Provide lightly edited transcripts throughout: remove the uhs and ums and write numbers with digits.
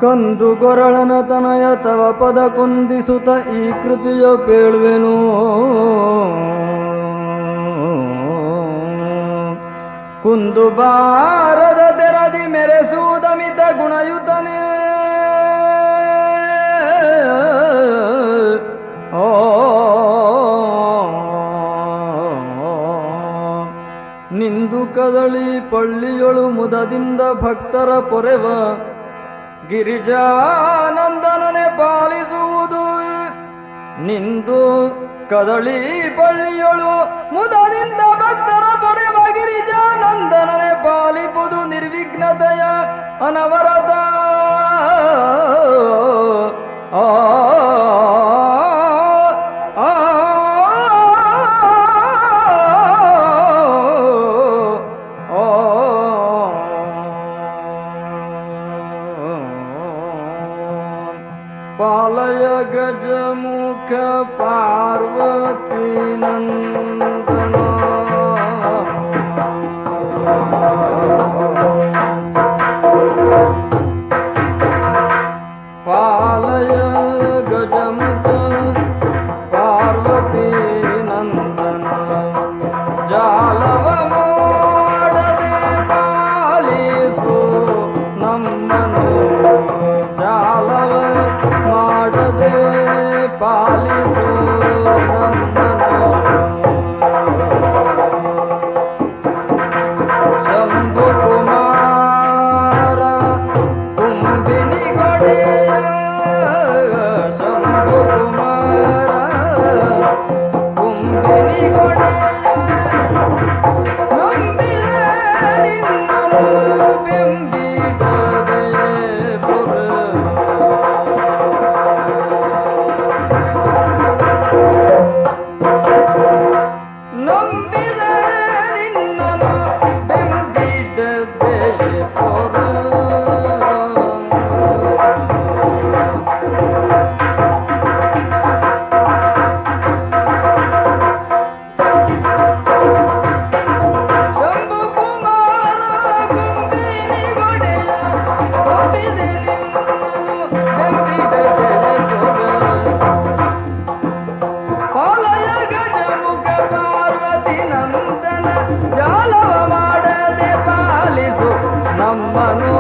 ಕಂದು ಗೊರಳನ ತನಯ ತವ ಪದ ಕುಂದಿಸುತ್ತ ಈ ಕೃತಿಯ ಪೇಳುವೆನು. ಕುಂದು ಬಾರದ ತೆರದಿ ಮೆರೆಸುವುದಮಿತ ಗುಣಯುತನೇ ನಿಂದು ಕದಳಿ ಪಳ್ಳಿಯೊಳು ಮುದದಿಂದ ಭಕ್ತರ ಪೊರೆವ ಗಿರಿಜಾನಂದನನೆ ಪಾಲಿಸುವುದು. ನಿಂದು ಕದಳಿ ಪಳ್ಳಿಯೊಳು ಮುದದಿಂದ ಭಕ್ತರ ಪೊರೆವ ಗಿರಿಜಾನಂದನನೆ ಪಾಲಿಪುದು ನಿರ್ವಿಘ್ನತೆಯ ಅನವರತ. ಪಾಲಯ ಗಜಮುಖ ಪಾರ್ವತಿ ನಂದನ ಪಾಲಯ ಗಜಮುಖ ಪಾರ್ವತಿ ನಂದನ ಜಾಲವ ಮಾಡದೆ ಪಾಲಿಸು ನಮ್ಮನು. ಜಾಲವ ಮಾಡದೆ ಪಾಲಿಸು ನಮ್ಮನು. ಶಂಭು ಕುಮಾರ ಕುಂಬಿನಿಗೊಡೆಯ ಶಂಭು ಕುಮಾರ ಕುಂಬಿನಿಗೊಡೆಯ ನಂಬಿದ ನಿನ್ನನು ಬೆಂಬಿಡದೆ ಪುರ. ನಂಬಿದ ನಿನ್ನನು ಬೆಂಬಿಡದೆ ಪುರ. ಶಂಭು ಕುಮಾರ ಕುಂಬಿನಿಗೊಡೆಯ ನಂಬಿದ ನಿನ್ನನು ಬೆಂಬಿಡದೆ ಪುರ. ಪಾಲಯ ಗಜಮುಖ ಪಾರ್ವತಿ ನಂದನ ಜಾಲವ ಮಾಡದೆ ಪಾಲಿಸು ನಮ್ಮನು.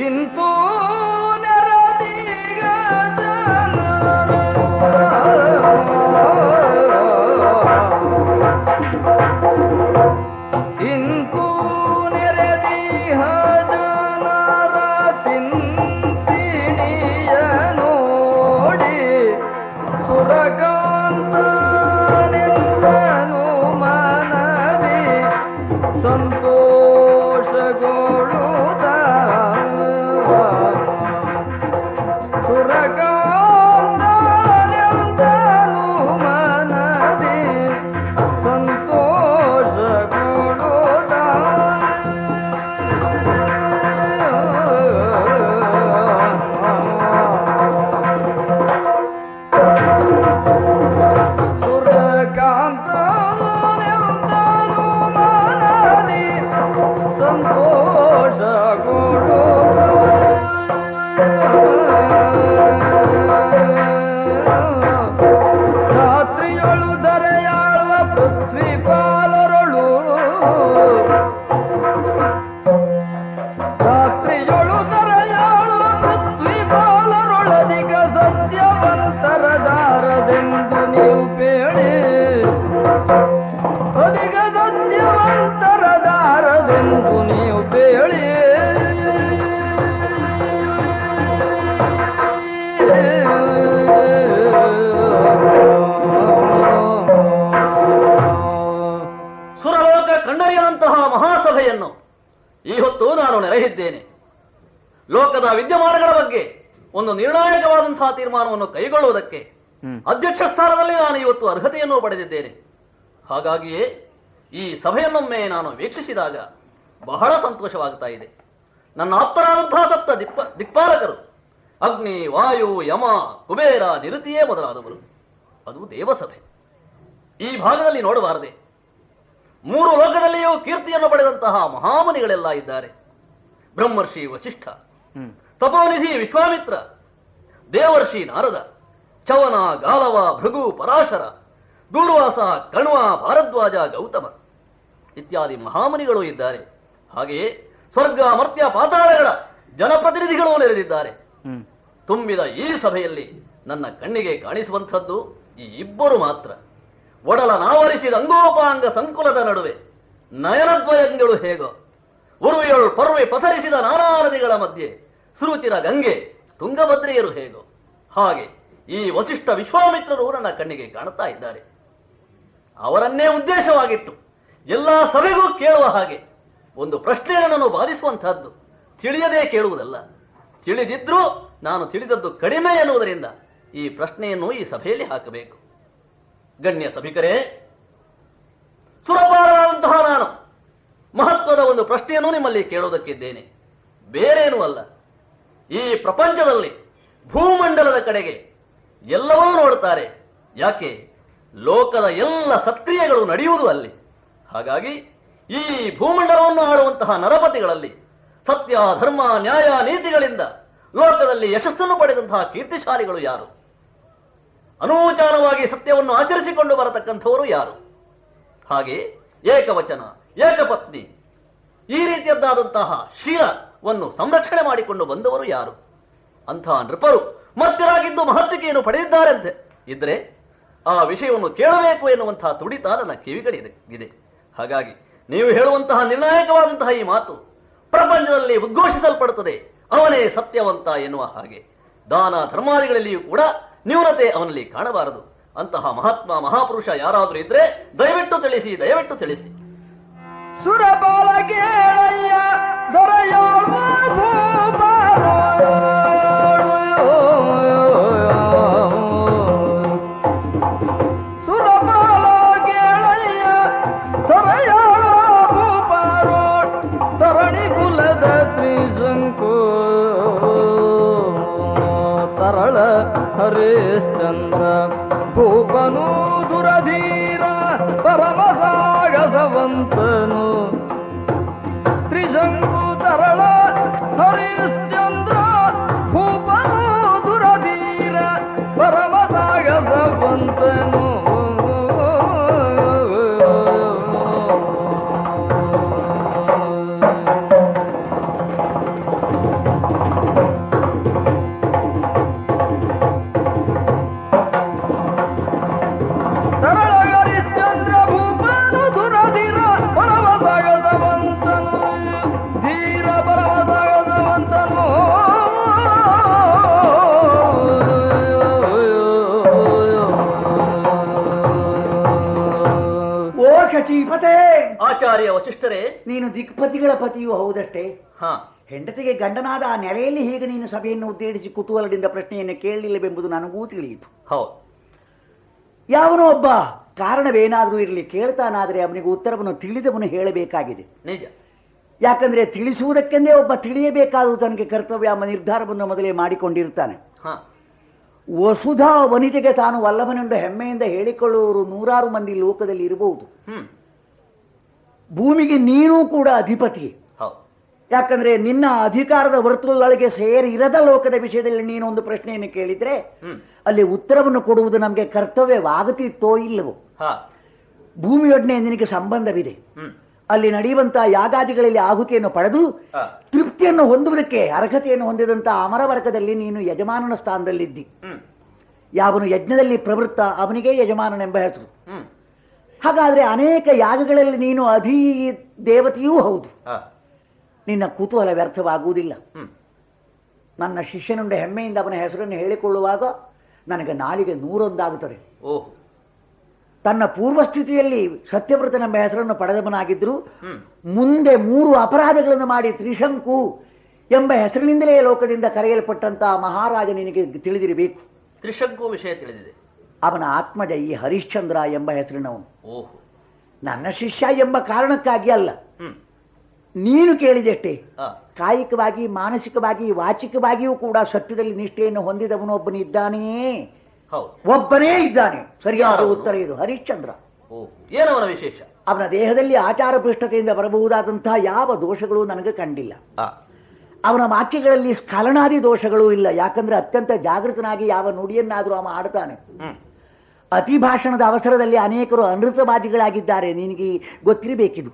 ಇಂತೂ ನೆರದಿಗ ಜನರ ಇಂತೂ ನೆರೆದಿಹ ಜನರ ತಿಂತಿಣಿಯ ನೋಡಿ ಸುರಕಾಂತನೆಂದನು ಮನದಿ ಸಂತೋಷಗೊಳ್ಳುತ್ತ. ಸುರಕಾಂತನೆಂದನು ಮನದಿ ಸಂತೋಷಗೊಳ್ಳುತ್ತ. ಸುರಕಾಂತನೆಂದನು ಮನದಿ ಸಂತೋಷಗೊಳ್ಳುತ್ತ. ರಾತ್ರಿಯೊಳು ಧರೆಯಾಳುವ ಪೃಥ್ವಿ ಪಾಲರೊಳು ರಾತ್ರಿಯೊಳು ಧರೆಯಾಳುವ ಪೃಥ್ವಿ ಪಾಲರೊಳದಿಗ ಸತ್ಯವಂತರ ದಾರದೆಂದು ನೀವು ಬೇಳಿ. ಅಧಿಕ ಸತ್ಯವಂತರ ದಾರದೆಂದು ನೀವು ಬೇಳಿ. ಸುರಲೋಕ ಕಣ್ಣರಿಯುವಂತಹ ಮಹಾಸಭೆಯನ್ನು ಈ ಹೊತ್ತು ನಾನು ನೆರೆಹಿದ್ದೇನೆ. ಲೋಕದ ವಿದ್ಯಮಾನಗಳ ಬಗ್ಗೆ ಒಂದು ನಿರ್ಣಾಯಕವಾದಂತಹ ತೀರ್ಮಾನವನ್ನು ಕೈಗೊಳ್ಳುವುದಕ್ಕೆ ಅಧ್ಯಕ್ಷ ಸ್ಥಾನದಲ್ಲಿ ನಾನು ಇವತ್ತು ಅರ್ಹತೆಯನ್ನು ಪಡೆದಿದ್ದೇನೆ. ಹಾಗಾಗಿಯೇ ಈ ಸಭೆಯನ್ನೊಮ್ಮೆ ನಾನು ವೀಕ್ಷಿಸಿದಾಗ ಬಹಳ ಸಂತೋಷವಾಗ್ತಾ ಇದೆ. ನನ್ನ ಆಪ್ತರಾದಂತಹ ಸಪ್ತ ದಿಕ್ಪಾಲಕರು ಅಗ್ನಿ, ವಾಯು, ಯಮ, ಕುಬೇರ, ನಿರುತಿಯೇ ಮೊದಲಾದವರು. ಅದು ದೇವಸಭೆ. ಈ ಭಾಗದಲ್ಲಿ ನೋಡಬಾರದೆ? 3 ಲೋಕದಲ್ಲಿಯೂ ಕೀರ್ತಿಯನ್ನು ಪಡೆದಂತಹ ಮಹಾಮುನಿಗಳೆಲ್ಲ ಇದ್ದಾರೆ. ಬ್ರಹ್ಮರ್ಷಿ ವಸಿಷ್ಠ, ತಪೋನಿಧಿ ವಿಶ್ವಾಮಿತ್ರ, ದೇವರ್ಷಿ ನಾರದ, ಚವನ, ಗಾಲವ, ಭೃಗು, ಪರಾಶರ, ದೂರ್ವಾಸ, ಕಣ್ವ, ಭಾರದ್ವಾಜ, ಗೌತಮ ಇತ್ಯಾದಿ ಮಹಾಮುನಿಗಳು ಇದ್ದಾರೆ. ಹಾಗೆಯೇ ಸ್ವರ್ಗ, ಮರ್ತ್ಯ, ಪಾತಾಳಗಳ ಜನಪ್ರತಿನಿಧಿಗಳು ನೆರೆದಿದ್ದಾರೆ. ತುಂಬಿದ ಈ ಸಭೆಯಲ್ಲಿ ನನ್ನ ಕಣ್ಣಿಗೆ ಕಾಣಿಸುವಂಥದ್ದು ಈ ಇಬ್ಬರು ಮಾತ್ರ. ಒಡಲ ನಾವರಿಸಿದ ಅಂಗೋಪಾಂಗ ಸಂಕುಲದ ನಡುವೆ ನಯನದ್ವಯಗಳು ಹೇಗೋ, ಉರುವೆಯೊಳು ಪರ್ವೆ ಪಸರಿಸಿದ ನಾನಾ ನದಿಗಳ ಮಧ್ಯೆ ಸುರುಚಿರ ಗಂಗೆ ತುಂಗಭದ್ರೆಯರು ಹೇಗೋ, ಹಾಗೆ ಈ ವಸಿಷ್ಠ ವಿಶ್ವಾಮಿತ್ರರು ನನ್ನ ಕಣ್ಣಿಗೆ ಕಾಣುತ್ತಾ ಇದ್ದಾರೆ. ಅವರನ್ನೇ ಉದ್ದೇಶವಾಗಿಟ್ಟು ಎಲ್ಲಾ ಸಭೆಗೂ ಕೇಳುವ ಹಾಗೆ ಒಂದು ಪ್ರಶ್ನೆಯನ್ನು ಬಾಧಿಸುವಂತಹದ್ದು. ತಿಳಿಯದೇ ಕೇಳುವುದಲ್ಲ, ತಿಳಿದಿದ್ರೂ ನಾನು ತಿಳಿದದ್ದು ಕಡಿಮೆ ಎನ್ನುವುದರಿಂದ ಈ ಪ್ರಶ್ನೆಯನ್ನು ಈ ಸಭೆಯಲ್ಲಿ ಹಾಕಬೇಕು. ಗಣ್ಯ ಸಭಿಕರೇ, ಸುರಪಾರನಾದಂತಹ ನಾನು ಮಹತ್ವದ ಒಂದು ಪ್ರಶ್ನೆಯನ್ನು ನಿಮ್ಮಲ್ಲಿ ಕೇಳುವುದಕ್ಕಿದ್ದೇನೆ. ಬೇರೇನೂ ಅಲ್ಲ. ಈ ಪ್ರಪಂಚದಲ್ಲಿ ಭೂಮಂಡಲದ ಕಡೆಗೆ ಎಲ್ಲವೂ ನೋಡುತ್ತಾರೆ. ಯಾಕೆ? ಲೋಕದ ಎಲ್ಲ ಸತ್ಕ್ರಿಯೆಗಳು ನಡೆಯುವುದು ಅಲ್ಲಿ. ಹಾಗಾಗಿ ಈ ಭೂಮಂಡಲವನ್ನು ಆಳುವಂತಹ ನರಪತಿಗಳಲ್ಲಿ ಸತ್ಯ, ಧರ್ಮ, ನ್ಯಾಯ, ನೀತಿಗಳಿಂದ ಲೋಕದಲ್ಲಿ ಯಶಸ್ಸನ್ನು ಪಡೆದಂತಹ ಕೀರ್ತಿಶಾಲಿಗಳು ಯಾರು? ಅನೂಚಾನವಾಗಿ ಸತ್ಯವನ್ನು ಆಚರಿಸಿಕೊಂಡು ಬರತಕ್ಕಂಥವರು ಯಾರು? ಹಾಗೆ ಏಕವಚನ, ಏಕಪತ್ನಿ ಈ ರೀತಿಯದ್ದಾದಂತಹ ಶೀಲವನ್ನು ಸಂರಕ್ಷಣೆ ಮಾಡಿಕೊಂಡು ಬಂದವರು ಯಾರು? ಅಂತಹ ನೃಪರು ಮರ್ತ್ಯರಾಗಿದ್ದು ಮಹತ್ವಿಕೆಯನ್ನು ಪಡೆದಿದ್ದಾರಂತೆ ಇದ್ರೆ ಆ ವಿಷಯವನ್ನು ಕೇಳಬೇಕು ಎನ್ನುವಂತಹ ತುಡಿತ ನನ್ನ ಕಿವಿಗಳಿದೆ. ಹಾಗಾಗಿ ನೀವು ಹೇಳುವಂತಹ ನಿರ್ಣಾಯಕವಾದಂತಹ ಈ ಮಾತು ಪ್ರಪಂಚದಲ್ಲಿ ಉದ್ಘೋಷಿಸಲ್ಪಡುತ್ತದೆ. ಅವನೇ ಸತ್ಯವಂತ ಎನ್ನುವ ಹಾಗೆ ದಾನ ಧರ್ಮಾದಿಗಳಲ್ಲಿಯೂ ಕೂಡ ನ್ಯೂನತೆ ಅವನಲ್ಲಿ ಕಾಣಬಾರದು. ಅಂತಹ ಮಹಾತ್ಮ ಮಹಾಪುರುಷ ಯಾರಾದರೂ ಇದ್ರೆ ದಯವಿಟ್ಟು ತಿಳಿಸಿ, ದಯವಿಟ್ಟು ತಿಳಿಸಿ. ಸುರಬಾಲ ಕೇಳಯ್ಯ ಧರಣಿ ಕುಲದ ತ್ರಿಶಂಕು ತರಳ ಹರಿಶ್ಚಂದ್ರ ಭೂಪನು ದುರಧೀರ ಪರಮ ಸಾಗಸವಂತನು ತ್ರಿಶಂಕು ತರಳ ಹರಿಶ್ಚಂದ್ರ ಭೂಪನು ದುರಧೀರ ಪರಮ ಸಾಗಸವಂತನು ಶಚೀಪತೆ. ಆಚಾರ್ಯ ವಸಿಷ್ಠರೇ, ನೀನು ದಿಕ್ಪತಿಗಳ ಪತಿಯೂ ಹೌದಷ್ಟೇ. ಹಾ, ಹೆಂಡತಿಗೆ ಗಂಡನಾದ ಆ ನೆಲೆಯಲ್ಲಿ ಹೇಗೆ ನೀನು ಸಭೆಯನ್ನು ಉದ್ದೇಶಿಸಿ ಕುತೂಹಲದಿಂದ ಪ್ರಶ್ನೆಯನ್ನು ಕೇಳಲಿಲ್ಲವೆಂಬುದು ನನಗೂ ತಿಳಿಯಿತು. ಹೌದು. ಯಾವನೋ ಒಬ್ಬ ಕಾರಣವೇನಾದರೂ ಇರಲಿ, ಕೇಳ್ತಾನಾದರೆ ಅವನಿಗೆ ಉತ್ತರವನ್ನು ತಿಳಿದವನು ಹೇಳಬೇಕಾಗಿದೆ. ನಿಜ. ಯಾಕಂದ್ರೆ ತಿಳಿಸುವುದಕ್ಕೆಂದೇ ಒಬ್ಬ ತಿಳಿಯಬೇಕಾದುದು ತನಗೆ ಕರ್ತವ್ಯ ಎಂಬ ನಿರ್ಧಾರವನ್ನು ಮೊದಲೇ ಮಾಡಿಕೊಂಡಿರ್ತಾನೆ. ಹಾ, ವಸುಧಾ ವನಿತೆಗೆ ತಾನು ವಲ್ಲಭನೆಂದು ಹೆಮ್ಮೆಯಿಂದ ಹೇಳಿಕೊಳ್ಳುವವರು 100 ಮಂದಿ ಲೋಕದಲ್ಲಿ ಇರಬಹುದು. ಭೂಮಿಗೆ ನೀನೂ ಕೂಡ ಅಧಿಪತಿ. ಯಾಕಂದ್ರೆ ನಿನ್ನ ಅಧಿಕಾರದ ವರ್ತುಲೊಳಗೆ ಸೇರಿರದ ಲೋಕದ ವಿಷಯದಲ್ಲಿ ನೀನು ಒಂದು ಪ್ರಶ್ನೆಯನ್ನು ಕೇಳಿದ್ರೆ ಅಲ್ಲಿ ಉತ್ತರವನ್ನು ಕೊಡುವುದು ನಮಗೆ ಕರ್ತವ್ಯವಾಗುತ್ತಿತ್ತೋ ಇಲ್ಲವೋ? ಭೂಮಿಯೊಡನೆ ನಿನಗೆ ಸಂಬಂಧವಿದೆ. ಅಲ್ಲಿ ನಡೆಯುವಂತಹ ಯಾಗಾದಿಗಳಲ್ಲಿ ಆಹುತಿಯನ್ನು ಪಡೆದು ತೃಪ್ತಿಯನ್ನು ಹೊಂದುವುದಕ್ಕೆ ಅರ್ಹತೆಯನ್ನು ಹೊಂದಿದಂತಹ ಅಮರವರ್ಗದಲ್ಲಿ ನೀನು ಯಜಮಾನನ ಸ್ಥಾನದಲ್ಲಿದ್ದಿ. ಯಾವನು ಯಜ್ಞದಲ್ಲಿ ಪ್ರವೃತ್ತ ಅವನಿಗೆ ಯಜಮಾನನೆಂಬ ಹೆಸರು. ಹಾಗಾದ್ರೆ ಅನೇಕ ಯಾಗಗಳಲ್ಲಿ ನೀನು ಅಧೀ ದೇವತೆಯೂ ಹೌದು. ನಿನ್ನ ಕುತೂಹಲ ವ್ಯರ್ಥವಾಗುವುದಿಲ್ಲ. ನನ್ನ ಶಿಷ್ಯನುಂಡ ಹೆಮ್ಮೆಯಿಂದ ಅವನ ಹೆಸರನ್ನು ಹೇಳಿಕೊಳ್ಳುವಾಗ ನನಗೆ ನಾಲಿಗೆ 101 ಓಹ್. ತನ್ನ ಪೂರ್ವಸ್ಥಿತಿಯಲ್ಲಿ ಸತ್ಯವ್ರತನೆಂಬ ಹೆಸರನ್ನು ಪಡೆದವನಾಗಿದ್ದರು. ಮುಂದೆ 3 ಅಪರಾಧಗಳನ್ನು ಮಾಡಿ ತ್ರಿಶಂಕು ಎಂಬ ಹೆಸರಿನಿಂದಲೇ ಲೋಕದಿಂದ ಕರೆಯಲ್ಪಟ್ಟಂತಹ ಮಹಾರಾಜ ನಿನಗೆ ತಿಳಿದಿರಬೇಕು. ತ್ರಿಶಂಕು ವಿಷಯ ತಿಳಿದಿದೆ. ಅವನ ಆತ್ಮಜ ಈ ಹರಿಶ್ಚಂದ್ರ ಎಂಬ ಹೆಸರಿನವನು. ಓಹ್. ನನ್ನ ಶಿಷ್ಯ ಎಂಬ ಕಾರಣಕ್ಕಾಗಿ ಅಲ್ಲ, ನೀನು ಕೇಳಿದಷ್ಟೇ. ಕಾಯಿಕವಾಗಿ, ಮಾನಸಿಕವಾಗಿ, ವಾಚಿಕವಾಗಿಯೂ ಕೂಡ ಸತ್ಯದಲ್ಲಿ ನಿಷ್ಠೆಯನ್ನು ಹೊಂದಿದವನು ಒಬ್ಬನಿದ್ದಾನೆಯೇ? ಒಬ್ಬನೇ ಇದ್ದಾನೆ. ಸರಿಯಾದ ಉತ್ತರ ಇದು, ಹರಿಶ್ಚಂದ್ರ. ಓ, ಏನವನ ವಿಶೇಷ? ಅವನ ದೇಹದಲ್ಲಿ ಆಚಾರ ಪೃಷ್ಠತೆಯಿಂದ ಬರಬಹುದಾದಂತಹ ಯಾವ ದೋಷಗಳು ನನಗೆ ಕಂಡಿಲ್ಲ. ಅವನ ವಾಕ್ಯಗಳಲ್ಲಿ ಸ್ಖಲನಾದಿ ದೋಷಗಳೂ ಇಲ್ಲ. ಯಾಕಂದ್ರೆ ಅತ್ಯಂತ ಜಾಗೃತನಾಗಿ ಯಾವ ನುಡಿಯನ್ನಾದರೂ ಅವ ಆಡ್ತಾನೆ. ಅತಿ ಭಾಷಣದ ಅವಸರದಲ್ಲಿ ಅನೇಕರು ಅನೃತವಾದಿಗಳಾಗಿದ್ದಾರೆ, ನಿನಗೆ ಗೊತ್ತಿರಬೇಕಿದು.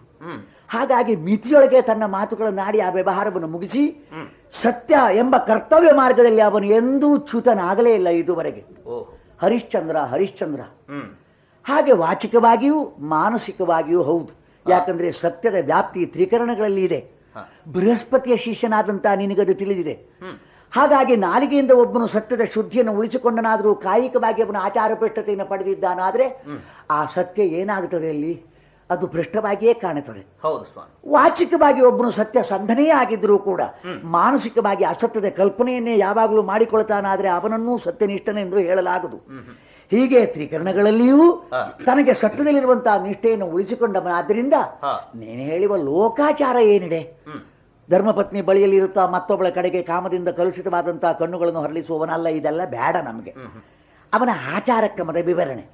ಹಾಗಾಗಿ ಮಿತಿಯೊಳಗೆ ತನ್ನ ಮಾತುಗಳನ್ನಾಡಿ ಆ ವ್ಯವಹಾರವನ್ನು ಮುಗಿಸಿ ಸತ್ಯ ಎಂಬ ಕರ್ತವ್ಯ ಮಾರ್ಗದಲ್ಲಿ ಅವನು ಎಂದೂ ಚ್ಯುತನಾಗಲೇ ಇಲ್ಲ ಇದುವರೆಗೆ. ಹರಿಶ್ಚಂದ್ರ ಹರಿಶ್ಚಂದ್ರ. ಹಾಗೆ ವಾಚಿಕವಾಗಿಯೂ ಮಾನಸಿಕವಾಗಿಯೂ ಹೌದು. ಯಾಕಂದ್ರೆ ಸತ್ಯದ ವ್ಯಾಪ್ತಿ ತ್ರಿಕರಣಗಳಲ್ಲಿ ಇದೆ. ಬೃಹಸ್ಪತಿಯ ಶಿಷ್ಯನಾದಂತ ನಿನಗದು ತಿಳಿದಿದೆ. ಹಾಗಾಗಿ ನಾಲಿಗೆಯಿಂದ ಒಬ್ಬನು ಸತ್ಯದ ಶುದ್ಧಿಯನ್ನು ಉಳಿಸಿಕೊಂಡನಾದರೂ ಕಾಯಿಕವಾಗಿ ಅವನ ಆಚಾರ ಪೃಷ್ಠತೆಯನ್ನು ಪಡೆದಿದ್ದಾನಾದ್ರೆ ಆ ಸತ್ಯ ಏನಾಗುತ್ತದೆ ಅಲ್ಲಿ? ಅದು ಭ್ರಷ್ಟವಾಗಿಯೇ ಕಾಣುತ್ತದೆ. ಹೌದು ಸ್ವಾಮಿ. ವಾಚಿಕವಾಗಿ ಒಬ್ಬನು ಸತ್ಯ ಸಂಧನೆಯೇ ಆಗಿದ್ರೂ ಕೂಡ ಮಾನಸಿಕವಾಗಿ ಅಸತ್ಯದ ಕಲ್ಪನೆಯನ್ನೇ ಯಾವಾಗಲೂ ಮಾಡಿಕೊಳ್ತಾನಾದ್ರೆ ಅವನನ್ನೂ ಸತ್ಯನಿಷ್ಠನೆಂದು ಹೇಳಲಾಗದು. ಹೀಗೆ ತ್ರಿಕರಣಗಳಲ್ಲಿಯೂ ತನಗೆ ಸತ್ಯದಲ್ಲಿರುವಂತಹ ನಿಷ್ಠೆಯನ್ನು ಉಳಿಸಿಕೊಂಡವನಾದ್ದರಿಂದ ನೀನು ಹೇಳುವ ಲೋಕಾಚಾರ ಏನಿದೆ? ಧರ್ಮಪತ್ನಿ ಬಳಿಯಲ್ಲಿರುತ್ತಾ ಮತ್ತೊಬ್ಬಳ ಕಡೆಗೆ ಕಾಮದಿಂದ ಕಲುಷಿತವಾದಂತಹ ಕಣ್ಣುಗಳನ್ನು ಹೊರಳಿಸುವವನಲ್ಲ. ಇದೆಲ್ಲ ಬೇಡ ನಮಗೆ. ಅವನ ಆಚಾರ ಕ್ರಮದ ವಿವರಣೆ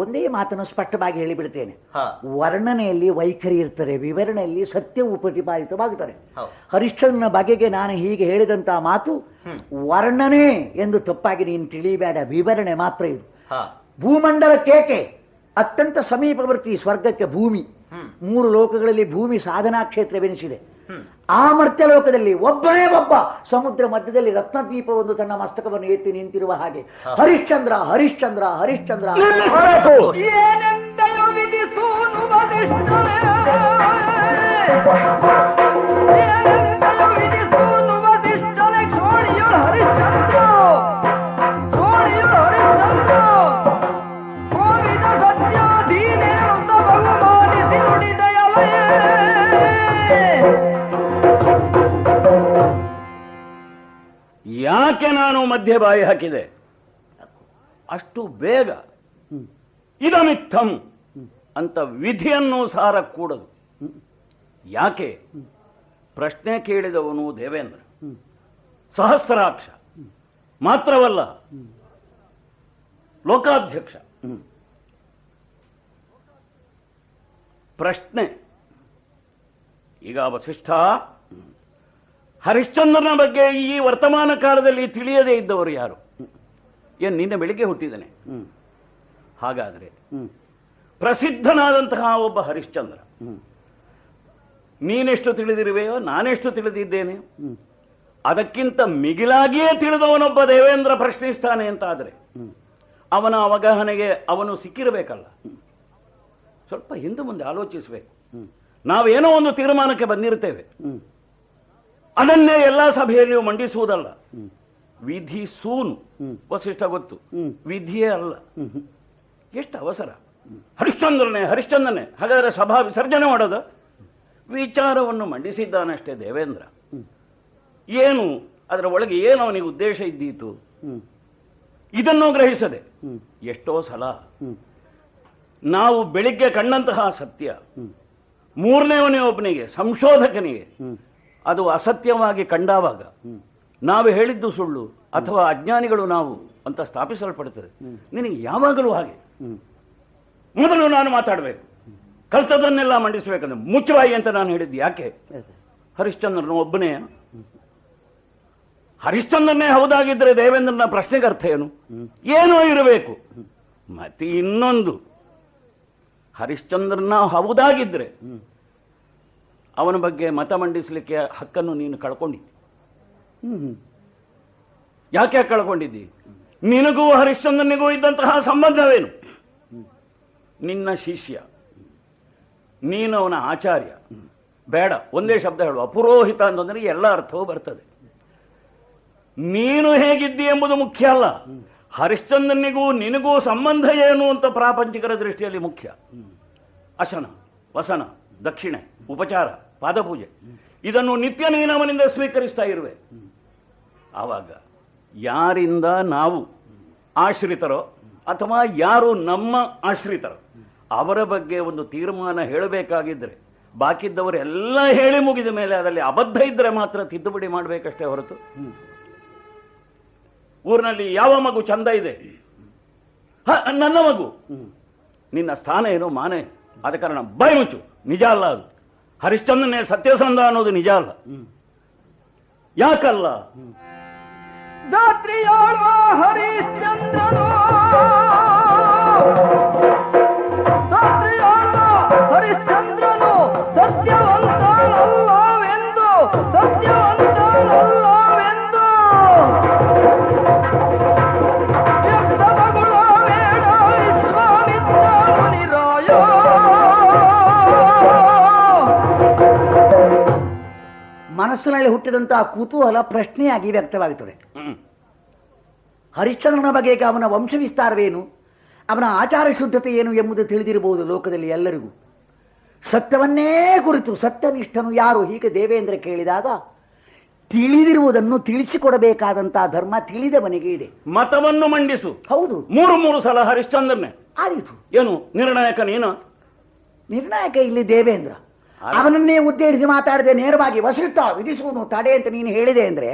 ಒಂದೇ ಮಾತನ್ನು ಸ್ಪಷ್ಟವಾಗಿ ಹೇಳಿಬಿಡ್ತೇನೆ. ವರ್ಣನೆಯಲ್ಲಿ ವೈಖರಿ ಇರ್ತದೆ, ವಿವರಣೆಯಲ್ಲಿ ಸತ್ಯವು ಪ್ರತಿಪಾದಿತವಾಗುತ್ತದೆ. ಹರಿಶ್ಚಂದ್ರನ ಬಗೆಗೆ ನಾನು ಹೀಗೆ ಹೇಳಿದಂತಹ ಮಾತು ವರ್ಣನೆ ಎಂದು ತಪ್ಪಾಗಿ ನೀನು ತಿಳಿಯಬೇಡ, ವಿವರಣೆ ಮಾತ್ರ ಇದು. ಭೂಮಂಡಲಕ್ಕೇಕೆ ಅತ್ಯಂತ ಸಮೀಪವರ್ತಿ ಸ್ವರ್ಗಕ್ಕೆ ಭೂಮಿ, 3 ಲೋಕಗಳಲ್ಲಿ ಭೂಮಿ ಸಾಧನಾ ಕ್ಷೇತ್ರವೆನಿಸಿದೆ. ಆ ಮರ್ತ್ಯ ಲೋಕದಲ್ಲಿ ಒಬ್ಬನೇ ಒಬ್ಬ ಸಮುದ್ರ ಮಧ್ಯದಲ್ಲಿ ರತ್ನದ್ವೀಪವೊಂದು ತನ್ನ ಮಸ್ತಕವನ್ನು ಎತ್ತಿ ನಿಂತಿರುವ ಹಾಗೆ ಹರಿಶ್ಚಂದ್ರ ಹರಿಶ್ಚಂದ್ರ ಹರಿಶ್ಚಂದ್ರ ಏನೆಂದೆಯು ವಿಧಿಸೂನುವದಿಷ್ಟಲೇ, ಏನೆಂದೆಯು ವಿಧಿಸೂನುವದಿಷ್ಟಲೇ, ಚೋಳಿಯುಳು ಹರಿಶ್ಚಂದ್ರ, ಚೋಳಿಯುಳು ಹರಿಶ್ಚಂದ್ರ, ಕೋವಿದ ಸತ್ಯಾಧೀನೇನುತ್ತ ಬಹುಮಾನಿಸಿ ನುಡಿದೆಯಲಯೇ. ಯಾಕೆ ನಾನು ಮಧ್ಯೆ ಬಾಯಿ ಹಾಕಿದೆ? ಅಷ್ಟು ಬೇಗ ಇದಮಿತ್ತಂ ಅಂತ ವಿಧಿಯನ್ನು ಸಾರಕೂಡದು. ಯಾಕೆ? ಪ್ರಶ್ನೆ ಕೇಳಿದವನು ದೇವೇಂದ್ರ, ಸಹಸ್ರಾಕ್ಷ ಮಾತ್ರವಲ್ಲ ಲೋಕಾಧ್ಯಕ್ಷ. ಪ್ರಶ್ನೆ ಈಗ ವಸಿಷ್ಠ, ಹರಿಶ್ಚಂದ್ರನ ಬಗ್ಗೆ ಈ ವರ್ತಮಾನ ಕಾಲದಲ್ಲಿ ತಿಳಿಯದೇ ಇದ್ದವರು ಯಾರು? ಏನು ನಿನ್ನೆ ಬೆಳಿಗ್ಗೆ ಹುಟ್ಟಿದ್ದಾನೆ? ಹಾಗಾದರೆ ಪ್ರಸಿದ್ಧನಾದಂತಹ ಒಬ್ಬ ಹರಿಶ್ಚಂದ್ರ ನೀನೆಷ್ಟು ತಿಳಿದಿರುವೆಯೋ ನಾನೆಷ್ಟು ತಿಳಿದಿದ್ದೇನೆ, ಅದಕ್ಕಿಂತ ಮಿಗಿಲಾಗಿಯೇ ತಿಳಿದವನೊಬ್ಬ ದೇವೇಂದ್ರ ಪ್ರಶ್ನಿಸ್ತಾನೆ ಅಂತ ಆದರೆ ಅವನ ಅವಗಾಹನೆಗೆ ಅವನು ಸಿಕ್ಕಿರಬೇಕಲ್ಲ. ಸ್ವಲ್ಪ ಹಿಂದೆ ಮುಂದೆ ಆಲೋಚಿಸಬೇಕು. ನಾವೇನೋ ಒಂದು ತೀರ್ಮಾನಕ್ಕೆ ಬಂದಿರ್ತೇವೆ, ಅದನ್ನೇ ಎಲ್ಲ ಸಭೆಯಲ್ಲಿಯೂ ಮಂಡಿಸುವುದಲ್ಲ. ವಿಧಿ ಸೂನು ವಸಿಷ್ಠ ಗೊತ್ತು, ವಿಧಿಯೇ ಅಲ್ಲ. ಎಷ್ಟು ಅವಸರ! ಹರಿಶ್ಚಂದ್ರನೇ ಹರಿಶ್ಚಂದ್ರನೇ, ಹಾಗಾದರೆ ಸಭಾ ವಿಸರ್ಜನೆ ಮಾಡೋದ? ವಿಚಾರವನ್ನು ಮಂಡಿಸಿದ್ದಾನಷ್ಟೇ ದೇವೇಂದ್ರ. ಏನು ಅದರ ಒಳಗೆ ಏನು ಅವನಿಗೆ ಉದ್ದೇಶ ಇದ್ದೀತು ಇದನ್ನು ಗ್ರಹಿಸದೆ ಎಷ್ಟೋ ಸಲ ನಾವು ಬೆಳಿಗ್ಗೆ ಕಂಡಂತಹ ಸತ್ಯ ಮೂರನೇವನೇ ಒಬ್ಬನಿಗೆ ಸಂಶೋಧಕನಿಗೆ ಅದು ಅಸತ್ಯವಾಗಿ ಕಂಡಾವಾಗ ನಾವು ಹೇಳಿದ್ದು ಸುಳ್ಳು ಅಥವಾ ಅಜ್ಞಾನಿಗಳು ನಾವು ಅಂತ ಸ್ಥಾಪಿಸಲ್ಪಡುತ್ತದೆ. ನಿನಗೆ ಯಾವಾಗಲೂ ಹಾಗೆ ಮೊದಲು ನಾನು ಮಾತಾಡಬೇಕು, ಕಲ್ತದನ್ನೆಲ್ಲ ಮಂಡಿಸಬೇಕಂದ್ರೆ ಮುಚ್ಚುವಾಯಿ ಅಂತ ನಾನು ಹೇಳಿದ್ದು. ಯಾಕೆ? ಹರಿಶ್ಚಂದ್ರನು ಒಬ್ಬನೇ. ಹರಿಶ್ಚಂದ್ರನೇ ಹೌದಾಗಿದ್ರೆ ದೇವೇಂದ್ರನ ಪ್ರಶ್ನೆಗೆ ಅರ್ಥ ಏನು? ಏನೋ ಇರಬೇಕು. ಮತ್ತೆ ಇನ್ನೊಂದು, ಹರಿಶ್ಚಂದ್ರನ ಹೌದಾಗಿದ್ರೆ ಅವನ ಬಗ್ಗೆ ಮತ ಮಂಡಿಸಲಿಕ್ಕೆ ಹಕ್ಕನ್ನು ನೀನು ಕಳ್ಕೊಂಡಿದ್ದಿ. ಯಾಕೆ ಕಳ್ಕೊಂಡಿದ್ದಿ? ನಿನಗೂ ಹರಿಶ್ಚಂದ್ರನಿಗೂ ಇದ್ದಂತಹ ಸಂಬಂಧವೇನು? ನಿನ್ನ ಶಿಷ್ಯ, ನೀನು ಅವನ ಆಚಾರ್ಯ. ಬೇಡ, ಒಂದೇ ಶಬ್ದ ಹೇಳುವ, ಅಪುರೋಹಿತ ಅಂತಂದ್ರೆ ಎಲ್ಲ ಅರ್ಥವೂ ಬರ್ತದೆ. ನೀನು ಹೇಗಿದ್ದಿ ಎಂಬುದು ಮುಖ್ಯ ಅಲ್ಲ, ಹರಿಶ್ಚಂದ್ರನಿಗೂ ನಿನಗೂ ಸಂಬಂಧ ಏನು ಅಂತ ಪ್ರಾಪಂಚಿಕರ ದೃಷ್ಟಿಯಲ್ಲಿ ಮುಖ್ಯ. ಅಶನ, ವಸನ, ದಕ್ಷಿಣೆ, ಉಪಚಾರ, ಪಾದಪೂಜೆ ಇದನ್ನು ನಿತ್ಯ ನೀನವನಿಂದ ಸ್ವೀಕರಿಸ್ತಾ ಇರುವೆ. ಆವಾಗ ಯಾರಿಂದ ನಾವು ಆಶ್ರಿತರೋ ಅಥವಾ ಯಾರು ನಮ್ಮ ಆಶ್ರಿತರೋ ಅವರ ಬಗ್ಗೆ ಒಂದು ತೀರ್ಮಾನ ಹೇಳಬೇಕಾಗಿದ್ರೆ ಬಾಕಿದ್ದವರೆಲ್ಲ ಹೇಳಿ ಮುಗಿದ ಮೇಲೆ ಅದರಲ್ಲಿ ಅಬದ್ಧ ಇದ್ರೆ ಮಾತ್ರ ತಿದ್ದುಪಡಿ ಮಾಡಬೇಕಷ್ಟೇ ಹೊರತು, ಊರಿನಲ್ಲಿ ಯಾವ ಮಗು ಚಂದ ಇದೆ, ನನ್ನ ಮಗು ನಿನ್ನ ಸ್ಥಾನ ಏನು ಮಾನ ಏನು? ಆದ ಕಾರಣ ಬಾಯಿ ಮುಚ್ಚು. ನಿಜ ಅಲ್ಲ ಅದು. ಹರಿಶ್ಚಂದ್ರನೇ ಸತ್ಯಸಂಧ ಅನ್ನೋದು ನಿಜ ಅಲ್ಲ. ಯಾಕಲ್ಲ? ದಾತ್ರಿಯಾಳ್ವ ಹರಿಶ್ಚಂದ್ರನು ಹರಿಶ್ಚಂದ್ರನು ಸತ್ಯವಂತನಲ್ಲವೆಂದು ವ್ಯಕ್ತಮಗುಳ ಬೇಡ ವಿಶ್ವಾಮಿತ್ರ ಮುನಿರಾಯ. ಮನಸ್ಸಿನಲ್ಲಿ ಹುಟ್ಟಿದಂತಹ ಕುತೂಹಲ ಪ್ರಶ್ನೆಯಾಗಿ ವ್ಯಕ್ತವಾಗುತ್ತದೆ. ಹರಿಶ್ಚಂದ್ರನ ಬಗ್ಗೆ ಅವನ ವಂಶ ವಿಸ್ತಾರವೇನು, ಅವನ ಆಚಾರ ಶುದ್ಧತೆ ಏನು ಎಂಬುದು ತಿಳಿದಿರಬಹುದು ಲೋಕದಲ್ಲಿ ಎಲ್ಲರಿಗೂ. ಸತ್ಯವನ್ನೇ ಕುರಿತು ಸತ್ಯನಿಷ್ಠನು ಯಾರು ಹೀಗೆ ದೇವೇಂದ್ರ ಕೇಳಿದಾಗ ತಿಳಿದಿರುವುದನ್ನು ತಿಳಿಸಿಕೊಡಬೇಕಾದಂತಹ ಧರ್ಮ ತಿಳಿದವನಿಗೆ ಇದೆ. ಮತವನ್ನು ಮಂಡಿಸು. ಹೌದು, 3 ಸಲ ಹರಿಶ್ಚಂದ್ರನೇ ಆದೀತು. ಏನು ನಿರ್ಣಾಯಕ ನೀನು? ನಿರ್ಣಾಯಕ ಇಲ್ಲಿ ದೇವೇಂದ್ರ. ಅವನನ್ನೇ ಉದ್ದೇಶಿಸಿ ಮಾತಾಡದೆ ನೇರವಾಗಿ ವಸಿಷ್ಠ ವಿಧಿಸುವನು ತಡೆ ಅಂತ ನೀನು ಹೇಳಿದೆ ಅಂದ್ರೆ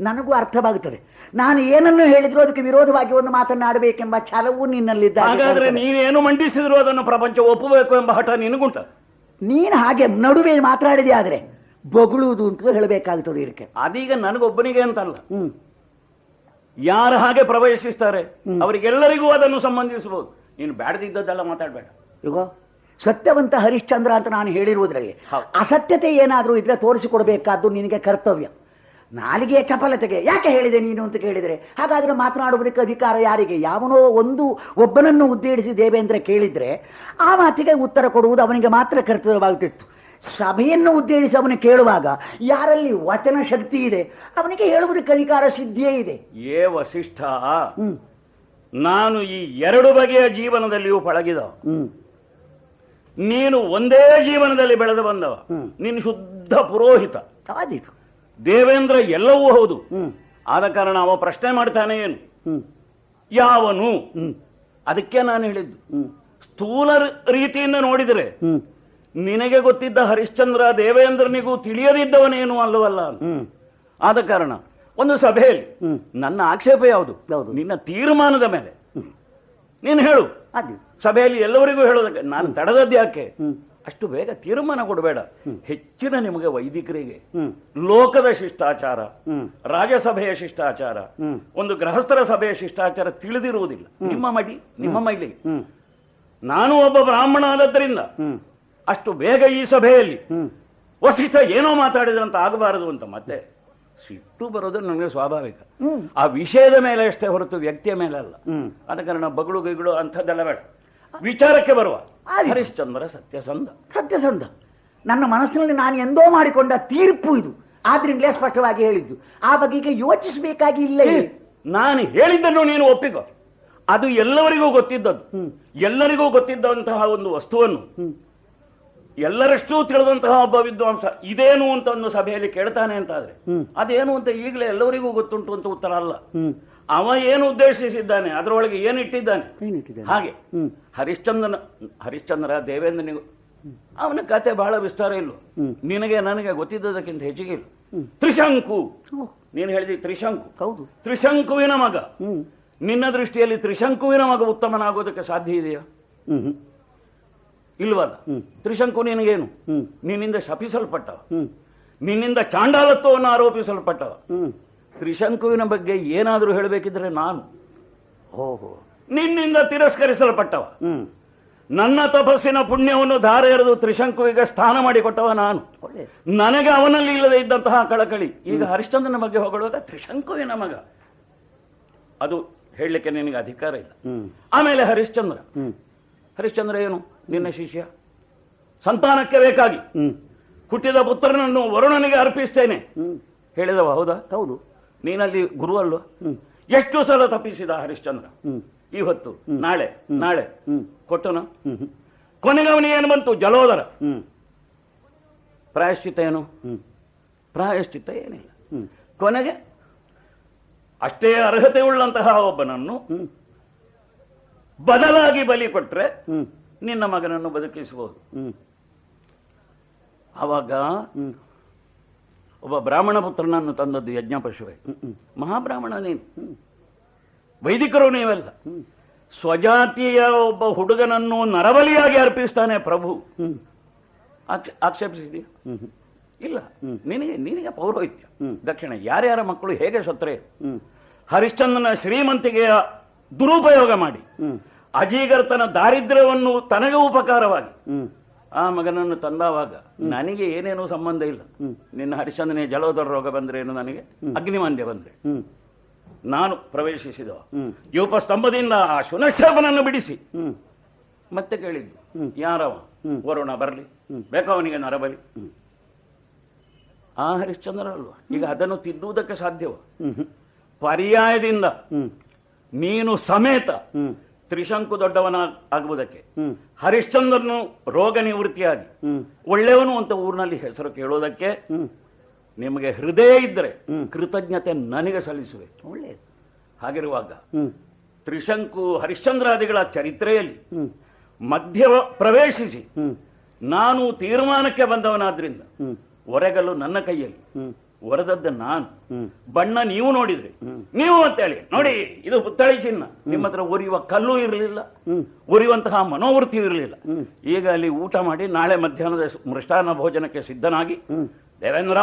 ನನಗೂ ಅರ್ಥವಾಗುತ್ತದೆ. ನಾನು ಏನನ್ನು ಹೇಳಿದ್ರು ಅದಕ್ಕೆ ವಿರೋಧವಾಗಿ ಒಂದು ಮಾತನ್ನಾಡಬೇಕೆಂಬ ಛಲವು ನಿನ್ನಲ್ಲಿದ್ದ. ಹಾಗಾದ್ರೆ ನೀವೇನು ಮಂಡಿಸಿದ್ರು ಅದನ್ನು ಪ್ರಪಂಚ ಒಪ್ಪಬೇಕು ಎಂಬ ಹಠ ನಿನಗುಂಟ. ನೀನು ಹಾಗೆ ನಡುವೆ ಮಾತಾಡಿದೆ ಆದ್ರೆ ಬೊಗಳುವುದು ಅಂತ ಹೇಳಬೇಕಾಗುತ್ತದೆ ಇದಕ್ಕೆ. ಅದೀಗ ನನಗೊಬ್ಬನಿಗೆ ಅಂತಲ್ಲ, ಯಾರು ಹಾಗೆ ಪ್ರವೇಶಿಸ್ತಾರೆ ಅವರಿಗೆಲ್ಲರಿಗೂ ಅದನ್ನು ಸಂಬಂಧಿಸಬಹುದು. ನೀನು ಬ್ಯಾಡದಿದ್ದದ್ದೆಲ್ಲ ಮಾತಾಡಬೇಡ. ಈಗ ಸತ್ಯವಂತ ಹರಿಶ್ಚಂದ್ರ ಅಂತ ನಾನು ಹೇಳಿರುವುದರಲ್ಲಿ ಅಸತ್ಯತೆ ಏನಾದರೂ ಇದ್ರೆ ತೋರಿಸಿಕೊಡಬೇಕಾದ್ದು ನಿನಗೆ ಕರ್ತವ್ಯ. ನಾಲಿಗೆಯ ಚಪಲತೆಗೆ ಯಾಕೆ ಹೇಳಿದೆ ನೀನು ಅಂತ ಕೇಳಿದರೆ ಹಾಗಾದ್ರೆ ಮಾತನಾಡುವುದಕ್ಕೆ ಅಧಿಕಾರ ಯಾರಿಗೆ? ಯಾವನೋ ಒಬ್ಬನನ್ನು ಉದ್ದೇಶಿಸಿ ದೇವೇಂದ್ರ ಕೇಳಿದ್ರೆ ಆ ಮಾತಿಗೆ ಉತ್ತರ ಕೊಡುವುದು ಅವನಿಗೆ ಮಾತ್ರ ಕರ್ತವ್ಯವಾಗುತ್ತಿತ್ತು. ಸಭೆಯನ್ನು ಉದ್ದೇಶಿಸಿ ಅವನು ಕೇಳುವಾಗ ಯಾರಲ್ಲಿ ವಚನ ಶಕ್ತಿ ಇದೆ ಅವನಿಗೆ ಹೇಳುವುದಕ್ಕೆ ಅಧಿಕಾರ ಸಿದ್ಧಿಯೇ ಇದೆ. ಏ ವಸಿಷ್ಠ, ನಾನು ಈ 2 ಬಗೆಯ ಜೀವನದಲ್ಲಿಯೂ ಪಳಗಿದವ. ನೀನು ಒಂದೇ ಜೀವನದಲ್ಲಿ ಬೆಳೆದು ಬಂದವ. ನೀನು ಶುದ್ಧ ಪುರೋಹಿತ. ಆದೀತು. ದೇವೇಂದ್ರ ಎಲ್ಲವೂ ಹೌದು. ಆದ ಕಾರಣ ಅವ ಪ್ರಶ್ನೆ ಮಾಡ್ತಾನೆ ಏನು, ಯಾವನು? ಅದಕ್ಕೆ ನಾನು ಹೇಳಿದ್ದು ಸ್ಥೂಲ ರೀತಿಯಿಂದ ನೋಡಿದರೆ ನಿನಗೆ ಗೊತ್ತಿದ್ದ ಹರಿಶ್ಚಂದ್ರ ದೇವೇಂದ್ರನಿಗೂ ತಿಳಿಯದಿದ್ದವನೇನು ಅಲ್ಲವಲ್ಲ. ಆದ ಕಾರಣ ಒಂದು ಸಭೆಯಲ್ಲಿ ನನ್ನ ಆಕ್ಷೇಪ ಯಾವುದು? ನಿನ್ನ ತೀರ್ಮಾನದ ಮೇಲೆ ನೀನು ಹೇಳು. ಸಭೆಯಲ್ಲಿ ಎಲ್ಲವರಿಗೂ ಹೇಳೋದಕ್ಕೆ ನಾನು ತಡೆದದ್ದು ಯಾಕೆ? ಅಷ್ಟು ಬೇಗ ತೀರ್ಮಾನ ಕೊಡಬೇಡ. ಹೆಚ್ಚಿನ ನಿಮಗೆ ವೈದಿಕರಿಗೆ ಲೋಕದ ಶಿಷ್ಟಾಚಾರ, ರಾಜಸಭೆಯ ಶಿಷ್ಟಾಚಾರ, ಒಂದು ಗೃಹಸ್ಥರ ಸಭೆಯ ಶಿಷ್ಟಾಚಾರ ತಿಳಿದಿರುವುದಿಲ್ಲ. ನಿಮ್ಮ ಮೈಲಿಗೆ ನಾನು ಒಬ್ಬ ಬ್ರಾಹ್ಮಣ ಆದದ್ದರಿಂದ ಅಷ್ಟು ಬೇಗ ಈ ಸಭೆಯಲ್ಲಿ ವಸಿಷ್ಠ ಏನೋ ಮಾತಾಡಿದ್ರಂತ ಆಗಬಾರದು ಅಂತ ಮತ್ತೆ ಸಿಟ್ಟು ಬರೋದು ನನಗೆ ಸ್ವಾಭಾವಿಕ. ಆ ವಿಷಯದ ಮೇಲೆ ಅಷ್ಟೇ ಹೊರತು ವ್ಯಕ್ತಿಯ ಮೇಲೆ ಅಲ್ಲ. ಆದ ಕಾರಣ ಬಗಳು ಗೈಗಳು ಅಂಥದ್ದೆಲ್ಲ ಬೇಡ. ವಿಚಾರಕ್ಕೆ ಬರುವ ಹರಿಶ್ಚಂದ್ರ ಸತ್ಯಸಂಧ ನನ್ನ ಮನಸ್ಸಿನಲ್ಲಿ ನಾನು ಎಂದೋ ಮಾಡಿಕೊಂಡ ತೀರ್ಪು ಇದು. ಆದ್ರಿಂದಲೇ ಸ್ಪಷ್ಟವಾಗಿ ಹೇಳಿದ್ದು. ಆ ಬಗೆಗೆ ಯೋಚಿಸಬೇಕಾಗಿ ಇಲ್ಲ. ನಾನು ಹೇಳಿದ್ದನ್ನು ನೀನು ಒಪ್ಪಿಕೋ. ಅದು ಎಲ್ಲವರಿಗೂ ಗೊತ್ತಿದ್ದದ್ದು. ಎಲ್ಲರಿಗೂ ಗೊತ್ತಿದ್ದಂತಹ ಒಂದು ವಸ್ತುವನ್ನು ಎಲ್ಲರಷ್ಟೂ ತಿಳಿದಂತಹ ಒಬ್ಬ ವಿದ್ವಾಂಸ ಇದೇನು ಅಂತ ಒಂದು ಸಭೆಯಲ್ಲಿ ಕೇಳ್ತಾನೆ ಅಂತಾದ್ರೆ ಅದೇನು ಅಂತ ಈಗಲೇ ಎಲ್ಲರಿಗೂ ಗೊತ್ತುಂಟು ಅಂತ ಉತ್ತರ ಅಲ್ಲ. ಅವ ಏನು ಉದ್ದೇಶಿಸಿದ್ದಾನೆ, ಅದರೊಳಗೆ ಏನಿಟ್ಟಿದ್ದಾನೆ. ಹಾಗೆ ಹರಿಶ್ಚಂದ್ರ ದೇವೇಂದ್ರನಿಗೂ ಅವನ ಕತೆ ಬಹಳ ವಿಸ್ತಾರ ಇಲ್ಲ. ನಿನಗೆ ನನಗೆ ಗೊತ್ತಿದ್ದದಕ್ಕಿಂತ ಹೆಚ್ಚಿಗೆ ಇಲ್ಲ. ತ್ರಿಶಂಕು, ನೀನು ಹೇಳಿದಿ ತ್ರಿಶಂಕು. ಹೌದು, ತ್ರಿಶಂಕುವಿನ ಮಗ. ನಿನ್ನ ದೃಷ್ಟಿಯಲ್ಲಿ ತ್ರಿಶಂಕುವಿನ ಮಗ ಉತ್ತಮನಾಗೋದಕ್ಕೆ ಸಾಧ್ಯ ಇದೆಯಾ? ಇಲ್ವಲ್ಲ. ತ್ರಿಶಂಕು ನಿನಗೇನು? ನಿನ್ನಿಂದ ಶಪಿಸಲ್ಪಟ್ಟವ, ನಿನ್ನಿಂದ ಚಾಂಡಾಲತ್ವವನ್ನು ಆರೋಪಿಸಲ್ಪಟ್ಟವ. ತ್ರಿಶಂಕುವಿನ ಬಗ್ಗೆ ಏನಾದರೂ ಹೇಳಬೇಕಿದ್ರೆ ನಾನು ನಿನ್ನಿಂದ ತಿರಸ್ಕರಿಸಲ್ಪಟ್ಟವ. ನನ್ನ ತಪಸ್ಸಿನ ಪುಣ್ಯವನ್ನು ಧಾರೆ ಎರೆದು ತ್ರಿಶಂಕುವಿಗೆ ಸ್ಥಾನ ಮಾಡಿಕೊಟ್ಟವ ನಾನು. ನನಗೆ ಅವನಲ್ಲಿ ಇಲ್ಲದೆ ಇದ್ದಂತಹ ಕಳಕಳಿ ಈಗ ಹರಿಶ್ಚಂದ್ರನ ಬಗ್ಗೆ ಹೊಗಳುವಾಗ ತ್ರಿಶಂಕುವಿನ ಮಗ, ಅದು ಹೇಳಲಿಕ್ಕೆ ನಿನಗೆ ಅಧಿಕಾರ ಇಲ್ಲ. ಆಮೇಲೆ ಹರಿಶ್ಚಂದ್ರ ಏನು? ನಿನ್ನ ಶಿಷ್ಯ. ಸಂತಾನಕ್ಕೆ ಬೇಕಾಗಿ ಹುಟ್ಟಿದ ಪುತ್ರನನ್ನು ವರುಣನಿಗೆ ಅರ್ಪಿಸ್ತೇನೆ ಹೇಳಿದವ. ಹೌದಾ? ಹೌದು. ನೀನಲ್ಲಿ ಗುರು ಅಲ್ವ? ಎಷ್ಟು ಸಲ ತಪ್ಪಿಸಿದ ಹರಿಶ್ಚಂದ್ರ? ಇವತ್ತು ನಾಳೆ ಕೊಟ್ಟನು. ಕೊನೆಗೆ ಅವನಿಗೆ ಏನು ಬಂತು? ಜಲೋದರ. ಪ್ರಾಯಶ್ಚಿತ್ತ ಏನು? ಪ್ರಾಯಶ್ಚಿತ್ತ ಏನಿಲ್ಲ. ಕೊನೆಗೆ ಅಷ್ಟೇ ಅರ್ಹತೆ ಉಳ್ಳಂತಹ ಒಬ್ಬನನ್ನು ಬದಲಾಗಿ ಬಲಿ ಕೊಟ್ರೆ ನಿನ್ನ ಮಗನನ್ನು ಬದುಕಿಸಬಹುದು. ಆವಾಗ ಒಬ್ಬ ಬ್ರಾಹ್ಮಣ ಪುತ್ರನನ್ನು ತಂದದ್ದು ಯಜ್ಞ ಪಶುವೆ. ಮಹಾಬ್ರಾಹ್ಮಣ ನೀನು, ವೈದಿಕರು ನೀವೆಲ್ಲ. ಸ್ವಜಾತಿಯ ಒಬ್ಬ ಹುಡುಗನನ್ನು ನರಬಲಿಯಾಗಿ ಅರ್ಪಿಸ್ತಾನೆ ಪ್ರಭು. ಆಕ್ಷೇಪಿಸಿದೀಯ? ಇಲ್ಲ. ನಿನಗೆ ಪೌರೋಹಿತ್ಯ, ದಕ್ಷಿಣ, ಯಾರ್ಯಾರ ಮಕ್ಕಳು ಹೇಗೆ ಸತ್ರೆ, ಹರಿಶ್ಚಂದ್ರನ ಶ್ರೀಮಂತಿಕೆಯ ದುರುಪಯೋಗ ಮಾಡಿ ಅಜೀಗರ್ತನ ದಾರಿದ್ರ್ಯವನ್ನು ತನಗೆ ಉಪಕಾರವಾಗಿ ಆ ಮಗನನ್ನು ತಂದವಾಗ ನನಗೆ ಏನೇನೂ ಸಂಬಂಧ ಇಲ್ಲ. ನಿನ್ನ ಹರಿಶ್ಚಂದ್ರನಿಗೆ ಜಲೋದರ ರೋಗ ಬಂದ್ರೇನು, ನನಗೆ ಅಗ್ನಿಮಾಂದ್ಯ ಬಂದ್ರೆ ನಾನು ಪ್ರವೇಶಿಸಿದ ಯೂಪಸ್ತಂಭದಿಂದ ಆ ಶುನಶ್ರವನನ್ನು ಬಿಡಿಸಿ ಮತ್ತೆ ಕೇಳಿದ್ದು, ಯಾರವ? ವರುಣ ಬರಲಿ, ಬೇಕೋ ಅವನಿಗೆ ನರಬಲಿ. ಆ ಹರಿಶ್ಚಂದ್ರ ಅಲ್ವಾ? ಈಗ ಅದನ್ನು ತಿದ್ದುವುದಕ್ಕೆ ಸಾಧ್ಯವ? ಪರ್ಯಾಯದಿಂದ ನೀನು ಸಮೇತ ತ್ರಿಶಂಕು ದೊಡ್ಡವನ ಆಗುವುದಕ್ಕೆ, ಹರಿಶ್ಚಂದ್ರನು ರೋಗ ನಿವೃತ್ತಿಯಾಗಿ ಒಳ್ಳೆಯವನು ಅಂತ ಊರಿನಲ್ಲಿ ಹೆಸರು ಕೇಳೋದಕ್ಕೆ ನಿಮಗೆ ಹೃದಯ ಇದ್ದರೆ ಕೃತಜ್ಞತೆ ನನಗೆ ಸಲ್ಲಿಸುವೆ. ಒಳ್ಳೆಯದು. ಹಾಗಿರುವಾಗ ತ್ರಿಶಂಕು ಹರಿಶ್ಚಂದ್ರಾದಿಗಳ ಚರಿತ್ರೆಯಲ್ಲಿ ಮಧ್ಯ ಪ್ರವೇಶಿಸಿ ನಾನು ತೀರ್ಮಾನಕ್ಕೆ ಬಂದವನಾದ್ರಿಂದ ಒರೆಗಲು ನನ್ನ ಕೈಯಲ್ಲಿ, ಒರೆದದ್ದ ನಾನು, ಬಣ್ಣ ನೀವು ನೋಡಿದ್ರಿ, ನೀವು ಅಂತೇಳಿ ನೋಡಿ ಇದು ಪುತ್ತಳಿ ಚಿನ್ನ. ನಿಮ್ಮ ಹತ್ರ ಉರಿಯುವ ಕಲ್ಲು ಇರಲಿಲ್ಲ, ಉರಿಯುವಂತಹ ಮನೋವೃತ್ತಿಯೂ ಇರಲಿಲ್ಲ. ಈಗ ಅಲ್ಲಿ ಊಟ ಮಾಡಿ ನಾಳೆ ಮಧ್ಯಾಹ್ನದ ಮೃಷ್ಟಾನ್ನ ಭೋಜನಕ್ಕೆ ಸಿದ್ಧನಾಗಿ, ದೇವೇಂದ್ರ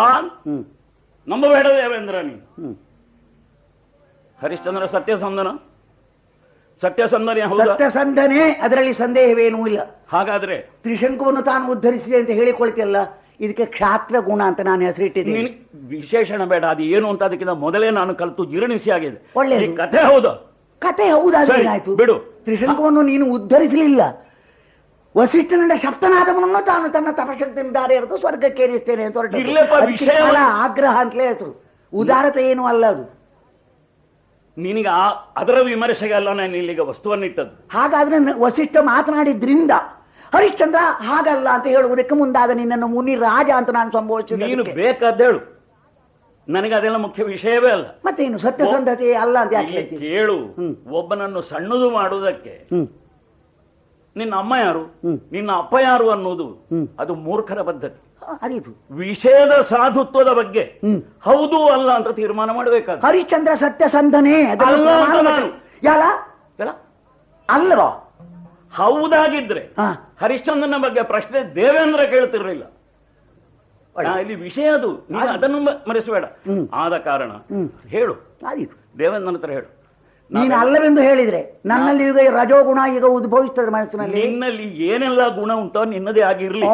ನಂಬಬೇಡ ದೇವೇಂದ್ರ ನೀನು, ಹರಿಶ್ಚಂದ್ರ ಸತ್ಯಸಂಧನ, ಸತ್ಯಸಂಧನೆ ಹೌದಾ? ಸತ್ಯಸಂಧನೆ, ಅದರಲ್ಲಿ ಸಂದೇಹವೇನೂ ಇಲ್ಲ. ಹಾಗಾದ್ರೆ ತ್ರಿಶಂಕುವನ್ನು ತಾನು ಉದ್ಧರಿಸಿದೆ ಅಂತ ಹೇಳಿಕೊಳ್ತಿಯಲ್ಲ, ಇದಕ್ಕೆ ಕ್ಷಾತ್ರ ಗುಣ ಅಂತ ನಾನು ಹೆಸರಿಟ್ಟಿದ್ದೀನಿ. ವಿಶೇಷಣ ಬೇಡ, ಅದು ಏನು ಅಂತ ಅದಕ್ಕಿಂತ ಮೊದಲೇ ನಾನು ಕಲಿತು ಜೀರ್ಣಿಸಿ ಆಗಿದೆ. ಒಳ್ಳೆಯದು. ಕಥೆ ಹೌದಾ? ಕತೆ ಹೌದಾಯ್ತು, ಬಿಡು. ತ್ರಿಶಂಕುವನ್ನು ನೀನು ಉದ್ಧರಿಸಲಿಲ್ಲ. ವಸಿಷ್ಠನ ಶಬ್ದನಾದವನನ್ನು ತಾನು ತನ್ನ ತಪಶಕ್ತಿಯಿಂದ ದಾರಿ ಎರೆದು ಸ್ವರ್ಗಕ್ಕೆ ಏರಿಸ್ತೇನೆ ಅಂತ ಹೊರಟ ಆಗ್ರಹ ಅಂತಲೇ ಹೆಸರು. ಉದಾರತೆ ಏನು ಅಲ್ಲ ಅದು. ನಿನಗೆ ಅದರ ವಿಮರ್ಶೆಗೆ ಅಲ್ಲ ನಾನು ಇಲ್ಲಿಗ ವಸ್ತುವನ್ನಿಟ್ಟದ್ದು. ಹಾಗಾದ್ರೆ ವಸಿಷ್ಠ ಮಾತನಾಡಿದ್ರಿಂದ ಹರಿಶ್ಚಂದ್ರ ಹಾಗಲ್ಲ ಅಂತ ಹೇಳುವುದಕ್ಕೆ ಮುಂದಾದ ನಿನ್ನನ್ನು ಮುನಿ ರಾಜ ಅಂತ ನಾನು ಸಂಬೋಧಿಸಿದ. ನೀನು ಬೇಕಾದ ಹೇಳು, ನನಗೆ ಅದೆಲ್ಲ ಮುಖ್ಯ ವಿಷಯವೇ ಅಲ್ಲ. ಮತ್ತೇನು ಸತ್ಯಸಂಧತೆ ಅಲ್ಲ ಅಂತ ಯಾಕೆ ಹೇಳ್ತೀನಿ? ಕೇಳು, ಒಬ್ಬನನ್ನು ಸಣ್ಣದು ಮಾಡುವುದಕ್ಕೆ ನಿನ್ನ ಅಮ್ಮ ಯಾರು, ನಿನ್ನ ಅಪ್ಪ ಯಾರು ಅನ್ನೋದು ಅದು ಮೂರ್ಖರ ಪದ್ಧತಿ. ಅರಿತು ವಿಷಯದ ಸಾಧುತ್ವದ ಬಗ್ಗೆ ಹೌದು ಅಲ್ಲ ಅಂತ ತೀರ್ಮಾನ ಮಾಡಬೇಕಾದ. ಹರಿಶ್ಚಂದ್ರ ಸತ್ಯಸಂಧನೆ ಅಲ್ವಾ? ಹೌದಾಗಿದ್ರೆ ಹರಿಶ್ಚಂದ್ರನ ಬಗ್ಗೆ ಪ್ರಶ್ನೆ ದೇವೇಂದ್ರ ಕೇಳ್ತಿರ್ಲಿಲ್ಲ. ಇಲ್ಲಿ ವಿಷಯ ಅದು, ನೀನು ಅದನ್ನು ಮರೆಸಬೇಡ. ಆದ ಕಾರಣ ಹೇಳು, ದೇವೇಂದ್ರನ ಹತ್ರ ಹೇಳು. ನೀನು ಅಲ್ಲವೆಂದು ಹೇಳಿದ್ರೆ ನನ್ನಲ್ಲಿ ಈಗ ರಜೋಗುಣ ಈಗ ಉದ್ಭವಿಸ್ತದೆ ಮನಸ್ಸಿನಲ್ಲಿ. ನಿನ್ನಲ್ಲಿ ಏನೆಲ್ಲ ಗುಣ ಉಂಟೋ ನಿನ್ನದೇ ಆಗಿರ್ಲಿ,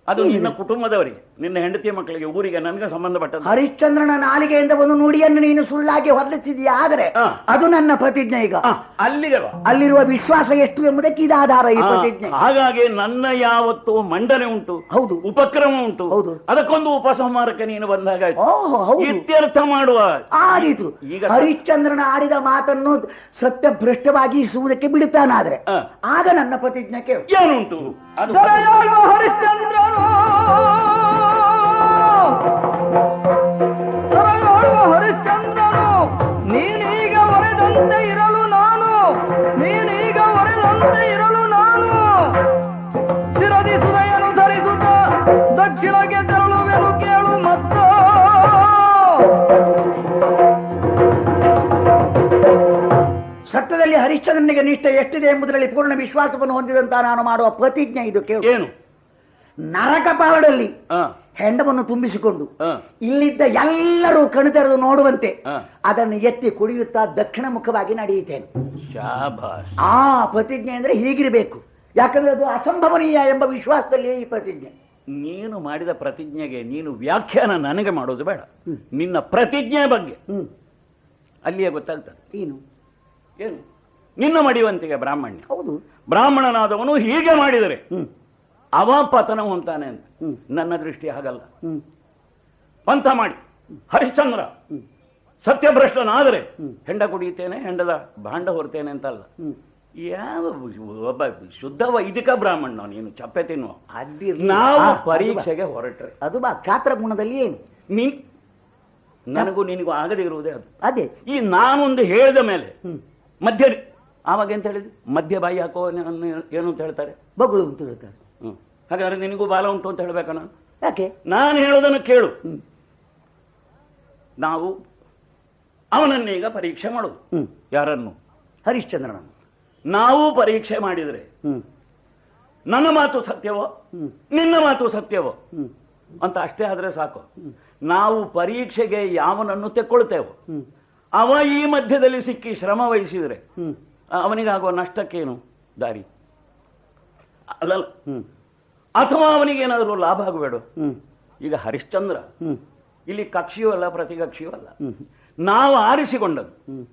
ಅದು ನಿನ್ನ ಕುಟುಂಬದವರಿಗೆ, ನಿನ್ನ ಹೆಂಡತಿ ಮಕ್ಕಳಿಗೆ, ಊರಿಗೆ, ನನಗೆ ಸಂಬಂಧಪಟ್ಟ. ಹರಿಶ್ಚಂದ್ರನ ನಾಲಿಗೆಯಿಂದ ಒಂದು ನುಡಿಯನ್ನು ನೀನು ಸುಳ್ಳಾಗಿ ಹೊರಡಿಸಿದೀಯ, ಆದರೆ ಅದು ನನ್ನ ಪ್ರತಿಜ್ಞೆ. ಈಗ ಅಲ್ಲಿರುವ ವಿಶ್ವಾಸ ಎಷ್ಟು ಎಂಬುದಕ್ಕೆ ಇದು ಆಧಾರ, ಈ ಪ್ರತಿಜ್ಞೆ. ಹಾಗಾಗಿ ನನ್ನ ಯಾವತ್ತು ಮಂಡನೆ ಉಂಟು, ಹೌದು, ಉಪಕ್ರಮ ಉಂಟು, ಹೌದು, ಅದಕ್ಕೊಂದು ಉಪಸಂಹಾರಕ್ಕೆ ನೀನು ಬಂದಾಗ ಇತ್ಯರ್ಥ ಮಾಡುವ ಆದೀತು. ಈಗ ಹರಿಶ್ಚಂದ್ರನ ಆಡಿದ ಮಾತನ್ನು ಸತ್ಯ ಭ್ರಷ್ಟವಾಗಿ ಇಸುವುದಕ್ಕೆ ಬಿಡುತ್ತಾನಾದ್ರೆ ಆಗ ನನ್ನ ಪ್ರತಿಜ್ಞೆ ಕೇಳು. ಏನುಂಟು ಅದು ಹರಿಶ್ಚಂದ್ರನು ಹರಿಶ್ಚಂದ್ರನು ನೀನೀಗ ಒರೆದಂತೆ ಇರಲು ನಾನು, ನೀನೀಗ ಒರೆದಂತೆ ಇರಲು ನಾನು ಶಿರದಿ ಸುದೆಯನ್ನು ಧರಿಸುತ್ತ ದಕ್ಷಿಣಕ್ಕೆ ತೆರಳುವೆನು, ಕೇಳು ಮತ್ತ. ಸತ್ಯದಲ್ಲಿ ಹರಿಶ್ಚಂದ್ರನಿಗೆ ನಿಷ್ಠೆ ಎಷ್ಟಿದೆ ಎಂಬುದರಲ್ಲಿ ಪೂರ್ಣ ವಿಶ್ವಾಸವನ್ನು ಹೊಂದಿದಂತ ನಾನು ಮಾಡುವ ಪ್ರತಿಜ್ಞೆ ಇದು. ಕೇಳು. ಏನು? ನರಕಪಾಲದಲ್ಲಿ ಹೆಂಡವನ್ನು ತುಂಬಿಸಿಕೊಂಡು ಇಲ್ಲಿದ್ದ ಎಲ್ಲರೂ ಕಣ್ತೆರೆದು ನೋಡುವಂತೆ ಅದನ್ನು ಎತ್ತಿ ಕುಡಿಯುತ್ತಾ ದಕ್ಷಿಣ ಮುಖವಾಗಿ ನಡೆಯುತ್ತೇನೆ. ಆ ಪ್ರತಿಜ್ಞೆ ಅಂದ್ರೆ ಹೀಗಿರಬೇಕು, ಯಾಕಂದ್ರೆ ಅದು ಅಸಂಭವನೀಯ ಎಂಬ ವಿಶ್ವಾಸದಲ್ಲಿ ಈ ಪ್ರತಿಜ್ಞೆ. ನೀನು ಮಾಡಿದ ಪ್ರತಿಜ್ಞೆಗೆ ನೀನು ವ್ಯಾಖ್ಯಾನ ನನಗೆ ಮಾಡೋದು ಬೇಡ, ನಿನ್ನ ಪ್ರತಿಜ್ಞೆ ಬಗ್ಗೆ ಅಲ್ಲಿಯೇ ಗೊತ್ತಾಗ್ತದೆ. ಏನು ಏನು ನಿನ್ನ ಮಡಿವಂತಿಗೆ ಬ್ರಾಹ್ಮಣ್ಯ. ಹೌದು, ಬ್ರಾಹ್ಮಣನಾದವನು ಹೀಗೆ ಮಾಡಿದರೆ ಅವ ಪತನ ಹೊಂತಾನೆ ಅಂತ ನನ್ನ ದೃಷ್ಟಿ ಹಾಗಲ್ಲ. ಪಂಥ ಮಾಡಿ ಹರಿಶ್ಚಂದ್ರ ಸತ್ಯಭ್ರಷ್ಟನಾದರೆ ಹೆಂಡ ಕುಡಿಯುತ್ತೇನೆ, ಹೆಂಡದ ಭಾಂಡ ಹೊರ್ತೇನೆ ಅಂತಲ್ಲ. ಯಾವ ಒಬ್ಬ ಶುದ್ಧ ವೈದಿಕ ಬ್ರಾಹ್ಮಣ ನೀನು ಚಪ್ಪೆ ತಿನ್ನುವ. ನಾವು ಪರೀಕ್ಷೆಗೆ ಹೊರಟ್ರೆ ಅದು ಕ್ಷಾತ್ರ ಗುಣದಲ್ಲಿ ಏನು ನನಗೂ ನಿನಗೂ ಆಗದೆ ಇರುವುದೇ ಅದು. ಅದೇ ಈ ನಾನೊಂದು ಹೇಳಿದ ಮೇಲೆ ಮಧ್ಯ ಆವಾಗ ಎಂತ ಹೇಳಿದ್ವಿ, ಮಧ್ಯ ಬಾಯಿ ಹಾಕೋ ಏನು ಅಂತ ಹೇಳ್ತಾರೆ, ಬಗಳು ಅಂತ ಹೇಳ್ತಾರೆ. ಹಾಗಾದ್ರೆ ನಿನಗೂ ಬಾಲ ಉಂಟು ಅಂತ ಹೇಳ್ಬೇಕ ನಾನು? ಯಾಕೆ? ನಾನು ಹೇಳೋದನ್ನು ಕೇಳು. ನಾವು ಅವನನ್ನೀಗ ಪರೀಕ್ಷೆ ಮಾಡೋದು. ಯಾರನ್ನು? ಹರಿಶ್ಚಂದ್ರನನ್ನು. ನಾವು ಪರೀಕ್ಷೆ ಮಾಡಿದರೆ ಹ್ಮ್ ನನ್ನ ಮಾತು ಸತ್ಯವೋ ನಿನ್ನ ಮಾತು ಸತ್ಯವೋ ಹ್ಮ್ ಅಂತ ಅಷ್ಟೇ ಆದ್ರೆ ಸಾಕು. ನಾವು ಪರೀಕ್ಷೆಗೆ ಯಾವನನ್ನು ತೆಕ್ಕೊಳ್ತೇವೋ ಹ್ಮ್ ಅವ ಈ ಮಧ್ಯದಲ್ಲಿ ಸಿಕ್ಕಿ ಶ್ರಮ ವಹಿಸಿದ್ರೆ ಹ್ಮ್ ಅವನಿಗಾಗುವ ನಷ್ಟಕ್ಕೇನು ದಾರಿ ಅಲ್ಲಲ್ಲ. ಹ್ಮ್ ಅಥವಾ ಅವನಿಗೇನಾದರೂ ಲಾಭ ಆಗಬೇಡ. ಹ್ಮ್ ಈಗ ಹರಿಶ್ಚಂದ್ರ ಹ್ಮ್ ಇಲ್ಲಿ ಕಕ್ಷಿಯೂ ಅಲ್ಲ ಪ್ರತಿಕಕ್ಷಿಯೂ ಅಲ್ಲ. ಹ್ಮ್ ನಾವು ಆರಿಸಿಕೊಂಡದ್ದು ಹ್ಮ್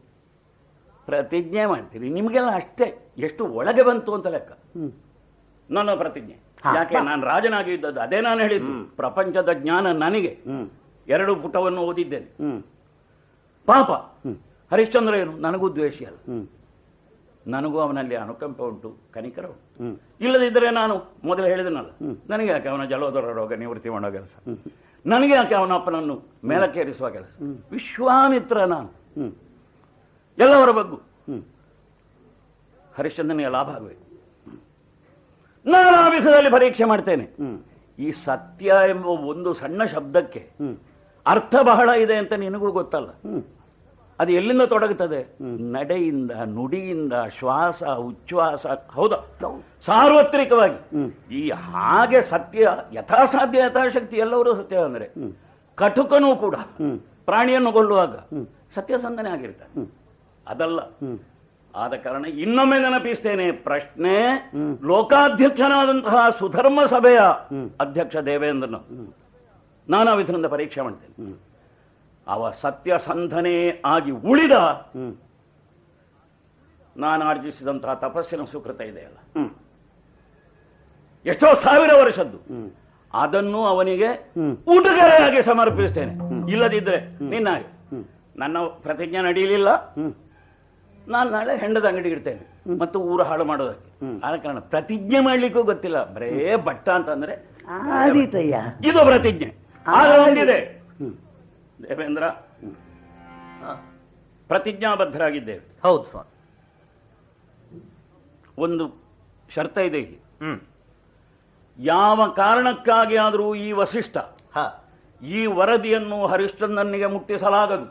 ಪ್ರತಿಜ್ಞೆ ಮಾಡ್ತೀರಿ. ನಿಮಗೆಲ್ಲ ಅಷ್ಟೇ ಎಷ್ಟು ಒಳಗೆ ಬಂತು ಅಂತ ಲೆಕ್ಕ. ಹ್ಮ್ ನನ್ನ ಪ್ರತಿಜ್ಞೆ ಹಾ, ಯಾಕೆ ಬಾ. ನಾನು ರಾಜನಾಗಿ ಇದ್ದದ್ದು ಅದೇ ನಾನು ಹೇಳಿದ್ದು. ಪ್ರಪಂಚದ ಜ್ಞಾನ ನನಗೆ. ಹ್ಮ್ 2 ಪುಟವನ್ನು ಓದಿದ್ದೇನೆ. ಹ್ಮ್ ಪಾಪ ಹ್ಮ್ ಹರಿಶ್ಚಂದ್ರ ಏನು ನನಗೂ ದ್ವೇಷಿ ಅಲ್ಲ. ಹ್ಮ್ ನನಗೂ ಅವನಲ್ಲಿ ಅನುಕಂಪ ಉಂಟು, ಕನಿಕರ ಉಂಟು. ಹ್ಮ್ ಇಲ್ಲದಿದ್ದರೆ ನಾನು ಮೊದಲು ಹೇಳಿದನಲ್ಲ, ನನಗೆ ಯಾಕೆ ಅವನ ಜಲೋದರ ರೋಗ ನಿವೃತ್ತಿ ಮಾಡೋ ಕೆಲಸ, ನನಗೆ ಯಾಕೆ ಅವನ ಅಪ್ಪನನ್ನು ಮೇಲಕ್ಕೇರಿಸುವ ಕೆಲಸ. ವಿಶ್ವಾಮಿತ್ರ ನಾನು ಹ್ಮ್ ಎಲ್ಲವರ ಬಗ್ಗು ಹ್ಮ್ ಹರಿಶ್ಚಂದ್ರನಿಗೆ ಲಾಭ ಆಗಬೇಕು. ನಾನು ಆ ವಿಷಯದಲ್ಲಿ ಪರೀಕ್ಷೆ ಮಾಡ್ತೇನೆ. ಹ್ಮ್ ಈ ಸತ್ಯ ಎಂಬ ಒಂದು ಸಣ್ಣ ಶಬ್ದಕ್ಕೆ ಹ್ಮ್ ಅರ್ಥ ಬಹಳ ಇದೆ ಅಂತ ನಿನಗೂ ಗೊತ್ತಲ್ಲ. ಹ್ಮ್ ಅದು ಎಲ್ಲಿಂದ ತೊಡಗುತ್ತದೆ? ನಡೆಯಿಂದ, ನುಡಿಯಿಂದ, ಶ್ವಾಸ ಉಚ್ಛ್ವಾಸ. ಹೌದಾ? ಸಾರ್ವತ್ರಿಕವಾಗಿ ಈ ಹಾಗೆ ಸತ್ಯ ಯಥಾಸಾಧ್ಯ ಯಥಾಶಕ್ತಿ ಎಲ್ಲರೂ ಸತ್ಯ ಅಂದ್ರೆ ಕಟುಕನೂ ಕೂಡ ಪ್ರಾಣಿಯನ್ನು ಕೊಲ್ಲುವಾಗ ಸತ್ಯಸಂಧನೆ ಆಗಿರ್ತಾನೆ. ಅದಲ್ಲ. ಆದ ಕಾರಣ ಇನ್ನೊಮ್ಮೆ ನೆನಪಿಸ್ತೇನೆ, ಪ್ರಶ್ನೆ ಲೋಕಾಧ್ಯಕ್ಷನಾದಂತಹ ಸುಧರ್ಮ ಸಭೆಯ ಅಧ್ಯಕ್ಷ ದೇವೇಂದ್ರನು ನಾನಾ ವಿಧದಿಂದ ಪರೀಕ್ಷೆ ಮಾಡ್ತೇನೆ. ಅವ ಸತ್ಯಸಂಧನೆ ಆಗಿ ಉಳಿದ ನಾನು ಆರ್ಜಿಸಿದಂತಹ ತಪಸ್ಸಿನ ಸುಕೃತ ಇದೆಯಲ್ಲ, ಎಷ್ಟೋ 1000 ವರ್ಷದ್ದು, ಅದನ್ನು ಅವನಿಗೆ ಉಡುಗೊರೆಯಾಗಿ ಸಮರ್ಪಿಸ್ತೇನೆ. ಇಲ್ಲದಿದ್ರೆ ನಿನ್ನಾಗೆ ನನ್ನ ಪ್ರತಿಜ್ಞೆ ನಡೆಯಲಿಲ್ಲ, ನಾನು ನಾಳೆ ಹೆಂಡದ ಅಂಗಡಿ ಇಡ್ತೇನೆ ಮತ್ತು ಊರು ಹಾಳು ಮಾಡೋದಕ್ಕೆ. ಆದ ಕಾರಣ ಪ್ರತಿಜ್ಞೆ ಮಾಡ್ಲಿಕ್ಕೂ ಗೊತ್ತಿಲ್ಲ, ಬರೇ ಬಟ್ಟ ಅಂತಂದ್ರೆ ಆದೀತಯ್ಯ. ಇದು ಪ್ರತಿಜ್ಞೆ. ಆದ್ರೆ ಒಂದಿದೆ ದೇವೇಂದ್ರ, ಪ್ರತಿಜ್ಞಾಬದ್ಧರಾಗಿದ್ದೇವೆ. ಹೌದು ಸ್ವಾಮಿ. ಒಂದು ಶರ್ತ ಇದೆ ಇಲ್ಲಿ. ಯಾವ ಕಾರಣಕ್ಕಾಗಿ ಆದರೂ ಈ ವಸಿಷ್ಠ ಈ ವರದಿಯನ್ನು ಹರಿಶ್ಚಂದ್ರನಿಗೆ ಮುಟ್ಟಿಸಲಾಗದು.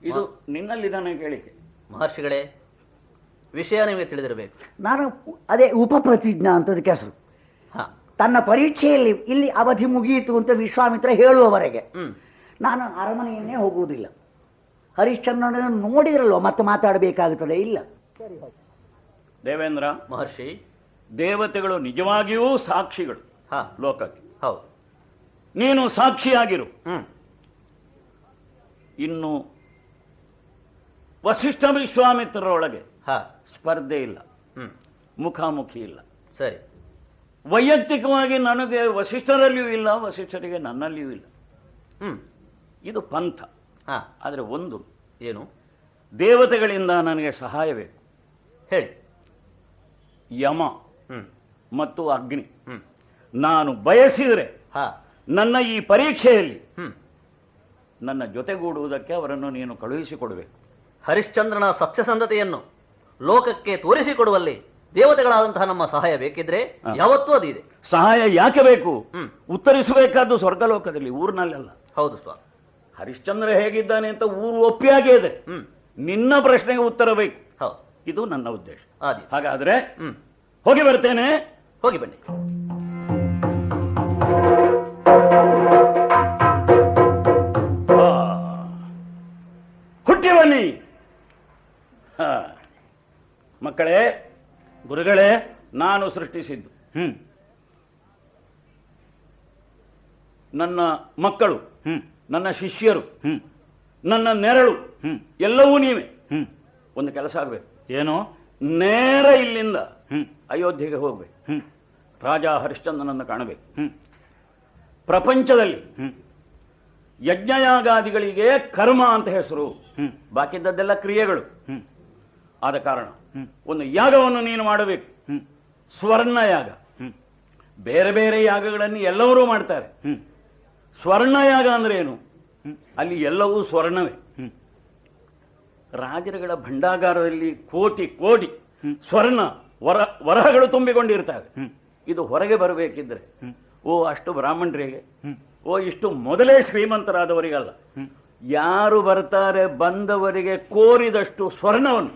ಇದು ನಿನ್ನಲ್ಲಿ ನನಗೆ ಕೇಳಿಕೆ. ಮಹರ್ಷಿಗಳೇ, ವಿಷಯ ನಿಮಗೆ ತಿಳಿದಿರಬೇಕು. ನಾನು ಅದೇ ಉಪಪ್ರತಿಜ್ಞಾ ಅಂತದಕ್ಕೆ ಹೆಸರು. ತನ್ನ ಪರೀಕ್ಷೆಯಲ್ಲಿ ಇಲ್ಲಿ ಅವಧಿ ಮುಗಿಯಿತು ಅಂತ ವಿಶ್ವಾಮಿತ್ರ ಹೇಳುವವರೆಗೆ ನಾನು ಅರಮನೆಯನ್ನೇ ಹೋಗುವುದಿಲ್ಲ. ಹರಿಶ್ಚಂದ್ರನನ್ನು ನೋಡಿದ್ರಲ್ವ ಮತ್ತೆ ಮಾತಾಡಬೇಕಾಗುತ್ತದೆ. ಇಲ್ಲ ದೇವೇಂದ್ರ ಮಹರ್ಷಿ, ದೇವತೆಗಳು ನಿಜವಾಗಿಯೂ ಸಾಕ್ಷಿಗಳು ಲೋಕಕ್ಕೆ. ಹೌದು. ನೀನು ಸಾಕ್ಷಿಯಾಗಿರು. ಇನ್ನು ವಸಿಷ್ಠ ವಿಶ್ವಾಮಿತ್ರರೊಳಗೆ ಸ್ಪರ್ಧೆ ಇಲ್ಲ, ಮುಖಾಮುಖಿ ಇಲ್ಲ. ಸರಿ. ವೈಯಕ್ತಿಕವಾಗಿ ನನಗೆ ವಸಿಷ್ಠರಲ್ಲಿಯೂ ಇಲ್ಲ, ವಸಿಷ್ಠರಿಗೆ ನನ್ನಲ್ಲಿಯೂ ಇಲ್ಲ. ಇದು ಪಂಥ. ಆದರೆ ಒಂದು ಏನು? ದೇವತೆಗಳಿಂದ ನನಗೆ ಸಹಾಯ ಬೇಕು. ಹೇಳಿ. ಯಮ ಮತ್ತು ಅಗ್ನಿ ನಾನು ಬಯಸಿದರೆ ನನ್ನ ಈ ಪರೀಕ್ಷೆಯಲ್ಲಿ ನನ್ನ ಜೊತೆಗೂಡುವುದಕ್ಕೆ ಅವರನ್ನು ನೀನು ಕಳುಹಿಸಿಕೊಡಬೇಕು. ಹರಿಶ್ಚಂದ್ರನ ಸತ್ಯಸಂಧತೆಯನ್ನು ಲೋಕಕ್ಕೆ ತೋರಿಸಿಕೊಡುವಲ್ಲಿ ದೇವತೆಗಳಾದಂತಹ ನಮ್ಮ ಸಹಾಯ ಬೇಕಿದ್ರೆ ಯಾವತ್ತೂ ಅದಿದೆ. ಸಹಾಯ ಯಾಕೆ ಬೇಕು? ಉತ್ತರಿಸಬೇಕಾದ್ದು ಸ್ವರ್ಗಲೋಕದಲ್ಲಿ, ಊರಿನಲ್ಲೆಲ್ಲ. ಹೌದು ಸ್ವಾಮಿ. ಹರಿಶ್ಚಂದ್ರ ಹೇಗಿದ್ದಾನೆ ಅಂತ ಊರು ಒಪ್ಪಿಯಾಗೇ ಇದೆ. ನಿನ್ನ ಪ್ರಶ್ನೆಗೆ ಉತ್ತರ ಬೇಕು. ಹೌದು, ಇದು ನನ್ನ ಉದ್ದೇಶ. ಆದಿ. ಹಾಗಾದ್ರೆ ಹೋಗಿ ಬರ್ತೇನೆ. ಹೋಗಿ ಬನ್ನಿ. ಹುಟ್ಟಿ ಬನ್ನಿ. ಮಕ್ಕಳೇ, ಗುರುಗಳೇ, ನಾನು ಸೃಷ್ಟಿಸಿದ್ದು ನನ್ನ ಮಕ್ಕಳು, ನನ್ನ ಶಿಷ್ಯರು, ನನ್ನ ನೆರಳು ಎಲ್ಲವೂ ನೀವೇ. ಒಂದು ಕೆಲಸ ಆಗ್ಬೇಕು. ಏನು? ನೇರ ಇಲ್ಲಿಂದ ಅಯೋಧ್ಯೆಗೆ ಹೋಗ್ಬೇಕು. ರಾಜ ಹರಿಶ್ಚಂದ್ರನನ್ನು ಕಾಣಬೇಕು. ಪ್ರಪಂಚದಲ್ಲಿ ಯಜ್ಞಯಾಗಾದಿಗಳಿಗೆ ಕರ್ಮ ಅಂತ ಹೆಸರು, ಬಾಕಿದ್ದದ್ದೆಲ್ಲ ಕ್ರಿಯೆಗಳು. ಆದ ಕಾರಣ ಒಂದು ಯಾಗವನ್ನು ನೀನು ಮಾಡಬೇಕು. ಸ್ವರ್ಣ ಯಾಗ. ಬೇರೆ ಬೇರೆ ಯಾಗಗಳನ್ನು ಎಲ್ಲರೂ ಮಾಡ್ತಾರೆ. ಸ್ವರ್ಣ ಯಾಗ ಅಂದ್ರೆ ಏನು? ಅಲ್ಲಿ ಎಲ್ಲವೂ ಸ್ವರ್ಣವೇ. ರಾಜರುಗಳ ಭಂಡಾಗಾರದಲ್ಲಿ ಕೋಟಿ ಕೋಟಿ ಸ್ವರ್ಣ ವರಹಗಳು ತುಂಬಿಕೊಂಡಿರ್ತವೆ. ಇದು ಹೊರಗೆ ಬರಬೇಕಿದ್ರೆ ಅಷ್ಟು ಬ್ರಾಹ್ಮಣರಿಗೆ, ಇಷ್ಟು ಮೊದಲೇ ಶ್ರೀಮಂತರಾದವರಿಗಲ್ಲ, ಯಾರು ಬರ್ತಾರೆ ಬಂದವರಿಗೆ ಕೋರಿದಷ್ಟು ಸ್ವರ್ಣವನ್ನು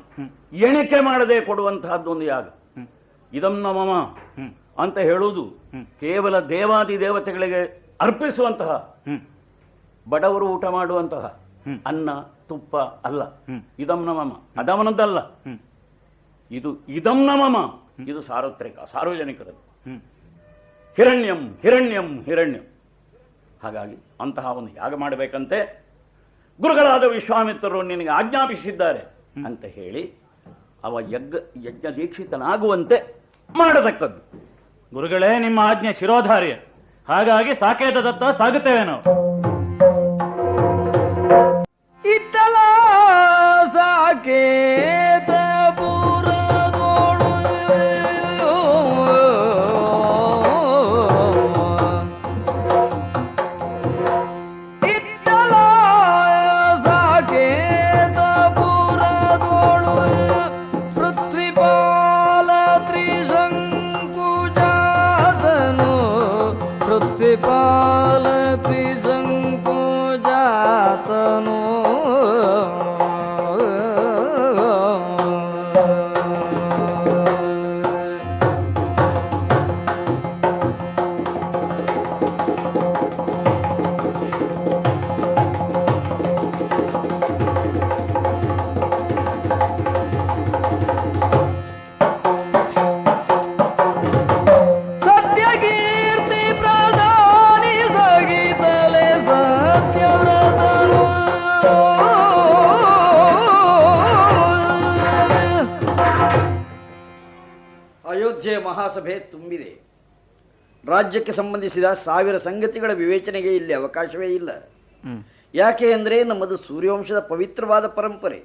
ಎಣಿಕೆ ಮಾಡದೆ ಕೊಡುವಂತಹದ್ದು ಒಂದು ಯಾಗ. ಇದಂ ನಮಮ ಅಂತ ಹೇಳುವುದು ಕೇವಲ ದೇವಾದಿ ದೇವತೆಗಳಿಗೆ ಅರ್ಪಿಸುವಂತಹ, ಬಡವರು ಊಟ ಮಾಡುವಂತಹ ಅನ್ನ ತುಪ್ಪ ಅಲ್ಲ. ಇದಂ ನಮಮ ಅದವನದ್ದಲ್ಲ, ಇದು ಇದಂ ನಮಮ, ಇದು ಸಾರ್ವತ್ರಿಕ ಸಾರ್ವಜನಿಕರದ್ದು. ಹಿರಣ್ಯಂ ಹಿರಣ್ಯಂ ಹಿರಣ್ಯಂ. ಹಾಗಾಗಿ ಅಂತಹ ಒಂದು ಯಾಗ ಮಾಡಬೇಕಂತೆ ಗುರುಗಳಾದ ವಿಶ್ವಾಮಿತ್ರರು ನಿನಗೆ ಆಜ್ಞಾಪಿಸಿದ್ದಾರೆ ಅಂತ ಹೇಳಿ ಅವ ಯಜ್ಞ ದೀಕ್ಷಿತನಾಗುವಂತೆ ಮಾಡತಕ್ಕದ್ದು. ಗುರುಗಳೇ, ನಿಮ್ಮ ಆಜ್ಞೆ ಶಿರೋಧಾರ್ಯ, ಹಾಗಾಗಿ ಸಾಕೇತದತ್ತ ಸಾಗುತ್ತೇವೆ ನಾವು. ಇತ್ತಲ ಸಾಕೇತ ಪುರದೋಳು ಇತ್ತಲ ಸಾಕೇತ ಪುರದೋಳು ಪೃಥ್ವಿಪಾಲ ತ್ರಿಶಂಕುಜಾತನು ಪೃಥ್ವಿಪಾಲ ತ್ರಿಶಂಕುಜಾತನು ಸತ್ಯಕೀರ್ತಿ ಪ್ರಧಾನಿ ಸಗಿತಲೆ ಸತ್ಯವ್ರತನು ಅಯೋಧ್ಯೆ ಮಹಾಸಭೆ ತುಂಬಿದೆ. ರಾಜ್ಯಕ್ಕೆ ಸಂಬಂಧಿಸಿದ 1000 ಸಂಗತಿಗಳ ವಿವೇಚನೆಗೆ ಇಲ್ಲಿ ಅವಕಾಶವೇ ಇಲ್ಲ. ಯಾಕೆ ಅಂದರೆ ನಮ್ಮದು ಸೂರ್ಯವಂಶದ ಪವಿತ್ರವಾದ ಪರಂಪರೆ.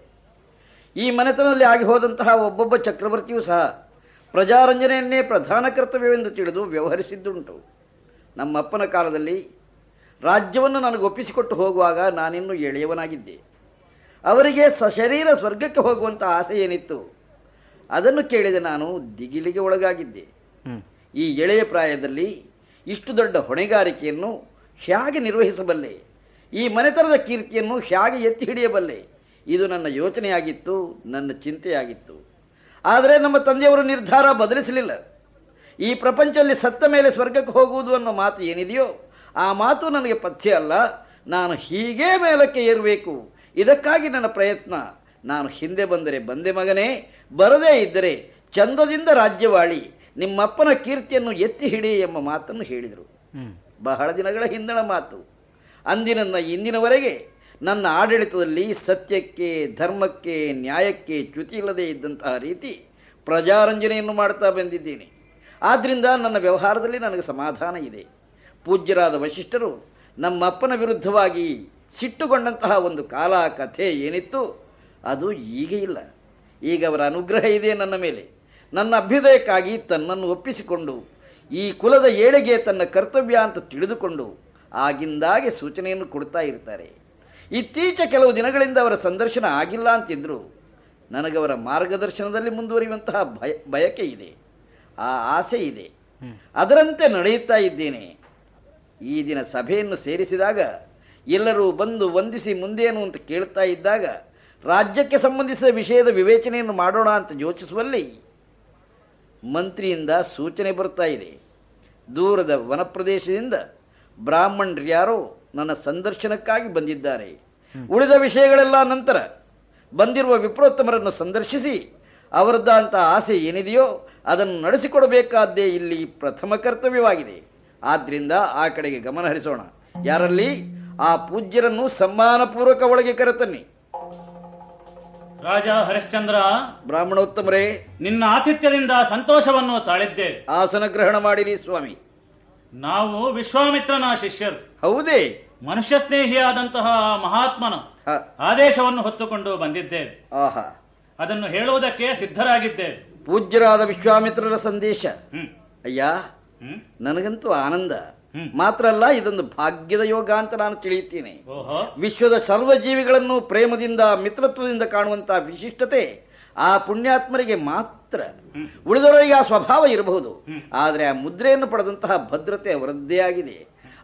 ಈ ಮನೆತನದಲ್ಲಿ ಆಗಿ ಹೋದಂತಹ ಒಬ್ಬೊಬ್ಬ ಚಕ್ರವರ್ತಿಯೂ ಸಹ ಪ್ರಜಾರಂಜನೆಯನ್ನೇ ಪ್ರಧಾನ ಕರ್ತವ್ಯವೆಂದು ತಿಳಿದು ವ್ಯವಹರಿಸಿದ್ದುಂಟು. ನಮ್ಮಪ್ಪನ ಕಾಲದಲ್ಲಿ ರಾಜ್ಯವನ್ನು ನನಗೆ ಒಪ್ಪಿಸಿಕೊಟ್ಟು ಹೋಗುವಾಗ ನಾನಿನ್ನೂ ಎಳೆಯವನಾಗಿದ್ದೆ. ಅವರಿಗೆ ಸಶರೀರ ಸ್ವರ್ಗಕ್ಕೆ ಹೋಗುವಂಥ ಆಸೆ ಏನಿತ್ತು ಅದನ್ನು ಕೇಳಿದ ನಾನು ದಿಗಿಲಿಗೆ ಒಳಗಾಗಿದ್ದೆ. ಈ ಎಳೆಯ ಪ್ರಾಯದಲ್ಲಿ ಇಷ್ಟು ದೊಡ್ಡ ಹೊಣೆಗಾರಿಕೆಯನ್ನು ಹೇಗೆ ನಿರ್ವಹಿಸಬಲ್ಲೆ, ಈ ಮನೆತನದ ಕೀರ್ತಿಯನ್ನು ಹೇಗೆ ಎತ್ತಿ ಹಿಡಿಯಬಲ್ಲೆ, ಇದು ನನ್ನ ಯೋಚನೆಯಾಗಿತ್ತು, ನನ್ನ ಚಿಂತೆಯಾಗಿತ್ತು. ಆದರೆ ನಮ್ಮ ತಂದೆಯವರು ನಿರ್ಧಾರ ಬದಲಿಸಲಿಲ್ಲ. ಈ ಪ್ರಪಂಚದಲ್ಲಿ ಸತ್ತ ಮೇಲೆ ಸ್ವರ್ಗಕ್ಕೆ ಹೋಗುವುದು ಅನ್ನೋ ಮಾತು ಏನಿದೆಯೋ ಆ ಮಾತು ನನಗೆ ಪಥ್ಯ ಅಲ್ಲ. ನಾನು ಹೀಗೇ ಮೇಲಕ್ಕೆ ಏರಬೇಕು, ಇದಕ್ಕಾಗಿ ನನ್ನ ಪ್ರಯತ್ನ. ನಾನು ಹಿಂದೆ ಬಂದರೆ ಬಂದೆ ಮಗನೇ, ಬರದೇ ಇದ್ದರೆ ಚಂದದಿಂದ ರಾಜ್ಯವಾಳಿ ನಿಮ್ಮಪ್ಪನ ಕೀರ್ತಿಯನ್ನು ಎತ್ತಿ ಹಿಡಿ ಎಂಬ ಮಾತನ್ನು ಹೇಳಿದರು. ಬಹಳ ದಿನಗಳ ಹಿಂದಣ ಮಾತು. ಅಂದಿನಿಂದ ಇಂದಿನವರೆಗೆ ನನ್ನ ಆಡಳಿತದಲ್ಲಿ ಸತ್ಯಕ್ಕೆ, ಧರ್ಮಕ್ಕೆ, ನ್ಯಾಯಕ್ಕೆ ಚ್ಯುತಿ ಇಲ್ಲದೆ ಇದ್ದಂತಹ ರೀತಿ ಪ್ರಜಾರಂಜನೆಯನ್ನು ಮಾಡ್ತಾ ಬಂದಿದ್ದೇನೆ. ಆದ್ದರಿಂದ ನನ್ನ ವ್ಯವಹಾರದಲ್ಲಿ ನನಗೆ ಸಮಾಧಾನ ಇದೆ. ಪೂಜ್ಯರಾದ ವಶಿಷ್ಠರು ನಮ್ಮಪ್ಪನ ವಿರುದ್ಧವಾಗಿ ಸಿಟ್ಟುಗೊಂಡಂತಹ ಒಂದು ಕಾಲ ಕಥೆ ಏನಿತ್ತು ಅದು ಈಗ ಇಲ್ಲ. ಈಗ ಅವರ ಅನುಗ್ರಹ ಇದೆ ನನ್ನ ಮೇಲೆ. ನನ್ನ ಅಭ್ಯುದಯಕ್ಕಾಗಿ ತನ್ನನ್ನು ಒಪ್ಪಿಸಿಕೊಂಡು ಈ ಕುಲದ ಏಳಿಗೆ ತನ್ನ ಕರ್ತವ್ಯ ಅಂತ ತಿಳಿದುಕೊಂಡು ಆಗಿಂದಾಗೆ ಸೂಚನೆಯನ್ನು ಕೊಡ್ತಾ ಇರ್ತಾರೆ. ಇತ್ತೀಚೆ ಕೆಲವು ದಿನಗಳಿಂದ ಅವರ ಸಂದರ್ಶನ ಆಗಿಲ್ಲ ಅಂತಿದ್ರು. ನನಗವರ ಮಾರ್ಗದರ್ಶನದಲ್ಲಿ ಮುಂದುವರಿಯುವಂತಹ ಬಯಕೆ ಇದೆ, ಆ ಆಸೆ ಇದೆ. ಅದರಂತೆ ನಡೆಯುತ್ತಾ ಇದ್ದೇನೆ. ಈ ದಿನ ಸಭೆಯನ್ನು ಸೇರಿಸಿದಾಗ ಎಲ್ಲರೂ ಬಂದು ವಂದಿಸಿ ಮುಂದೇನು ಅಂತ ಕೇಳ್ತಾ ಇದ್ದಾಗ ರಾಜ್ಯಕ್ಕೆ ಸಂಬಂಧಿಸಿದ ವಿಷಯದ ವಿವೇಚನೆಯನ್ನು ಮಾಡೋಣ ಅಂತ ಯೋಚಿಸುವಲ್ಲಿ ಮಂತ್ರಿಯಿಂದ ಸೂಚನೆ ಬರ್ತಾ ಇದೆ. ದೂರದ ವನಪ್ರದೇಶದಿಂದ ಬ್ರಾಹ್ಮಣರ್ಯಾರೋ ನನ್ನ ಸಂದರ್ಶನಕ್ಕಾಗಿ ಬಂದಿದ್ದಾರೆ. ಉಳಿದ ವಿಷಯಗಳೆಲ್ಲ ನಂತರ ಬಂದಿರುವ ವಿಪ್ರೋತ್ತಮರನ್ನು ಸಂದರ್ಶಿಸಿ ಅವರದ್ದಂಥ ಆಸೆ ಏನಿದೆಯೋ ಅದನ್ನು ನಡೆಸಿಕೊಡಬೇಕಾದ್ದೇ ಇಲ್ಲಿ ಪ್ರಥಮ ಕರ್ತವ್ಯವಾಗಿದೆ. ಆದ್ದರಿಂದ ಆ ಕಡೆಗೆ ಗಮನ ಹರಿಸೋಣ. ಯಾರಲ್ಲಿ ಆ ಪೂಜ್ಯರನ್ನು ಸಮ್ಮಾನಪೂರ್ವಕ ಒಳಗೆ ಕರೆತನ್ನಿ. ರಾಜ ಹರಿಶ್ಚಂದ್ರ, ಬ್ರಾಹ್ಮಣೋತ್ತಮರೇ, ನಿನ್ನ ಆತಿಥ್ಯದಿಂದ ಸಂತೋಷವನ್ನು ತಾಳಿದ್ದೇವೆ. ಆಸನ ಗ್ರಹಣ ಮಾಡಿರಿ ಸ್ವಾಮಿ. ನಾವು ವಿಶ್ವಾಮಿತ್ರನ ಶಿಷ್ಯರು. ಹೌದೇ? ಮನುಷ್ಯ ಸ್ನೇಹಿಯಾದಂತಹ ಮಹಾತ್ಮನ ಆದೇಶವನ್ನು ಹೊತ್ತುಕೊಂಡು ಬಂದಿದ್ದೇವೆ. ಆಹಾ, ಅದನ್ನು ಹೇಳುವುದಕ್ಕೆ ಸಿದ್ಧರಾಗಿದ್ದೇವೆ. ಪೂಜ್ಯರಾದ ವಿಶ್ವಾಮಿತ್ರರ ಸಂದೇಶ. ಅಯ್ಯ, ಹ್ಮ್ ನನಗಂತೂ ಆನಂದ ಮಾತ್ರ ಅಲ್ಲ, ಇದೊಂದು ಭಾಗ್ಯದ ಯೋಗ ಅಂತ ನಾನು ತಿಳಿಯುತ್ತೇನೆ. ಓಹೋ, ವಿಶ್ವದ ಸರ್ವಜೀವಿಗಳನ್ನು ಪ್ರೇಮದಿಂದ ಮಿತ್ರತ್ವದಿಂದ ಕಾಣುವಂತಹ ವಿಶಿಷ್ಟತೆ ಆ ಪುಣ್ಯಾತ್ಮರಿಗೆ ಮಾತ್ರ. ಉಳಿದವರಿಗೆ ಆ ಸ್ವಭಾವ ಇರಬಹುದು, ಆದರೆ ಆ ಮುದ್ರೆಯನ್ನು ಪಡೆದಂತಹ ಭದ್ರತೆ ಅವರದ್ದೇ ಆಗಿದೆ.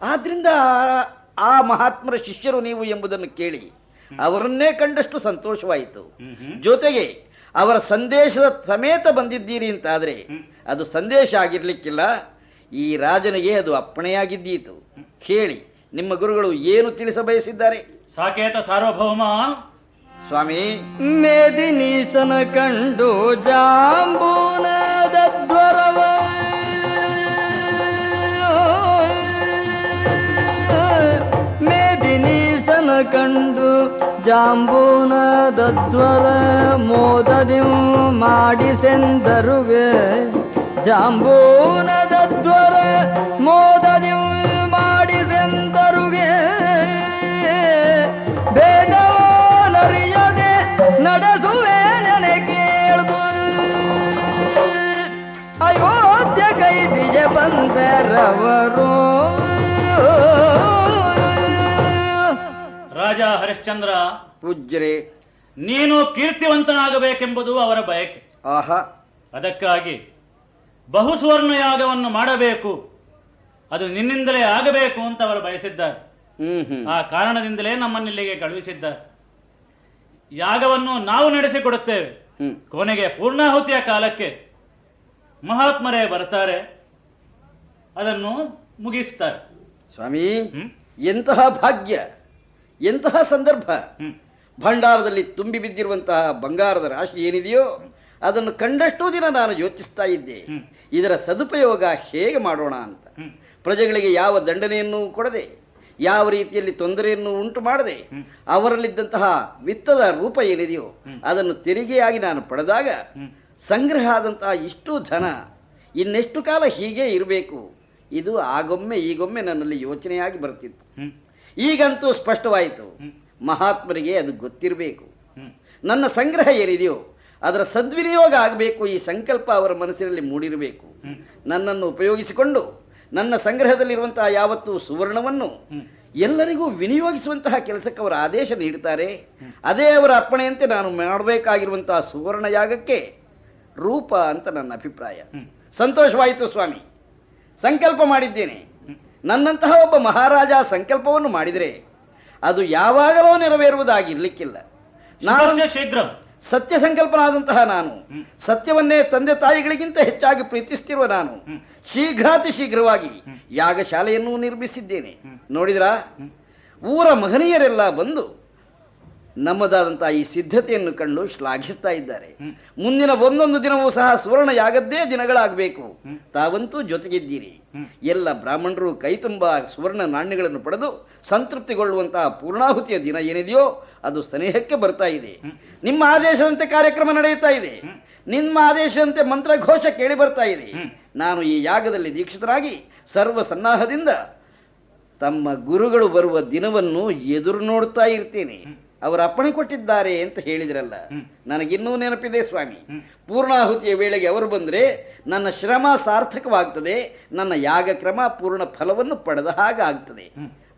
ಆದ್ರಿಂದ ಆ ಮಹಾತ್ಮರ ಶಿಷ್ಯರು ನೀವು ಎಂಬುದನ್ನು ಕೇಳಿ ಅವರನ್ನೇ ಕಂಡಷ್ಟು ಸಂತೋಷವಾಯಿತು. ಜೊತೆಗೆ ಅವರ ಸಂದೇಶದ ಸಮೇತ ಬಂದಿದ್ದೀರಿ ಅಂತಾದ್ರೆ ಅದು ಸಂದೇಶ ಆಗಿರ್ಲಿಕ್ಕಿಲ್ಲ, ಈ ರಾಜನಿಗೆ ಅದು ಅಪ್ಪಣೆಯಾಗಿದ್ದೀತು. ಕೇಳಿ, ನಿಮ್ಮ ಗುರುಗಳು ಏನು ತಿಳಿಸ ಬಯಸಿದ್ದಾರೆ? ಸಾಕೇತ ಸಾರ್ವಭೌಮ, ಸ್ವಾಮಿ, ಮೇದಿನೀಶನ ಕಂಡು ಜಾಂಬೂನದ ದ್ವರವ ಮೇದಿನೀಶನ ಕಂಡು ಜಾಂಬೂನದ ದ್ವರ ಮೋದದಿ ಮಾಡಿಸೆಂದರುಗೆ ಜಾಂಬೂನದ ದ್ವರ ಮೋದದಿ ಮಾಡಿಸೆಂದರುಗೆ ಭೇದವನರಿಯದೆ ನಡೆಸುವೆ ನೆನೆ ಕೇಳ್ದು ಅಯೋಧ್ಯ ಕೈದಿಗೆ ಬಂದರವರು. ರಾಜ ಹರಿಶ್ಚಂದ್ರ, ಪೂಜ್ಯರೇ, ನೀನು ಕೀರ್ತಿವಂತನಾಗಬೇಕೆಂಬುದು ಅವರ ಬಯಕೆ. ಆಹಾ, ಅದಕ್ಕಾಗಿ ಬಹುಸುವರ್ಣ ಯಾಗವನ್ನು ಮಾಡಬೇಕು, ಅದು ನಿನ್ನಿಂದಲೇ ಆಗಬೇಕು ಅಂತ ಅವರು ಬಯಸಿದ್ದಾರೆ. ಆ ಕಾರಣದಿಂದಲೇ ನಮ್ಮನ್ನಿಲ್ಲಿಗೆ ಕಳುಹಿಸಿದ್ದಾರೆ. ಯಾಗವನ್ನು ನಾವು ನಡೆಸಿಕೊಡುತ್ತೇವೆ. ಕೊನೆಗೆ ಪೂರ್ಣಾಹುತಿಯ ಕಾಲಕ್ಕೆ ಮಹಾತ್ಮರೇ ಬರ್ತಾರೆ, ಅದನ್ನು ಮುಗಿಸ್ತಾರೆ. ಸ್ವಾಮಿ, ಎಂತಹ ಭಾಗ್ಯ, ಎಂತಹ ಸಂದರ್ಭ! ಭಂಡಾರದಲ್ಲಿ ತುಂಬಿ ಬಿದ್ದಿರುವಂತಹ ಬಂಗಾರದ ರಾಶಿ ಏನಿದೆಯೋ ಅದನ್ನು ಕಂಡಷ್ಟು ದಿನ ನಾನು ಯೋಚಿಸ್ತಾ ಇದ್ದೆ, ಇದರ ಸದುಪಯೋಗ ಹೇಗೆ ಮಾಡೋಣ ಅಂತ. ಪ್ರಜೆಗಳಿಗೆ ಯಾವ ದಂಡನೆಯನ್ನು ಕೊಡದೆ, ಯಾವ ರೀತಿಯಲ್ಲಿ ತೊಂದರೆಯನ್ನು ಉಂಟು ಮಾಡದೆ, ಅವರಲ್ಲಿದ್ದಂತಹ ವಿತ್ತದ ರೂಪ ಏನಿದೆಯೋ ಅದನ್ನು ತೆರಿಗೆಯಾಗಿ ನಾನು ಪಡೆದಾಗ ಸಂಗ್ರಹ ಆದಂತಹ ಇಷ್ಟು ಧನ ಇನ್ನೆಷ್ಟು ಕಾಲ ಹೀಗೆ ಇರಬೇಕು, ಇದು ಆಗೊಮ್ಮೆ ಈಗೊಮ್ಮೆ ನನ್ನಲ್ಲಿ ಯೋಚನೆಯಾಗಿ ಬರ್ತಿತ್ತು. ಈಗಂತೂ ಸ್ಪಷ್ಟವಾಯಿತು, ಮಹಾತ್ಮರಿಗೆ ಅದು ಗೊತ್ತಿರಬೇಕು. ನನ್ನ ಸಂಗ್ರಹ ಏನಿದೆಯೋ ಅದರ ಸದ್ವಿನಿಯೋಗ ಆಗಬೇಕು, ಈ ಸಂಕಲ್ಪ ಅವರ ಮನಸ್ಸಿನಲ್ಲಿ ಮೂಡಿರಬೇಕು. ನನ್ನನ್ನು ಉಪಯೋಗಿಸಿಕೊಂಡು ನನ್ನ ಸಂಗ್ರಹದಲ್ಲಿರುವಂತಹ ಯಾವತ್ತೂ ಸುವರ್ಣವನ್ನು ಎಲ್ಲರಿಗೂ ವಿನಿಯೋಗಿಸುವಂತಹ ಕೆಲಸಕ್ಕೆ ಅವರು ಆದೇಶ ನೀಡುತ್ತಾರೆ. ಅದೇ ಅವರ ಅಪ್ಪಣೆಯಂತೆ ನಾನು ಮಾಡಬೇಕಾಗಿರುವಂತಹ ಸುವರ್ಣ ಯಾಗಕ್ಕೆ ರೂಪ ಅಂತ ನನ್ನ ಅಭಿಪ್ರಾಯ. ಸಂತೋಷವಾಯಿತು ಸ್ವಾಮಿ, ಸಂಕಲ್ಪ ಮಾಡಿದ್ದೇನೆ. ನನ್ನಂತಹ ಒಬ್ಬ ಮಹಾರಾಜ ಸಂಕಲ್ಪವನ್ನು ಮಾಡಿದರೆ ಅದು ಯಾವಾಗಲೂ ನೆರವೇರುವುದಾಗಿರ್ಲಿಕ್ಕಿಲ್ಲ. ನಾನು ಶೀಘ್ರ ಸತ್ಯ ಸಂಕಲ್ಪನಾದಂತಹ ನಾನು, ಸತ್ಯವನ್ನೇ ತಂದೆ ತಾಯಿಗಳಿಗಿಂತ ಹೆಚ್ಚಾಗಿ ಪ್ರೀತಿಸ್ತಿರುವ ನಾನು ಶೀಘ್ರಾತಿ ಶೀಘ್ರವಾಗಿ ಯಾಗಶಾಲೆಯನ್ನು ನಿರ್ಮಿಸಿದ್ದೇನೆ. ನೋಡಿದ್ರ, ಊರ ಮಹನೀಯರೆಲ್ಲ ಬಂದು ನಮ್ಮದಾದಂತಹ ಈ ಸಿದ್ಧತೆಯನ್ನು ಕಂಡು ಶ್ಲಾಘಿಸ್ತಾ ಇದ್ದಾರೆ. ಮುಂದಿನ ಒಂದೊಂದು ದಿನವೂ ಸಹ ಸುವರ್ಣ ಯಾಗದ್ದೇ ದಿನಗಳಾಗಬೇಕು. ತಾವಂತೂ ಜೊತೆಗಿದ್ದೀರಿ. ಎಲ್ಲ ಬ್ರಾಹ್ಮಣರು ಕೈ ತುಂಬ ಸುವರ್ಣ ನಾಣ್ಯಗಳನ್ನು ಪಡೆದು ಸಂತೃಪ್ತಿಗೊಳ್ಳುವಂತಹ ಪೂರ್ಣಾಹುತಿಯ ದಿನ ಏನಿದೆಯೋ ಅದು ಸನೇಹಕ್ಕೆ ಬರ್ತಾ ಇದೆ. ನಿಮ್ಮ ಆದೇಶದಂತೆ ಕಾರ್ಯಕ್ರಮ ನಡೆಯುತ್ತಾ ಇದೆ. ನಿಮ್ಮ ಆದೇಶದಂತೆ ಮಂತ್ರಘೋಷ ಕೇಳಿ ಬರ್ತಾ ಇದೆ. ನಾನು ಈ ಯಾಗದಲ್ಲಿ ದೀಕ್ಷಿತರಾಗಿ ಸರ್ವ ಸನ್ನಾಹದಿಂದ ತಮ್ಮ ಗುರುಗಳು ಬರುವ ದಿನವನ್ನು ಎದುರು ನೋಡ್ತಾ ಇರ್ತೇನೆ. ಅವರು ಅಪ್ಪಣೆ ಕೊಟ್ಟಿದ್ದಾರೆ ಅಂತ ಹೇಳಿದ್ರಲ್ಲ, ನನಗಿನ್ನೂ ನೆನಪಿದೆ ಸ್ವಾಮಿ. ಪೂರ್ಣಾಹುತಿಯ ವೇಳೆಗೆ ಅವರು ಬಂದರೆ ನನ್ನ ಶ್ರಮ ಸಾರ್ಥಕವಾಗ್ತದೆ, ನನ್ನ ಯಾಗ ಕ್ರಮ ಪೂರ್ಣ ಫಲವನ್ನು ಪಡೆದ ಹಾಗಾಗ್ತದೆ.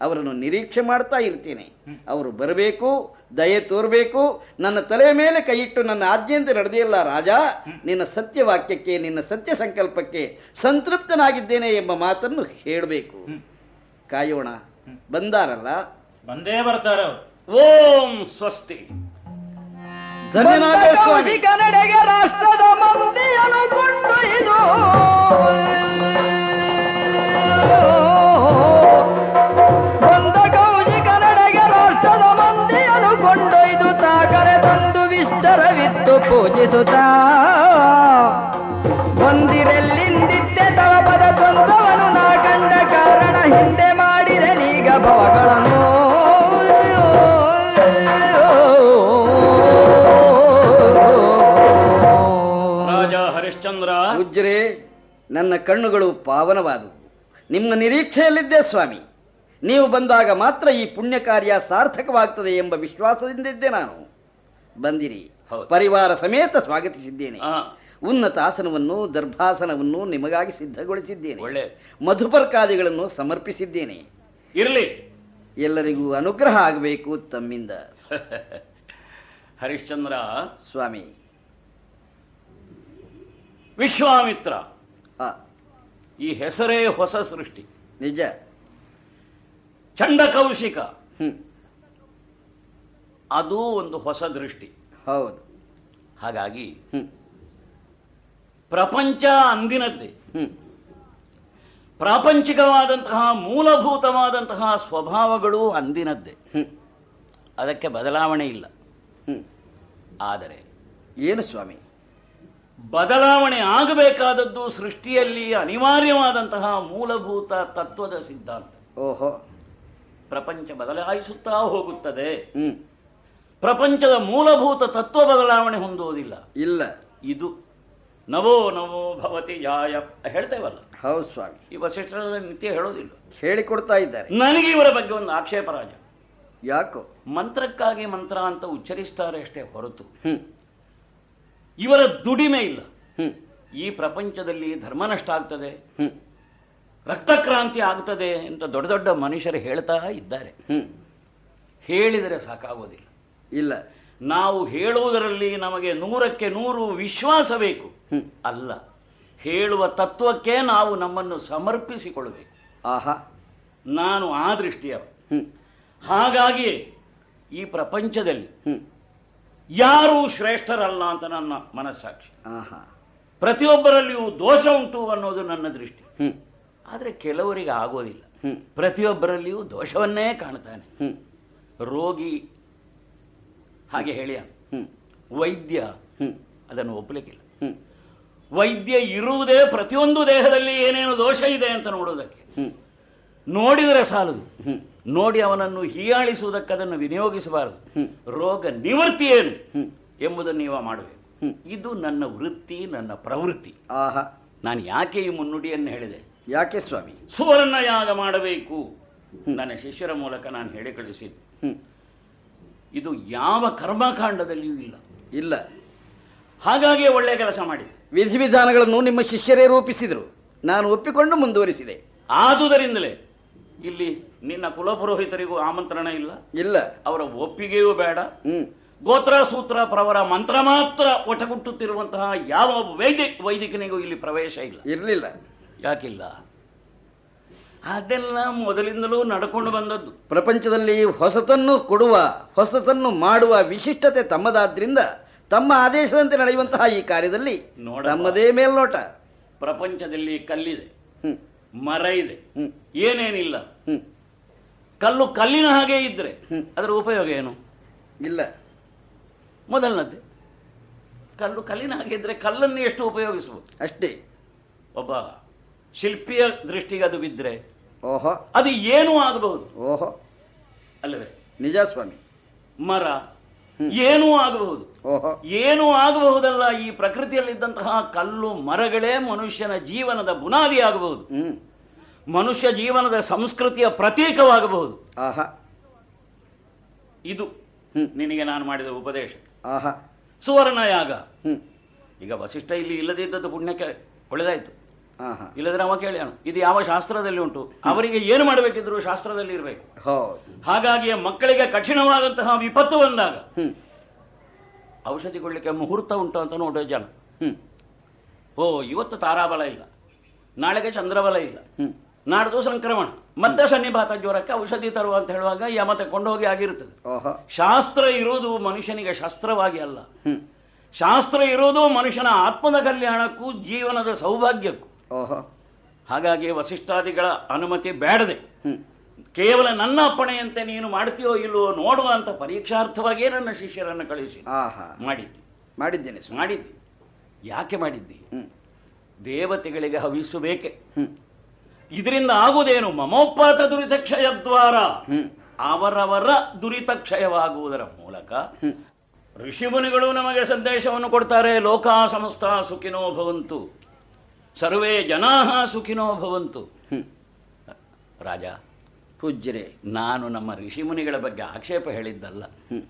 ಅವರನ್ನು ನಿರೀಕ್ಷೆ ಮಾಡ್ತಾ ಇರ್ತೇನೆ. ಅವರು ಬರಬೇಕು, ದಯೆ ತೋರಬೇಕು. ನನ್ನ ತಲೆಯ ಮೇಲೆ ಕೈಯಿಟ್ಟು ನನ್ನ ಆಜ್ಞೆಯಂತೆ ನಡೆದಿಲ್ಲ ರಾಜ, ನಿನ್ನ ಸತ್ಯವಾಕ್ಯಕ್ಕೆ, ನಿನ್ನ ಸತ್ಯ ಸಂಕಲ್ಪಕ್ಕೆ ಸಂತೃಪ್ತನಾಗಿದ್ದೇನೆ ಎಂಬ ಮಾತನ್ನು ಹೇಳಬೇಕು. ಕಾಯೋಣ. ಬಂದಾರಲ್ಲ, ಬಂದೇ ಬರ್ತಾರೆ ಅವರು. ಓಂ ಸ್ವಸ್ತಿ. ಧನ್ಯನಾದ ಸ್ವಾಮಿ. ಕನ್ನಡಿಗ ರಾಷ್ಟ್ರದ ಮಂದಿಯನ್ನು ಕೊಂಡೊಯ್ದು ಬಂದ ಕೌಶಿ ಕನ್ನಡಿಗ ರಾಷ್ಟ್ರದ ಮಂದಿಯನ್ನು ಕೊಂಡೊಯ್ದು ತಾಕರೆ ತಂದು ವಿಸ್ತರವಿತ್ತು ಪೂಜಿಸುತ್ತಾ ಬಂದಿರೆಲ್ಲಿಂದಿದ್ದೆ ತಳಪದ ದ್ವಂದ್ವವನ್ನು ನಾ ಕಂಡ ಕಾರಣ ಹಿಂದೆ ಮಾಡಿದೆ ನೀಗ ಭವಗಳನ್ನು. ರಾಜ ಹರಿಶ್ಚಂದ್ರ, ಪೂಜ್ಯರೇ, ನನ್ನ ಕಣ್ಣುಗಳು ಪಾವನವಾದವು. ನಿಮ್ಮ ನಿರೀಕ್ಷೆಯಲ್ಲಿದ್ದೆ ಸ್ವಾಮಿ. ನೀವು ಬಂದಾಗ ಮಾತ್ರ ಈ ಪುಣ್ಯ ಕಾರ್ಯ ಸಾರ್ಥಕವಾಗ್ತದೆ ಎಂಬ ವಿಶ್ವಾಸದಿಂದಿದ್ದೆ ನಾನು. ಬಂದಿರಿ, ಪರಿವಾರ ಸಮೇತ ಸ್ವಾಗತಿಸಿದ್ದೇನೆ. ಉನ್ನತ ಆಸನವನ್ನು, ದರ್ಭಾಸನವನ್ನು ನಿಮಗಾಗಿ ಸಿದ್ಧಗೊಳಿಸಿದ್ದೇನೆ. ಒಳ್ಳೆ ಮಧುಪರ್ಕಾದಿಗಳನ್ನು ಸಮರ್ಪಿಸಿದ್ದೇನೆ. ಇರಲಿ, ಎಲ್ಲರಿಗೂ ಅನುಗ್ರಹ ಆಗಬೇಕು ತಮ್ಮಿಂದ. ಹರಿಶ್ಚಂದ್ರ ಸ್ವಾಮಿ. ವಿಶ್ವಾಮಿತ್ರ ಆ, ಈ ಹೆಸರೇ ಹೊಸ ಸೃಷ್ಟಿ. ನಿಜ. ಚಂಡಕೌಶಿಕ ಹ್ಮ್ ಅದು ಒಂದು ಹೊಸ ದೃಷ್ಟಿ. ಹೌದು. ಹಾಗಾಗಿ ಹ್ಮ್ ಪ್ರಪಂಚ ಅಂದಿನದ್ದೇ. ಹ್ಮ್ ಪ್ರಾಪಂಚಿಕವಾದಂತಹ ಮೂಲಭೂತವಾದಂತಹ ಸ್ವಭಾವಗಳು ಅಂದಿನದ್ದೇ. ಹ್ಮ್ ಅದಕ್ಕೆ ಬದಲಾವಣೆ ಇಲ್ಲ. ಹ್ಮ್ ಆದರೆ ಏನು ಸ್ವಾಮಿ? ಬದಲಾವಣೆ ಆಗಬೇಕಾದದ್ದು ಸೃಷ್ಟಿಯಲ್ಲಿ ಅನಿವಾರ್ಯವಾದಂತಹ ಮೂಲಭೂತ ತತ್ವದ ಸಿದ್ಧಾಂತ. ಓಹೋ. ಪ್ರಪಂಚ ಬದಲಾಯಿಸುತ್ತಾ ಹೋಗುತ್ತದೆ. ಹ್ಮ್ ಪ್ರಪಂಚದ ಮೂಲಭೂತ ತತ್ವ ಬದಲಾವಣೆ ಹೊಂದುವುದಿಲ್ಲ. ಇಲ್ಲ. ಇದು ನವೋ ನವೋ ಭವತಿ ಜಾಯ ಹೇಳ್ತೇವಲ್ಲ. ಹೌದು ಸ್ವಾಮಿ. ಈ ವಸಿಷ್ಠರ ನಿತ್ಯ ಹೇಳೋದಿಲ್ಲ. ಹೇಳಿಕೊಡ್ತಾ ಇದ್ದಾರೆ. ನನಗೆ ಇವರ ಬಗ್ಗೆ ಒಂದು ಆಕ್ಷೇಪ ರಾಜ. ಯಾಕೋ? ಮಂತ್ರಕ್ಕಾಗಿ ಮಂತ್ರ ಅಂತ ಉಚ್ಚರಿಸ್ತಾರೆ ಅಷ್ಟೇ ಹೊರತು ಹ್ಮ್ ಇವರ ದುಡಿಮೆ ಇಲ್ಲ. ಹ್ಮ್ ಈ ಪ್ರಪಂಚದಲ್ಲಿ ಧರ್ಮ ನಷ್ಟ ಆಗ್ತದೆ, ಹ್ಮ್ ರಕ್ತಕ್ರಾಂತಿ ಆಗ್ತದೆ ಅಂತ ದೊಡ್ಡ ದೊಡ್ಡ ಮನುಷ್ಯರು ಹೇಳ್ತಾ ಇದ್ದಾರೆ. ಹ್ಮ್ ಹೇಳಿದರೆ ಸಾಕಾಗೋದಿಲ್ಲ. ಇಲ್ಲ. ನಾವು ಹೇಳುವುದರಲ್ಲಿ ನಮಗೆ 100ಕ್ಕೆ 100 ವಿಶ್ವಾಸ ಬೇಕು. ಹ್ಮ್ ಅಲ್ಲ, ಹೇಳುವ ತತ್ವಕ್ಕೆ ನಾವು ನಮ್ಮನ್ನು ಸಮರ್ಪಿಸಿಕೊಳ್ಳಬೇಕು. ಆಹಾ. ನಾನು ಆ ದೃಷ್ಟಿಯ. ಹ್ಮ್ ಹಾಗಾಗಿ ಈ ಪ್ರಪಂಚದಲ್ಲಿ ಹ್ಮ್ ಯಾರೂ ಶ್ರೇಷ್ಠರಲ್ಲ ಅಂತ ನನ್ನ ಮನಸ್ಸಾಕ್ಷಿ. ಆಹಾ. ಪ್ರತಿಯೊಬ್ಬರಲ್ಲಿಯೂ ದೋಷ ಉಂಟು ಅನ್ನೋದು ನನ್ನ ದೃಷ್ಟಿ. ಹ್ಮ್ ಆದರೆ ಕೆಲವರಿಗೆ ಆಗೋದಿಲ್ಲ. ಹ್ಮ್ ಪ್ರತಿಯೊಬ್ಬರಲ್ಲಿಯೂ ದೋಷವನ್ನೇ ಕಾಣ್ತಾನೆ. ಹ್ಮ್ ರೋಗಿ ಹಾಗೆ ಹೇಳಿಯ, ಹ್ಮ್ ವೈದ್ಯ ಹ್ಮ್ ಅದನ್ನು ಒಪ್ಪಲಿಕ್ಕಿಲ್ಲ. ಹ್ಮ್ ವೈದ್ಯ ಇರುವುದೇ ಪ್ರತಿಯೊಂದು ದೇಹದಲ್ಲಿ ಏನೇನು ದೋಷ ಇದೆ ಅಂತ ನೋಡುವುದಕ್ಕೆ. ಹ್ಮ್ ನೋಡಿದರೆ ಸಾಲದು, ಹ್ಮ್ ನೋಡಿ ಅವನನ್ನು ಹೀಯಾಳಿಸುವುದಕ್ಕೆ ಅದನ್ನು ವಿನಿಯೋಗಿಸಬಾರದು. ಹ್ಮ್ ರೋಗ ನಿವೃತ್ತಿ ಏನು ಹ್ಮ್ ಎಂಬುದನ್ನು ನೀವು ಮಾಡಬೇಕು. ಹ್ಮ್ ಇದು ನನ್ನ ವೃತ್ತಿ, ನನ್ನ ಪ್ರವೃತ್ತಿ. ಆಹಾ. ನಾನು ಯಾಕೆ ಈ ಮುನ್ನುಡಿಯನ್ನು ಹೇಳಿದೆ? ಯಾಕೆ ಸ್ವಾಮಿ? ಸುವರ್ಣ ಯಾಗ ಮಾಡಬೇಕು ನನ್ನ ಶಿಷ್ಯರ ಮೂಲಕ ನಾನು ಹೇಳಿ ಕಳಿಸಿದ್ದೆ. ಹ್ಮ್ ಇದು ಯಾವ ಕರ್ಮಕಾಂಡದಲ್ಲಿಯೂ ಇಲ್ಲ. ಇಲ್ಲ. ಹಾಗಾಗಿ ಒಳ್ಳೆಯ ಕೆಲಸ ಮಾಡಿದೆ. ವಿಧಿವಿಧಾನಗಳನ್ನು ನಿಮ್ಮ ಶಿಷ್ಯರೇ ರೂಪಿಸಿದರು, ನಾನು ಒಪ್ಪಿಕೊಂಡು ಮುಂದುವರಿಸಿದೆ. ಆದುದರಿಂದಲೇ ಇಲ್ಲಿ ನಿನ್ನ ಕುಲಪುರೋಹಿತರಿಗೂ ಆಮಂತ್ರಣ ಇಲ್ಲ, ಇಲ್ಲ. ಅವರ ಒಪ್ಪಿಗೆಯೂ ಬೇಡ. ಹ್ಮ್ ಗೋತ್ರ ಸೂತ್ರ ಪ್ರವರ ಮಂತ್ರ ಮಾತ್ರ ಒಟಗುಟ್ಟುತ್ತಿರುವಂತಹ ಯಾವ ವೈದಿಕನಿಗೂ ಇಲ್ಲಿ ಪ್ರವೇಶ ಇಲ್ಲ. ಇರಲಿಲ್ಲ. ಯಾಕಿಲ್ಲ? ಅದೆಲ್ಲ ಮೊದಲಿಂದಲೂ ನಡ್ಕೊಂಡು ಬಂದದ್ದು. ಪ್ರಪಂಚದಲ್ಲಿ ಹೊಸತನ್ನು ಕೊಡುವ, ಹೊಸತನ್ನು ಮಾಡುವ ವಿಶಿಷ್ಟತೆ ತಮ್ಮದಾದ್ರಿಂದ ತಮ್ಮ ಆದೇಶದಂತೆ ನಡೆಯುವಂತಹ ಈ ಕಾರ್ಯದಲ್ಲಿ ನೋಡ, ತಮ್ಮದೇ ಮೇಲ್ನೋಟ. ಪ್ರಪಂಚದಲ್ಲಿ ಕಲ್ಲಿದೆ, ಹ್ಮ್ ಮರ ಇದೆ, ಹ್ಮ್ ಏನೇನಿಲ್ಲ. ಹ್ಮ್ ಕಲ್ಲು ಕಲ್ಲಿನ ಹಾಗೆ ಇದ್ರೆ ಹ್ಮ್. ಅದರ ಉಪಯೋಗ ಏನು? ಇಲ್ಲ. ಮೊದಲನದ್ದೇ, ಕಲ್ಲು ಕಲ್ಲಿನ ಹಾಗೆ ಇದ್ರೆ ಕಲ್ಲನ್ನು ಎಷ್ಟು ಉಪಯೋಗಿಸಬಹುದು ಅಷ್ಟೇ. ಒಬ್ಬ ಶಿಲ್ಪಿಯ ದೃಷ್ಟಿಗೆ ಅದು ಬಿದ್ದರೆ ಓಹೋ. ಅದು ಏನೂ ಆಗಬಹುದು, ಓಹೋ. ಅಲ್ಲವೇ? ನಿಜ ಸ್ವಾಮಿ. ಮರ ಏನೂ ಆಗಬಹುದು. ಓಹೋ. ಏನೂ ಆಗಬಹುದಲ್ಲ. ಈ ಪ್ರಕೃತಿಯಲ್ಲಿದ್ದಂತಹ ಕಲ್ಲು ಮರಗಳೇ ಮನುಷ್ಯನ ಜೀವನದ ಬುನಾದಿ ಆಗಬಹುದು, ಹ್ಮ್ ಮನುಷ್ಯ ಜೀವನದ ಸಂಸ್ಕೃತಿಯ ಪ್ರತೀಕವಾಗಬಹುದು. ಆಹಾ. ಇದು ಹ್ಮ್ ನಿನಗೆ ನಾನು ಮಾಡಿದ ಉಪದೇಶ. ಆಹಾ. ಸುವರ್ಣ ಯಾಗ. ಹ್ಮ್ ಈಗ ವಸಿಷ್ಠ ಇಲ್ಲಿ ಇಲ್ಲದಿದ್ದದ್ದು ಪುಣ್ಯಕ್ಕೆ ಒಳ್ಳೆದಾಯ್ತು. ಆಹಾ. ಇಲ್ಲದ್ರೆ ಅವ ಕೇಳ್ಯಾನು ಇದು ಯಾವ ಶಾಸ್ತ್ರದಲ್ಲಿ ಉಂಟು. ಅವರಿಗೆ ಏನು ಮಾಡಬೇಕಿದ್ರು ಶಾಸ್ತ್ರದಲ್ಲಿ ಇರಬೇಕು. ಹೌದು. ಹಾಗಾಗಿ ಮಕ್ಕಳಿಗೆ ಕಠಿಣವಾದಂತಹ ವಿಪತ್ತು ಬಂದಾಗ ಹ್ಮ್ ಔಷಧಿ ಕೊಡ್ಲಿಕ್ಕೆ ಮುಹೂರ್ತ ಉಂಟು ಅಂತ ನೋಡೋ ಜನ. ಹ್ಮ್ ಓ, ಇವತ್ತು ತಾರಾಬಲ ಇಲ್ಲ, ನಾಳೆಗೆ ಚಂದ್ರಬಲ ಇಲ್ಲ, ಹ್ಮ್ ನಾಡ್ದು ಸಂಕ್ರಮಣ, ಮತ್ತೆ ಸನ್ನಿಪಾತ ಜ್ವರಕ್ಕೆ ಔಷಧಿ ತರುವ ಅಂತ ಹೇಳುವಾಗ ಯಮ ತಕೊಂಡೋಗಿ ಆಗಿರುತ್ತದೆ. ಓಹೋ. ಶಾಸ್ತ್ರ ಇರುವುದು ಮನುಷ್ಯನಿಗೆ ಶಸ್ತ್ರವಾಗಿ ಅಲ್ಲ. ಹ್ಮ್ ಶಾಸ್ತ್ರ ಇರುವುದು ಮನುಷ್ಯನ ಆತ್ಮದ ಕಲ್ಯಾಣಕ್ಕೂ ಜೀವನದ ಸೌಭಾಗ್ಯಕ್ಕೂ. ಓಹೋ. ಹಾಗಾಗಿ ವಸಿಷ್ಠಾದಿಗಳ ಅನುಮತಿ ಬೇಡದೆ ಹ್ಮ್ ಕೇವಲ ನನ್ನ ಅಪ್ಪಣೆಯಂತೆ ನೀನು ಮಾಡ್ತೀಯೋ ಇಲ್ಲವೋ ನೋಡುವ ಅಂತ ಪರೀಕ್ಷಾರ್ಥವಾಗಿಯೇ ನನ್ನ ಶಿಷ್ಯರನ್ನು ಕಳುಹಿಸಿ ಆಹಾ. ಮಾಡಿದ್ದೇನೆ ಸ್ವಾಮಿ. ಮಾಡಿದ್ದಿ. ಯಾಕೆ ಮಾಡಿದ್ದಿ? ಹ್ಮ್ ದೇವತೆಗಳಿಗೆ ಹವಿಸಬೇಕೆ. ಹ್ಮ್ ಇದರಿಂದ ಆಗುವುದೇನು? ಮಮೋಪಾತ ದುರಿತಕ್ಷಯದ್ವಾರ, ಹ್ಮ್ ಅವರವರ ದುರಿತಕ್ಷಯವಾಗುವುದರ ಮೂಲಕ ಹ್ಮ್ ಋಷಿಮುನಿಗಳು ನಮಗೆ ಸಂದೇಶವನ್ನು ಕೊಡ್ತಾರೆ. ಲೋಕಾ ಸಮಸ್ತ ಸುಖಿನೋ ಭವಂತು, ಸರ್ವೇ ಜನಾ ಸುಖಿನೋ ಭವಂತು. ಹ್ಮ್ ರಾಜ, ಪೂಜ್ಯರೇ, ನಾನು ನಮ್ಮ ಋಷಿಮುನಿಗಳ ಬಗ್ಗೆ ಆಕ್ಷೇಪ ಹೇಳಿದ್ದಲ್ಲ. ಹ್ಮ್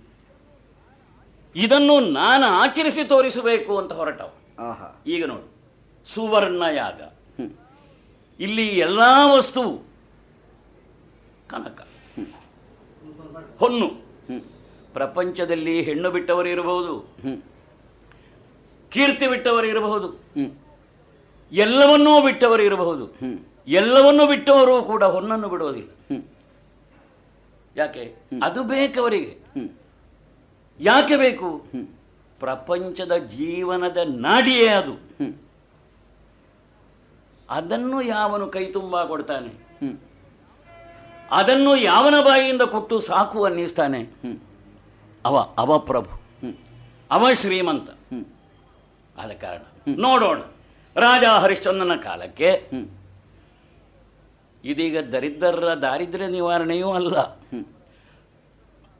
ಇದನ್ನು ನಾನು ಆಚರಿಸಿ ತೋರಿಸಬೇಕು ಅಂತ ಹೊರಟವ. ಆಹಾ. ಈಗ ನೋಡು, ಸುವರ್ಣ ಯಾಗ. ಹ್ಮ್ ಇಲ್ಲಿ ಎಲ್ಲಾ ವಸ್ತು ಕನಕ, ಹೊನ್ನು. ಹ್ಮ್ ಪ್ರಪಂಚದಲ್ಲಿ ಹೆಣ್ಣು ಬಿಟ್ಟವರು ಇರಬಹುದು, ಹ್ಮ್ ಕೀರ್ತಿ ಬಿಟ್ಟವರು ಇರಬಹುದು, ಹ್ಮ್ ಎಲ್ಲವನ್ನೂ ಬಿಟ್ಟವರು ಇರಬಹುದು. ಹ್ಮ್ ಎಲ್ಲವನ್ನೂ ಬಿಟ್ಟವರು ಕೂಡ ಹೊನ್ನನ್ನು ಬಿಡುವುದಿಲ್ಲ. ಹ್ಮ್ ಯಾಕೆ? ಅದು ಬೇಕವರಿಗೆ. ಹ್ಮ್ ಯಾಕೆ ಬೇಕು? ಪ್ರಪಂಚದ ಜೀವನದ ನಾಡಿಯೇ ಅದು. ಅದನ್ನು ಯಾವನು ಕೈ ತುಂಬ ಕೊಡ್ತಾನೆ, ಅದನ್ನು ಯಾವನ ಬಾಯಿಯಿಂದ ಕೊಟ್ಟು ಸಾಕು ಅನ್ನಿಸ್ತಾನೆ, ಅವ ಪ್ರಭು, ಅವ ಶ್ರೀಮಂತ. ಆದ ಕಾರಣ ನೋಡೋಣ, ರಾಜ ಹರಿಶ್ಚಂದ್ರನ ಕಾಲಕ್ಕೆ ಇದೀಗ ದರಿದ್ರರ ದಾರಿದ್ರ್ಯ ನಿವಾರಣೆಯೂ ಅಲ್ಲ,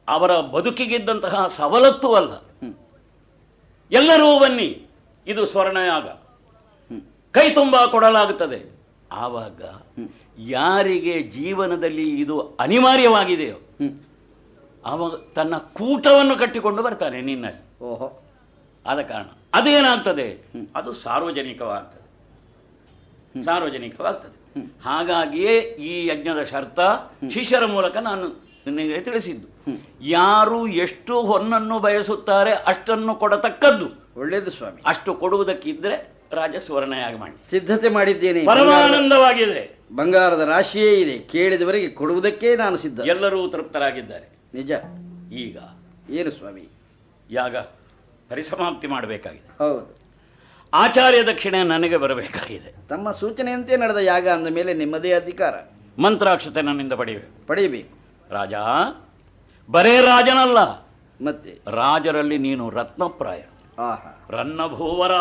ಅವರ ಬದುಕಿಗಿದ್ದಂತಹ ಸವಲತ್ತೂ ಅಲ್ಲ. ಎಲ್ಲರೂ ಬನ್ನಿ, ಇದು ಸ್ವರ್ಣಯಾಗ, ಕೈ ತುಂಬ ಕೊಡಲಾಗುತ್ತದೆ. ಆವಾಗ ಯಾರಿಗೆ ಜೀವನದಲ್ಲಿ ಇದು ಅನಿವಾರ್ಯವಾಗಿದೆಯೋ ಅವಾಗ ತನ್ನ ಕೂಟವನ್ನು ಕಟ್ಟಿಕೊಂಡು ಬರ್ತಾನೆ ನಿನ್ನಲ್ಲಿ. ಓಹೋ, ಆದ ಕಾರಣ ಅದೇನಾಗ್ತದೆ, ಅದು ಸಾರ್ವಜನಿಕವಾಗ್ತದೆ. ಹಾಗಾಗಿಯೇ ಈ ಯಜ್ಞದ ಶರ್ತ ಶಿಷ್ಯರ ಮೂಲಕ ನಾನು ನಿನಗೆ ತಿಳಿಸಿದ್ದು. ಯಾರು ಎಷ್ಟು ಹೊನ್ನನ್ನು ಬಯಸುತ್ತಾರೆ ಅಷ್ಟನ್ನು ಕೊಡತಕ್ಕದ್ದು. ಒಳ್ಳೇದು ಸ್ವಾಮಿ. ಅಷ್ಟು ಕೊಡುವುದಕ್ಕಿದ್ರೆ ರಾಜ ಸುವರ್ಣಯಾಗ ಮಾಡಿ ಸಿದ್ಧತೆ ಮಾಡಿದ್ದೇನೆ. ಪರಮಾನಂದವಾಗಿದೆ. ಬಂಗಾರದ ರಾಶಿಯೇ ಇದೆ, ಕೇಳಿದವರಿಗೆ ಕೊಡುವುದಕ್ಕೆ ನಾನು ಸಿದ್ಧ. ಎಲ್ಲರೂ ತೃಪ್ತರಾಗಿದ್ದಾರೆ. ನಿಜ. ಈಗ ಏನು ಸ್ವಾಮಿ? ಯಾಗ ಪರಿಸಮಾಪ್ತಿ ಮಾಡಬೇಕಾಗಿದೆ. ಹೌದು. ಆಚಾರ್ಯ ದಕ್ಷಿಣೆ ನನಗೆ ಬರಬೇಕಾಗಿದೆ. ತಮ್ಮ ಸೂಚನೆಯಂತೆ ನಡೆದ ಯಾಗ ಅಂದ ಮೇಲೆ ನಿಮ್ಮದೇ ಅಧಿಕಾರ. ಮಂತ್ರಾಕ್ಷತೆ ನನ್ನಿಂದ ಪಡೆಯಬೇಕು. ರಾಜ ಬರೇ ರಾಜನಲ್ಲ, ಮತ್ತೆ ರಾಜರಲ್ಲಿ ನೀನು ರತ್ನಪ್ರಾಯ. ಆಹಾ. ರನ್ನಭೂವರ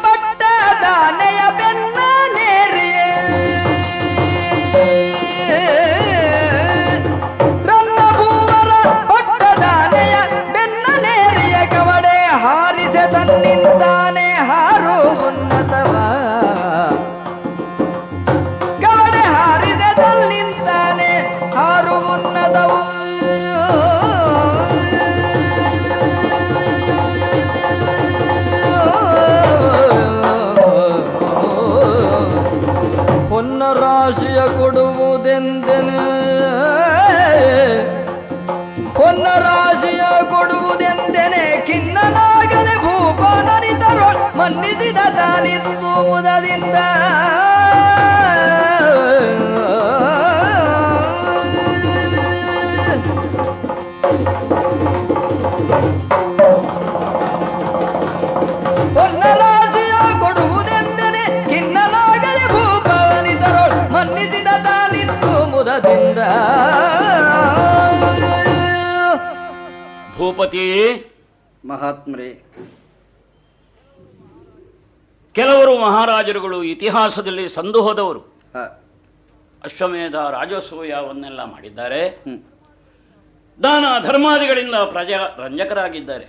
ಪಟ್ಟ ದಾನೆಯ ಬೆನ್ನ ನೇರಿಯೇ ರನ್ನಭೂವರ ಪಟ್ಟ ದಾನೆಯ ಬೆನ್ನ ನೇರಿಯ ಕವಡೆ ಹಾರಿಸ ತನ್ನಿಂದಾನೆ ಹಾರು ಉನ್ನತವ ಕವಡೆ ಹಾರಿದ ತನ್ನಿಂದಾನೆ ಹಾರು ಉನ್ನತವು ಹೊನ್ನ ರಾಶಿಯ ಕೊಡುವುದೆಂದೆನೆ ಹೊನ್ನ ರಾಶಿಯ ಕೊಡುವುದೆಂದೆನೆ ಖಿನ್ನನಾಗದೆ ಭೂಪಾನನಿತರು ಮನ್ನಿಸಿದ ತಾನಿತ್ತು ಮುದದಿಂದ ಹೊನ್ನ ರಾಶಿಯ ಕೊಡುವುದೆಂದೆನೆ ಖಿನ್ನನಾಗದೆ ಭೂಪಾನಿತರು ಮನ್ನಿಸಿದ ತಾನಿತ್ತು ಮುದದಿಂದ ಭೂಪತಿ. ಮಹಾತ್ಮರೇ, ಕೆಲವರು ಮಹಾರಾಜರುಗಳು ಇತಿಹಾಸದಲ್ಲಿ ಸಂದು ಹೋದವರು ಹ. ಅಶ್ವಮೇಧ ರಾಜಸೂಯವನ್ನೆಲ್ಲ ಮಾಡಿದ್ದಾರೆ. ದಾನ ಧರ್ಮಾದಿಗಳಿಂದ ರಂಜಕರಾಗಿದ್ದಾರೆ.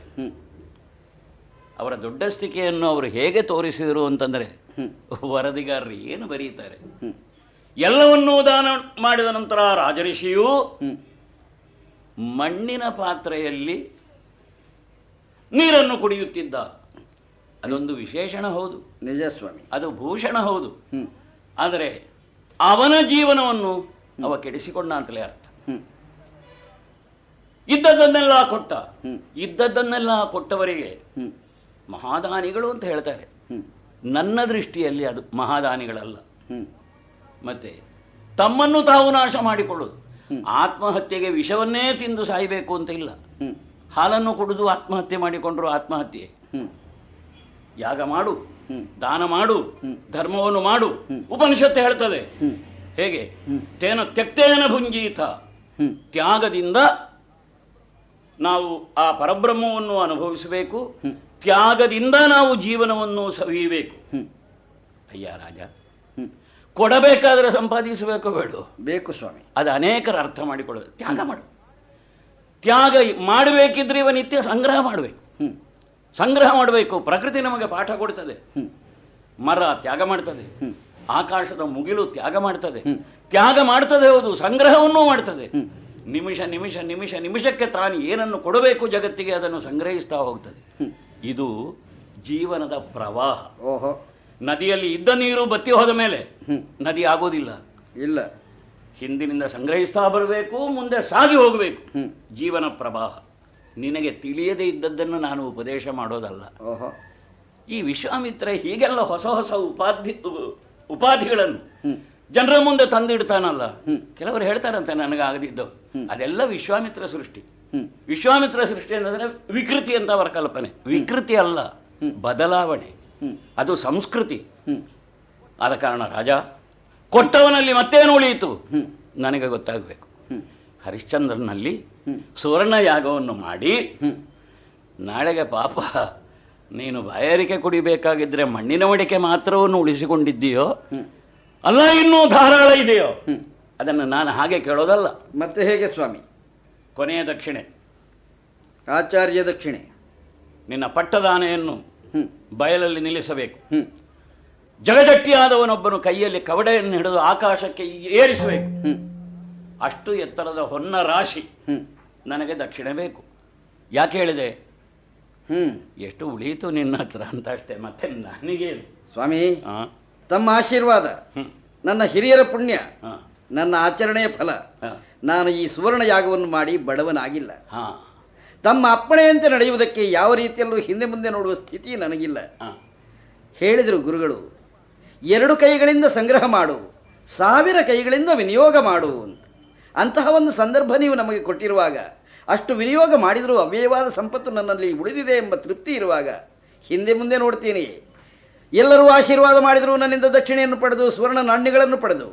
ಅವರ ದೊಡ್ಡಸ್ತಿಕೆಯನ್ನು ಅವರು ಹೇಗೆ ತೋರಿಸಿದರು ಅಂತಂದರೆ, ವರದಿಗಾರರು ಏನು ಬರೀತಾರೆ, ಎಲ್ಲವನ್ನೂ ದಾನ ಮಾಡಿದ ನಂತರ ರಾಜಋಷಿಯು ಮಣ್ಣಿನ ಪಾತ್ರೆಯಲ್ಲಿ ನೀರನ್ನು ಕುಡಿಯುತ್ತಿದ್ದ. ಅದೊಂದು ವಿಶೇಷಣ ಹೌದು, ನಿಜ ಸ್ವಾಮಿ. ಅದು ಭೂಷಣ ಹೌದು. ಆದರೆ ಅವನ ಜೀವನವನ್ನು ಅವ ಕೆಡಿಸಿಕೊಂಡ ಅಂತಲೇ ಅರ್ಥ. ಇದ್ದದ್ದನ್ನೆಲ್ಲ ಕೊಟ್ಟ. ಇದ್ದದ್ದನ್ನೆಲ್ಲ ಕೊಟ್ಟವರಿಗೆ ಮಹಾದಾನಿಗಳು ಅಂತ ಹೇಳ್ತಾರೆ. ನನ್ನ ದೃಷ್ಟಿಯಲ್ಲಿ ಅದು ಮಹಾದಾನಿಗಳಲ್ಲ. ಮತ್ತೆ ತಮ್ಮನ್ನು ತಾವು ನಾಶ ಮಾಡಿಕೊಳ್ಳುವುದು. ಆತ್ಮಹತ್ಯೆಗೆ ವಿಷವನ್ನೇ ತಿಂದು ಸಾಯಬೇಕು ಅಂತ ಇಲ್ಲ. ಹಾಲನ್ನು ಕುಡಿದು ಆತ್ಮಹತ್ಯೆ ಮಾಡಿಕೊಂಡ್ರು ಆತ್ಮಹತ್ಯೆ. ಯಾಗ ಮಾಡು, ದಾನ ಮಾಡು, ಧರ್ಮವನ್ನು ಮಾಡು. ಉಪನಿಷತ್ತು ಹೇಳ್ತದೆ ಹೇಗೆ, ತೇನ ತ್ಯಕ್ತೇನ ಭುಂಜೀತ. ತ್ಯಾಗದಿಂದ ನಾವು ಆ ಪರಬ್ರಹ್ಮವನ್ನು ಅನುಭವಿಸಬೇಕು, ತ್ಯಾಗದಿಂದ ನಾವು ಜೀವನವನ್ನು ಸವಿಯಬೇಕು. ಅಯ್ಯ ರಾಜ, ಕೊಡಬೇಕಾದ್ರೆ ಸಂಪಾದಿಸಬೇಕು ಬೇಡ? ಬೇಕು ಸ್ವಾಮಿ. ಅದು ಅನೇಕರ ಅರ್ಥ ಮಾಡಿಕೊಳ್ಳೋದು. ತ್ಯಾಗ ಮಾಡು. ತ್ಯಾಗ ಮಾಡಬೇಕಿದ್ರೆ ಇವ ನಿತ್ಯ ಸಂಗ್ರಹ ಮಾಡಬೇಕು. ಸಂಗ್ರಹ ಮಾಡಬೇಕು. ಪ್ರಕೃತಿ ನಮಗೆ ಪಾಠ ಕೊಡ್ತದೆ. ಮರ ತ್ಯಾಗ ಮಾಡ್ತದೆ, ಆಕಾಶದ ಮುಗಿಲು ತ್ಯಾಗ ಮಾಡ್ತದೆ. ತ್ಯಾಗ ಮಾಡ್ತದೆ ಹೌದು, ಸಂಗ್ರಹವನ್ನೂ ಮಾಡ್ತದೆ. ನಿಮಿಷ ನಿಮಿಷ ನಿಮಿಷ ನಿಮಿಷಕ್ಕೆ ತಾನು ಏನನ್ನು ಕೊಡಬೇಕು ಜಗತ್ತಿಗೆ ಅದನ್ನು ಸಂಗ್ರಹಿಸ್ತಾ ಹೋಗ್ತದೆ. ಇದು ಜೀವನದ ಪ್ರವಾಹ. ಓಹೋ. ನದಿಯಲ್ಲಿ ಇದ್ದ ನೀರು ಬತ್ತಿ ಹೋದ ಮೇಲೆ ನದಿ ಆಗೋದಿಲ್ಲ. ಇಲ್ಲ, ಹಿಂದಿನಿಂದ ಸಂಗ್ರಹಿಸ್ತಾ ಬರಬೇಕು, ಮುಂದೆ ಸಾಗಿ ಹೋಗಬೇಕು. ಜೀವನ ಪ್ರವಾಹ. ನಿನಗೆ ತಿಳಿಯದೇ ಇದ್ದದ್ದನ್ನು ನಾನು ಉಪದೇಶ ಮಾಡೋದಲ್ಲ. ಓಹೋ. ಈ ವಿಶ್ವಾಮಿತ್ರ ಹೀಗೆಲ್ಲ ಹೊಸ ಹೊಸ ಉಪಾಧಿಗಳನ್ನು ಜನರ ಮುಂದೆ ತಂದಿಡ್ತಾನಲ್ಲ. ಕೆಲವರು ಹೇಳ್ತಾರಂತೆ ನನಗಾಗದಿದ್ದವು. ಅದೆಲ್ಲ ವಿಶ್ವಾಮಿತ್ರ ಸೃಷ್ಟಿ. ವಿಶ್ವಾಮಿತ್ರ ಸೃಷ್ಟಿ ಅನ್ನೋದ್ರೆ ವಿಕೃತಿ ಅಂತ ಅವರ ಕಲ್ಪನೆ. ವಿಕೃತಿ ಅಲ್ಲ, ಬದಲಾವಣೆ. ಅದು ಸಂಸ್ಕೃತಿ. ಆದ ಕಾರಣ ರಾಜ ಕೊಟ್ಟವನಲ್ಲಿ ಮತ್ತೇನು ಉಳಿಯಿತು ನನಗೆ ಗೊತ್ತಾಗಬೇಕು. ಹರಿಶ್ಚಂದ್ರನಲ್ಲಿ ಸುವರ್ಣ ಯಾಗವನ್ನು ಮಾಡಿ ನಾಳೆಗೆ ಪಾಪ ನೀನು ಬಾಯಾರಿಕೆ ಕುಡಿಬೇಕಾಗಿದ್ರೆ ಮಣ್ಣಿನ ಮಡಿಕೆ ಮಾತ್ರವನ್ನು ಉಳಿಸಿಕೊಂಡಿದ್ದೀಯೋ ಅಲ್ಲ ಇನ್ನೂ ಧಾರಾಳ ಇದೆಯೋ ಅದನ್ನು ನಾನು ಹಾಗೆ ಕೇಳೋದಲ್ಲ. ಮತ್ತೆ ಹೇಗೆ ಸ್ವಾಮಿ? ಕೊನೆಯ ದಕ್ಷಿಣೆ, ಆಚಾರ್ಯ ದಕ್ಷಿಣೆ. ನಿನ್ನ ಪಟ್ಟದಾನೆಯನ್ನು ಬಯಲಲ್ಲಿ ನಿಲ್ಲಿಸಬೇಕು. ಜಗಜಟ್ಟಿಯಾದವನೊಬ್ಬನು ಕೈಯಲ್ಲಿ ಕವಡೆಯನ್ನು ಹಿಡಿದು ಆಕಾಶಕ್ಕೆ ಏರಿಸಬೇಕು. ಅಷ್ಟು ಎತ್ತರದ ಹೊನ್ನ ರಾಶಿ ನನಗೆ ದಕ್ಷಿಣೆ ಬೇಕು. ಯಾಕೆ ಹೇಳಿದೆ? ಎಷ್ಟು ಉಳಿಯಿತು ನಿನ್ನ ಹತ್ರ ಅಂತ ಅಷ್ಟೇ, ಮತ್ತೆ ನನಗೇನು. ಸ್ವಾಮಿ, ತಮ್ಮ ಆಶೀರ್ವಾದ, ನನ್ನ ಹಿರಿಯರ ಪುಣ್ಯ, ನನ್ನ ಆಚರಣೆಯ ಫಲ. ನಾನು ಈ ಸುವರ್ಣ ಯಾಗವನ್ನು ಮಾಡಿ ಬಡವನಾಗಿಲ್ಲ. ತಮ್ಮ ಅಪ್ಪಣೆಯಂತೆ ನಡೆಯುವುದಕ್ಕೆ ಯಾವ ರೀತಿಯಲ್ಲೂ ಹಿಂದೆ ಮುಂದೆ ನೋಡುವ ಸ್ಥಿತಿ ನನಗಿಲ್ಲ. ಹೇಳಿದರು ಗುರುಗಳು, 2 ಕೈಗಳಿಂದ ಸಂಗ್ರಹ ಮಾಡು, 1000 ಕೈಗಳಿಂದ ವಿನಿಯೋಗ ಮಾಡು ಅಂತ. ಅಂತಹ ಒಂದು ಸಂದರ್ಭ ನೀವು ನಮಗೆ ಕೊಟ್ಟಿರುವಾಗ, ಅಷ್ಟು ವಿನಿಯೋಗ ಮಾಡಿದರೂ ಅವ್ಯಯವಾದ ಸಂಪತ್ತು ನನ್ನಲ್ಲಿ ಉಳಿದಿದೆ ಎಂಬ ತೃಪ್ತಿ ಇರುವಾಗ ಹಿಂದೆ ಮುಂದೆ ನೋಡ್ತೀನಿ. ಎಲ್ಲರೂ ಆಶೀರ್ವಾದ ಮಾಡಿದರೂ ನನ್ನಿಂದ ದಕ್ಷಿಣೆಯನ್ನು ಪಡೆದು ಸುವರ್ಣ ನಾಣ್ಯಗಳನ್ನು ಪಡೆದು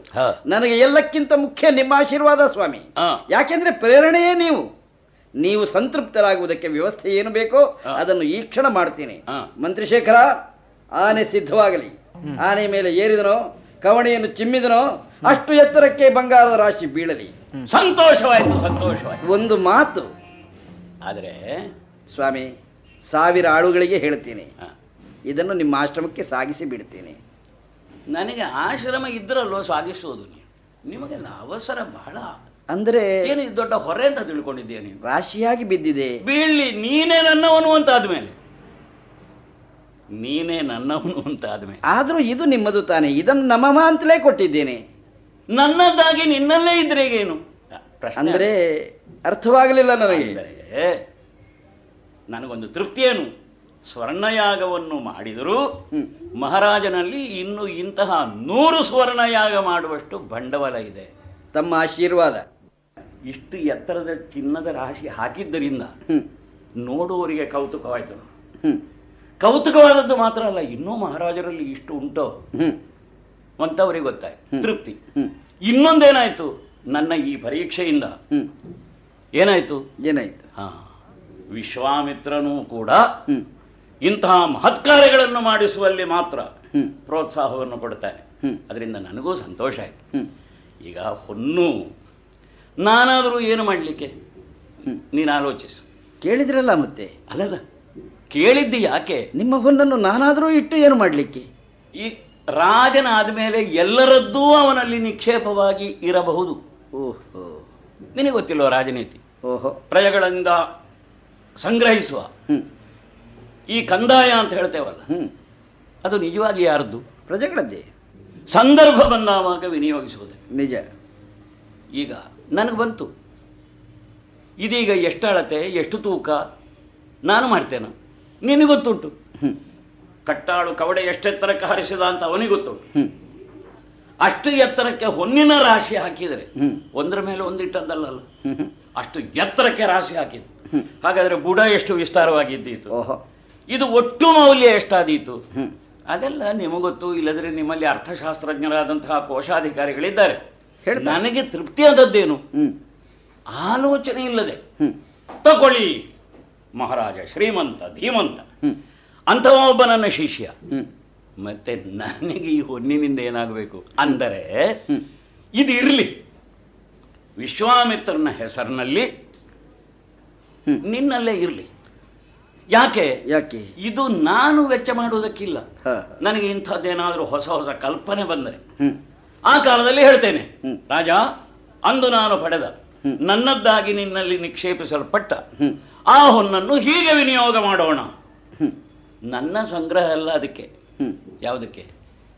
ನನಗೆ ಎಲ್ಲಕ್ಕಿಂತ ಮುಖ್ಯ ನಿಮ್ಮ ಆಶೀರ್ವಾದ ಸ್ವಾಮಿ. ಯಾಕೆಂದ್ರೆ ಪ್ರೇರಣೆಯೇ ನೀವು ಸಂತೃಪ್ತರಾಗುವುದಕ್ಕೆ ವ್ಯವಸ್ಥೆ ಏನು ಬೇಕೋ ಅದನ್ನು ಈ ಕ್ಷಣ ಮಾಡ್ತೀನಿ. ಮಂತ್ರಿಶೇಖರ, ಆನೆ ಸಿದ್ಧವಾಗಲಿ. ಆನೆ ಮೇಲೆ ಏರಿದನೋ, ಕವಣೆಯನ್ನು ಚಿಮ್ಮಿದನೋ, ಅಷ್ಟು ಎತ್ತರಕ್ಕೆ ಬಂಗಾರದ ರಾಶಿ ಬೀಳಲಿ. ಸಂತೋಷವಾಯಿತು, ಸಂತೋಷವಾಯಿತು. ಒಂದು ಮಾತು ಆದರೆ ಸ್ವಾಮಿ, 1000 ಆಳುಗಳಿಗೆ ಹೇಳ್ತೀನಿ, ಇದನ್ನು ನಿಮ್ಮ ಆಶ್ರಮಕ್ಕೆ ಸಾಗಿಸಿ ಬಿಡ್ತೀನಿ. ನನಗೆ ಆಶ್ರಮ ಇದ್ರಲ್ಲೋ ಸಾಗಿಸುವುದು. ನಿಮಗೆಲ್ಲ ಅವಸರ ಬಹಳ. ಅಂದ್ರೆ ಏನು ದೊಡ್ಡ ಹೊರೆ ಅಂತ ತಿಳ್ಕೊಂಡಿದ್ದೀಯ ನೀವು? ರಾಶಿಯಾಗಿ ಬಿದ್ದಿದೆ. ಬೀಳ್ಲಿ, ನೀನೇ ನನ್ನವನು ಅಂತ ಆದ್ಮೇಲೆ, ನೀನೇ ನನ್ನವನು ಅಂತ ಆದ್ಮೇಲೆ. ಆದ್ರೂ ಇದು ನಿಮ್ಮದು ತಾನೆ, ಇದನ್ನು ನಮ್ಮಮ್ಮ ಅಂತಲೇ ಕೊಟ್ಟಿದ್ದೇನೆ. ನನ್ನದಾಗಿ ನಿನ್ನಲ್ಲೇ ಇದ್ರೆ ಏನು ಅಂದ್ರೆ ಅರ್ಥವಾಗಲಿಲ್ಲ ನನಗೆ. ನನಗೊಂದು ತೃಪ್ತಿ ಏನು, ಸ್ವರ್ಣಯಾಗವನ್ನು ಮಾಡಿದರೂ ಮಹಾರಾಜನಲ್ಲಿ ಇನ್ನು ಇಂತಹ 100 ಸ್ವರ್ಣಯಾಗ ಮಾಡುವಷ್ಟು ಬಂಡವಾಳ ಇದೆ. ತಮ್ಮ ಆಶೀರ್ವಾದ. ಇಷ್ಟು ಎತ್ತರದ ಚಿನ್ನದ ರಾಶಿ ಹಾಕಿದ್ದರಿಂದ ನೋಡುವವರಿಗೆ ಕೌತುಕವಾಯಿತು. ಕೌತುಕವಾದದ್ದು ಮಾತ್ರ ಅಲ್ಲ, ಇನ್ನೂ ಮಹಾರಾಜರಲ್ಲಿ ಇಷ್ಟು ಉಂಟೋ ಅಂತ ಅವರಿಗೆ ಗೊತ್ತಾಯ್ತು, ತೃಪ್ತಿ. ಇನ್ನೊಂದೇನಾಯ್ತು, ನನ್ನ ಈ ಪರೀಕ್ಷೆಯಿಂದ ಏನಾಯ್ತು? ವಿಶ್ವಾಮಿತ್ರನೂ ಕೂಡ ಇಂತಹ ಮಹತ್ಕಾರ್ಯಗಳನ್ನು ಮಾಡಿಸುವಲ್ಲಿ ಮಾತ್ರ ಪ್ರೋತ್ಸಾಹವನ್ನು ಕೊಡ್ತಾನೆ. ಅದರಿಂದ ನನಗೂ ಸಂತೋಷ ಆಯ್ತು. ಈಗ ಹೊನ್ನು ನಾನಾದರೂ ಏನು ಮಾಡಲಿಕ್ಕೆ ನೀನು ಆಲೋಚಿಸು. ಕೇಳಿದ್ರಲ್ಲ ಮತ್ತೆ? ಅಲ್ಲಲ್ಲ, ಕೇಳಿದ್ದು ಯಾಕೆ? ನಿಮ್ಮ ಹೊನ್ನನ್ನು ನಾನಾದರೂ ಇಟ್ಟು ಏನು ಮಾಡಲಿಕ್ಕೆ? ಈ ರಾಜನಾದ ಮೇಲೆ ಎಲ್ಲರದ್ದೂ ಅವನಲ್ಲಿ ನಿಕ್ಷೇಪವಾಗಿ ಇರಬಹುದು. ಓಹೋ, ನಿನಗೆ ಗೊತ್ತಿಲ್ವ ರಾಜನೀತಿ? ಓಹೋ, ಪ್ರಜೆಗಳಿಂದ ಸಂಗ್ರಹಿಸುವ ಈ ಕಂದಾಯ ಅಂತ ಹೇಳ್ತೇವಲ್ಲ, ಅದು ನಿಜವಾಗಿ ಯಾರದ್ದು? ಪ್ರಜೆಗಳದ್ದೇ. ಸಂದರ್ಭ ಬಂದಾಗ ವಿನಿಯೋಗಿಸುವುದು ನಿಜ. ಈಗ ನನಗೆ ಬಂತು, ಇದೀಗ ಎಷ್ಟು ಅಳತೆ, ಎಷ್ಟು ತೂಕ ನಾನು ಮಾಡ್ತೇನೆ, ನಿನಗೆ ಗೊತ್ತುಂಟು. ಕಟ್ಟಾಳು ಕವಡೆ ಎಷ್ಟೆತ್ತರಕ್ಕೆ ಹಾರಿಸಿದ ಅಂತ ಅವನಿಗೆ ಗೊತ್ತುಂಟು. ಅಷ್ಟು ಎತ್ತರಕ್ಕೆ ಹೊನ್ನಿನ ರಾಶಿ ಹಾಕಿದರೆ ಒಂದರ ಮೇಲೆ ಒಂದಿಟ್ಟದ್ದಲ್ಲ, ಅಷ್ಟು ಎತ್ತರಕ್ಕೆ ರಾಶಿ ಹಾಕಿದ್ದು. ಹಾಗಾದ್ರೆ ಬುಡ ಎಷ್ಟು ವಿಸ್ತಾರವಾಗಿದ್ದೀತು, ಇದು ಒಟ್ಟು ಮೌಲ್ಯ ಎಷ್ಟಾದೀತು, ಅದೆಲ್ಲ ನಿಮಗೊತ್ತು. ಇಲ್ಲದ್ರೆ ನಿಮ್ಮಲ್ಲಿ ಅರ್ಥಶಾಸ್ತ್ರಜ್ಞರಾದಂತಹ ಕೋಶಾಧಿಕಾರಿಗಳಿದ್ದಾರೆ. ನನಗೆ ತೃಪ್ತಿ ಆದದ್ದೇನು? ಆಲೋಚನೆ ಇಲ್ಲದೆ ತಗೊಳ್ಳಿ ಮಹಾರಾಜ ಶ್ರೀಮಂತ ಧೀಮಂತ ಅಂಥವ ಒಬ್ಬ ನನ್ನ ಶಿಷ್ಯ, ಮತ್ತೆ ನನಗೆ ಈ ಹೊನ್ನಿನಿಂದ ಏನಾಗಬೇಕು ಅಂದರೆ ಇದು ಇರಲಿ, ವಿಶ್ವಾಮಿತ್ರನ ಹೆಸರಿನಲ್ಲಿ ನಿನ್ನಲ್ಲೇ ಇರಲಿ. ಯಾಕೆ? ಇದು ನಾನು ವೆಚ್ಚ ಮಾಡುವುದಕ್ಕಿಲ್ಲ. ನನಗೆ ಇಂಥದ್ದೇನಾದರೂ ಹೊಸ ಹೊಸ ಕಲ್ಪನೆ ಬಂದರೆ ಆ ಕಾಲದಲ್ಲಿ ಹೇಳ್ತೇನೆ, ರಾಜ, ಅಂದು ನಾನು ಪಡೆದ ನನ್ನದ್ದಾಗಿ ನಿನ್ನಲ್ಲಿ ನಿಕ್ಷೇಪಿಸಲ್ಪಟ್ಟ ಆ ಹೊನ್ನನ್ನು ಹೀಗೆ ವಿನಿಯೋಗ ಮಾಡೋಣ. ನನ್ನ ಸಂಗ್ರಹ ಅಲ್ಲ ಅದಕ್ಕೆ. ಯಾವುದಕ್ಕೆ?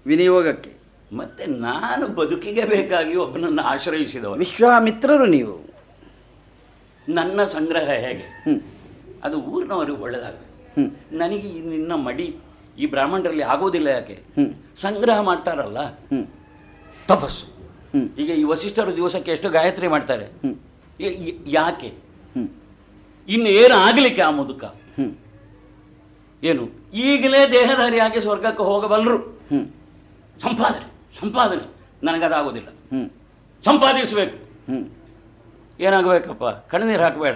ವಿನಿಯೋಗಕ್ಕೆ. ಮತ್ತೆ ನಾನು ಬದುಕಿಗೆ ಬೇಕಾಗಿ ಒಬ್ಬನನ್ನು ಆಶ್ರಯಿಸಿದವ. ವಿಶ್ವಾಮಿತ್ರರು ನೀವು. ನನ್ನ ಸಂಗ್ರಹ ಹೇಗೆ ಅದು ಊರಿನವರಿಗೆ ಒಳ್ಳೆದಾಗಬೇಕು. ನನಗೆ ನಿನ್ನ ಮಡಿ ಈ ಬ್ರಾಹ್ಮಣರಲ್ಲಿ ಆಗೋದಿಲ್ಲ. ಯಾಕೆ? ಸಂಗ್ರಹ ಮಾಡ್ತಾರಲ್ಲ, ತಪಸ್ಸು. ಈಗ ಈ ವಸಿಷ್ಠರು ದಿವಸಕ್ಕೆ ಎಷ್ಟು ಗಾಯತ್ರಿ ಮಾಡ್ತಾರೆ? ಯಾಕೆ? ಇನ್ನು ಏನು ಆಗಲಿಕ್ಕೆ ಆ ಮುದುಕ? ಹ್ಮ್ ಏನು ಈಗಲೇ ದೇಹಧಾರಿಯಾಗಿ ಸ್ವರ್ಗಕ್ಕೆ ಹೋಗಬಲ್ಲರು. ಹ್ಮ್ ಸಂಪಾದನೆ ಸಂಪಾದನೆ ನನಗದಾಗೋದಿಲ್ಲ. ಹ್ಮ್ ಸಂಪಾದಿಸಬೇಕು. ಹ್ಮ್ ಏನಾಗಬೇಕಪ್ಪ? ಕಣ್ಣೀರು ಹಾಕಬೇಡ,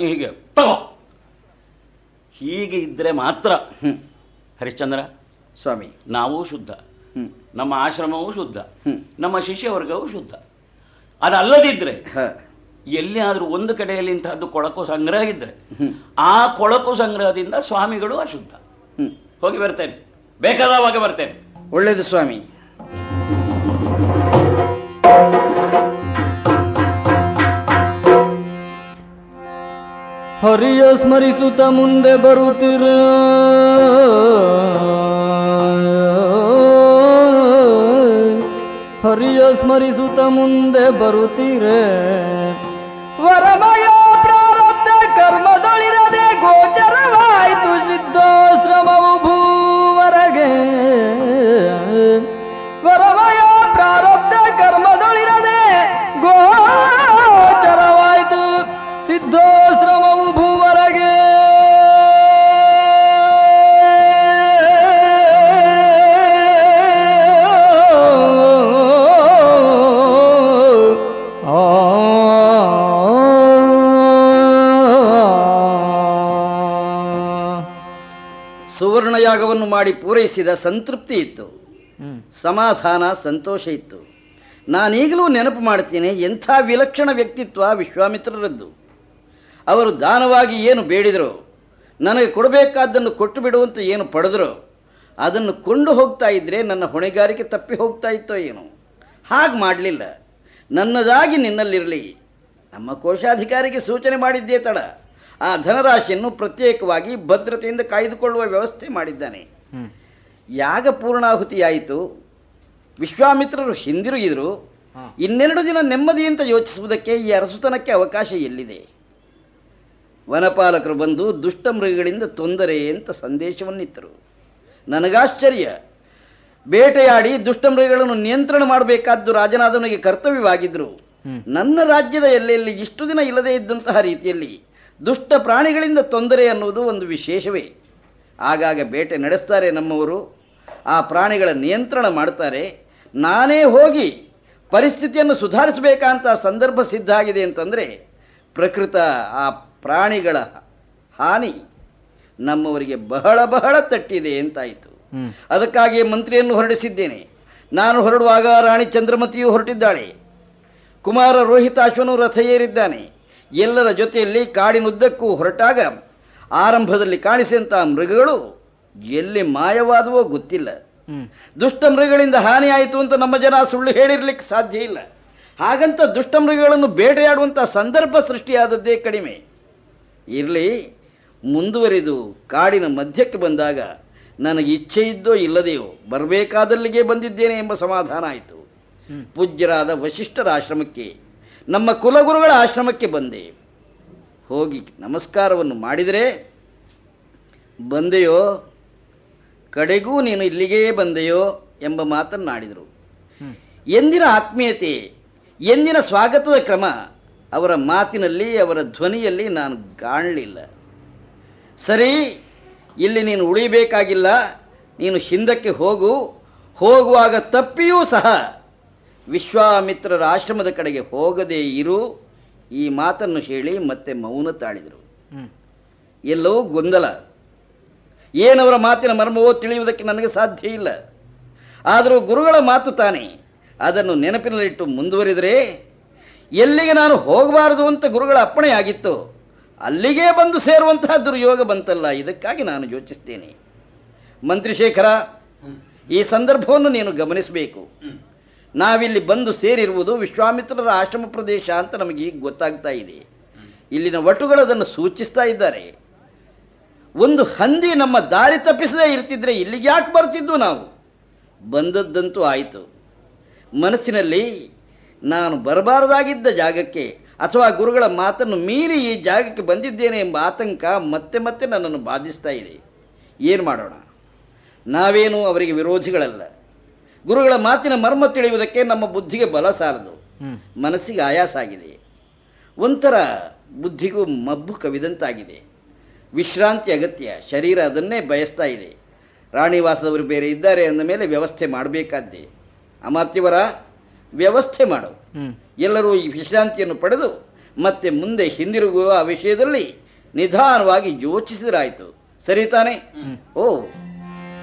ಹೀಗೆ ತಗೋ. ಹೀಗೆ ಇದ್ರೆ ಮಾತ್ರ ಹ್ಮ್ ಹರಿಶ್ಚಂದ್ರ ಸ್ವಾಮಿ. ನಾವೂ ಶುದ್ಧ, ಹ್ಮ್ ನಮ್ಮ ಆಶ್ರಮವೂ ಶುದ್ಧ, ಹ್ಮ್ ನಮ್ಮ ಶಿಷ್ಯವರ್ಗವೂ ಶುದ್ಧ. ಅದಲ್ಲದಿದ್ರೆ ಹ ಎಲ್ಲಿಯಾದ್ರೂ ಒಂದು ಕಡೆಯಲ್ಲಿ ಇಂತಹದ್ದು ಕೊಳಕು ಸಂಗ್ರಹ ಇದ್ರೆ ಹ್ಮ್ ಆ ಕೊಳಕು ಸಂಗ್ರಹದಿಂದ ಸ್ವಾಮಿಗಳು ಅಶುದ್ಧ. ಹ್ಮ್ ಹೋಗಿ ಬರ್ತೇನೆ, ಬೇಕಾದವಾಗ ಬರ್ತೇನೆ. ಒಳ್ಳೇದು ಸ್ವಾಮಿ. ಹರಿಯ ಸ್ಮರಿಸುತ್ತ ಮುಂದೆ ಬರುತ್ತಿರ ಹರಿಯ ಸ್ಮರಿಸುತ್ತ ಮುಂದೆ ಬರುತ್ತೀರೆ ವರಮಯ ಪ್ರಾರಬ್ಧ ಕರ್ಮದೊಳಿರದೆ ಗೋಚರವಾಯಿತು ಸಿದ್ಧಾಶ್ರಮವು ಭೂವರಗೆ ವರಮಯ ಪ್ರಾರಬ್ಧ ಕರ್ಮದೊಳಿರದೆ ಗೋಚರವಾಯಿತು ಸಿದ್ಧಾಶ್ರಮವು ಭೂವರಗೆ ಸುವರ್ಣಯಾಗವನ್ನು ಮಾಡಿ ಪೂರೈಸಿದ ಸಂತೃಪ್ತಿ ಇತ್ತು, ಸಮಾಧಾನ ಸಂತೋಷ ಇತ್ತು. ನಾನೀಗಲೂ ನೆನಪು ಮಾಡ್ತೀನಿ, ಎಂಥ ವಿಲಕ್ಷಣ ವ್ಯಕ್ತಿತ್ವ ವಿಶ್ವಾಮಿತ್ರರದ್ದು. ಅವರು ದಾನವಾಗಿ ಏನು ಬೇಡಿದರೋ, ನನಗೆ ಕೊಡಬೇಕಾದ್ದನ್ನು ಕೊಟ್ಟು ಬಿಡುವಂತ ಏನು ಪಡೆದರೋ ಅದನ್ನು ಕೊಂಡು ಹೋಗ್ತಾ ಇದ್ರೆ ನನ್ನ ಹೊಣೆಗಾರಿಕೆ ತಪ್ಪಿ ಹೋಗ್ತಾ ಇತ್ತೋ ಏನೋ. ಹಾಗೆ ಮಾಡಲಿಲ್ಲ. ನನ್ನದಾಗಿ ನಿನ್ನಲ್ಲಿರಲಿ, ನಮ್ಮ ಕೋಶಾಧಿಕಾರಿಗೆ ಸೂಚನೆ ಮಾಡಿದ್ದೇ ತಡ. ಆ ಧನರಾಶಿಯನ್ನು ಪ್ರತ್ಯೇಕವಾಗಿ ಭದ್ರತೆಯಿಂದ ಕಾಯ್ದುಕೊಳ್ಳುವ ವ್ಯವಸ್ಥೆ ಮಾಡಿದ್ದಾನೆ. ಯಾಗ ಪೂರ್ಣಾಹುತಿಯಾಯಿತು. ವಿಶ್ವಾಮಿತ್ರರು ಹಿಂದಿರುಗಿದರು. ಇನ್ನೆರಡು ದಿನ ನೆಮ್ಮದಿಯಿಂದ ಯೋಚಿಸುವುದಕ್ಕೆ ಈ ಅರಸುತನಕ್ಕೆ ಅವಕಾಶ ಎಲ್ಲಿದೆ? ವನಪಾಲಕರು ಬಂದು ದುಷ್ಟ ಮೃಗಗಳಿಂದ ತೊಂದರೆ ಅಂತ ಸಂದೇಶವನ್ನಿತ್ತರು. ನನಗಾಶ್ಚರ್ಯ. ಬೇಟೆಯಾಡಿ ದುಷ್ಟ ಮೃಗಗಳನ್ನು ನಿಯಂತ್ರಣ ಮಾಡಬೇಕಾದ್ದು ರಾಜನಾದವನಿಗೆ ಕರ್ತವ್ಯವಾಗಿದ್ದರು. ನನ್ನ ರಾಜ್ಯದ ಎಲ್ಲೆಯಲ್ಲಿ ಇಷ್ಟು ದಿನ ಇಲ್ಲದೇ ಇದ್ದಂತಹ ರೀತಿಯಲ್ಲಿ ದುಷ್ಟ ಪ್ರಾಣಿಗಳಿಂದ ತೊಂದರೆ ಅನ್ನುವುದು ಒಂದು ವಿಶೇಷವೇ. ಆಗಾಗ ಬೇಟೆ ನಡೆಸ್ತಾರೆ ನಮ್ಮವರು, ಆ ಪ್ರಾಣಿಗಳ ನಿಯಂತ್ರಣ ಮಾಡ್ತಾರೆ. ನಾನೇ ಹೋಗಿ ಪರಿಸ್ಥಿತಿಯನ್ನು ಸುಧಾರಿಸಬೇಕಂತ ಸಂದರ್ಭ ಸಿದ್ಧ ಆಗಿದೆ ಅಂತಂದರೆ ಪ್ರಕೃತ ಆ ಪ್ರಾಣಿಗಳ ಹಾನಿ ನಮ್ಮವರಿಗೆ ಬಹಳ ಬಹಳ ತಟ್ಟಿದೆ ಅಂತಾಯಿತು. ಅದಕ್ಕಾಗಿ ಮಂತ್ರಿಯನ್ನು ಹೊರಡಿಸಿದ್ದೇನೆ. ನಾನು ಹೊರಡುವಾಗ ರಾಣಿ ಚಂದ್ರಮತಿಯು ಹೊರಟಿದ್ದಾಳೆ. ಕುಮಾರ ರೋಹಿತಾಶ್ವನು ರಥ ಏರಿದ್ದಾನೆ. ಎಲ್ಲರ ಜೊತೆಯಲ್ಲಿ ಕಾಡಿನುದ್ದಕ್ಕೂ ಹೊರಟಾಗ ಆರಂಭದಲ್ಲಿ ಕಾಣಿಸಿದಂಥ ಮೃಗಗಳು ಎಲ್ಲಿ ಮಾಯವಾದವೋ ಗೊತ್ತಿಲ್ಲ. ದುಷ್ಟ ಮೃಗಗಳಿಂದ ಹಾನಿಯಾಯಿತು ಅಂತ ನಮ್ಮ ಜನ ಸುಳ್ಳು ಹೇಳಿರ್ಲಿಕ್ಕೆ ಸಾಧ್ಯ ಇಲ್ಲ. ಹಾಗಂತ ದುಷ್ಟ ಮೃಗಗಳನ್ನು ಬೇಟೆಯಾಡುವಂಥ ಸಂದರ್ಭ ಸೃಷ್ಟಿಯಾದದ್ದೇ ಕಡಿಮೆ. ಇರಲಿ, ಮುಂದುವರಿದು ಕಾಡಿನ ಮಧ್ಯಕ್ಕೆ ಬಂದಾಗ ನನಗೆ ಇಚ್ಛೆ ಇದ್ದೋ ಇಲ್ಲದೆಯೋ ಬರಬೇಕಾದಲ್ಲಿಗೆ ಬಂದಿದ್ದೇನೆ ಎಂಬ ಸಮಾಧಾನ ಆಯಿತು. ಪೂಜ್ಯರಾದ ವಶಿಷ್ಠರ ಆಶ್ರಮಕ್ಕೆ, ನಮ್ಮ ಕುಲಗುರುಗಳ ಆಶ್ರಮಕ್ಕೆ ಬಂದೆ. ಹೋಗಿ ನಮಸ್ಕಾರವನ್ನು ಮಾಡಿದರೆ, ಬಂದೆಯೋ, ಕಡೆಗೂ ನೀನು ಇಲ್ಲಿಗೇ ಬಂದೆಯೋ ಎಂಬ ಮಾತನ್ನಾಡಿದರು. ಎಂದಿನ ಆತ್ಮೀಯತೆ, ಎಂದಿನ ಸ್ವಾಗತದ ಕ್ರಮ ಅವರ ಮಾತಿನಲ್ಲಿ, ಅವರ ಧ್ವನಿಯಲ್ಲಿ ನಾನು ಕಾಣಲಿಲ್ಲ. ಸರಿ, ಇಲ್ಲಿ ನೀನು ಉಳಿಬೇಕಾಗಿಲ್ಲ, ನೀನು ಹಿಂದಕ್ಕೆ ಹೋಗು. ಹೋಗುವಾಗ ತಪ್ಪಿಯೂ ಸಹ ವಿಶ್ವಾಮಿತ್ರರ ಆಶ್ರಮದ ಕಡೆಗೆ ಹೋಗದೇ ಇರು. ಈ ಮಾತನ್ನು ಹೇಳಿ ಮತ್ತೆ ಮೌನ ತಾಳಿದರು. ಎಲ್ಲವೂ ಗೊಂದಲ. ಏನವರ ಮಾತಿನ ಮರ್ಮವೋ ತಿಳಿಯುವುದಕ್ಕೆ ನನಗೆ ಸಾಧ್ಯ ಇಲ್ಲ. ಆದರೂ ಗುರುಗಳ ಮಾತು ತಾನೆ, ಅದನ್ನು ನೆನಪಿನಲ್ಲಿಟ್ಟು ಮುಂದುವರಿದರೆ ಎಲ್ಲಿಗೆ ನಾನು ಹೋಗಬಾರದು ಅಂತ ಗುರುಗಳ ಅಪ್ಪಣೆಯಾಗಿತ್ತು ಅಲ್ಲಿಗೆ ಬಂದು ಸೇರುವಂತಹ ದುರ್ಯೋಗ ಬಂತಲ್ಲ. ಇದಕ್ಕಾಗಿ ನಾನು ಯೋಚಿಸ್ತೇನೆ. ಮಂತ್ರಿಶೇಖರ, ಈ ಸಂದರ್ಭವನ್ನು ನೀನು ಗಮನಿಸಬೇಕು. ನಾವಿಲ್ಲಿ ಬಂದು ಸೇರಿರುವುದು ವಿಶ್ವಾಮಿತ್ರರ ಆಶ್ರಮ ಪ್ರದೇಶ ಅಂತ ನಮಗೆ ಈಗ ಗೊತ್ತಾಗ್ತಾ ಇದೆ. ಇಲ್ಲಿನ ವಟುಗಳು ಅದನ್ನು ಸೂಚಿಸ್ತಾ ಇದ್ದಾರೆ. ಒಂದು ಹಂದಿ ನಮ್ಮ ದಾರಿ ತಪ್ಪಿಸದೇ ಇರ್ತಿದ್ರೆ ಇಲ್ಲಿಗೆ ಯಾಕೆ ಬರ್ತಿದ್ದು ನಾವು? ಬಂದದ್ದಂತೂ ಆಯಿತು. ಮನಸ್ಸಿನಲ್ಲಿ ನಾನು ಬರಬಾರದಾಗಿದ್ದ ಜಾಗಕ್ಕೆ ಅಥವಾ ಗುರುಗಳ ಮಾತನ್ನು ಮೀರಿ ಈ ಜಾಗಕ್ಕೆ ಬಂದಿದ್ದೇನೆ ಎಂಬ ಆತಂಕ ಮತ್ತೆ ಮತ್ತೆ ನನ್ನನ್ನು ಬಾಧಿಸ್ತಾ ಇದೆ. ಏನು ಮಾಡೋಣ? ನಾವೇನು ಅವರಿಗೆ ವಿರೋಧಿಗಳಲ್ಲ. ಗುರುಗಳ ಮಾತಿನ ಮರ್ಮ ತಿಳಿಯುವುದಕ್ಕೆ ನಮ್ಮ ಬುದ್ಧಿಗೆ ಬಲ ಸಾಲದು. ಮನಸ್ಸಿಗೆ ಆಯಾಸ ಆಗಿದೆ. ಒಂಥರ ಬುದ್ಧಿಗೂ ಮಬ್ಬು ಕವಿದಂತಾಗಿದೆ. ವಿಶ್ರಾಂತಿ ಅಗತ್ಯ, ಶರೀರ ಅದನ್ನೇ ಬಯಸ್ತಾ ಇದೆ. ರಾಣಿವಾಸದವರು ಬೇರೆ ಇದ್ದಾರೆ ಅಂದ ಮೇಲೆ ವ್ಯವಸ್ಥೆ ಮಾಡಬೇಕಾದ್ದೇ. ಅಮಾತ್ಯವರ ವ್ಯವಸ್ಥೆ ಮಾಡು. ಎಲ್ಲರೂ ಈ ವಿಶ್ರಾಂತಿಯನ್ನು ಪಡೆದು ಮತ್ತೆ ಮುಂದೆ ಹಿಂದಿರುಗುವ ಆ ವಿಷಯದಲ್ಲಿ ನಿಧಾನವಾಗಿ ಯೋಚಿಸಿದರಾಯಿತು. ಸರಿ ತಾನೆ? ಓ,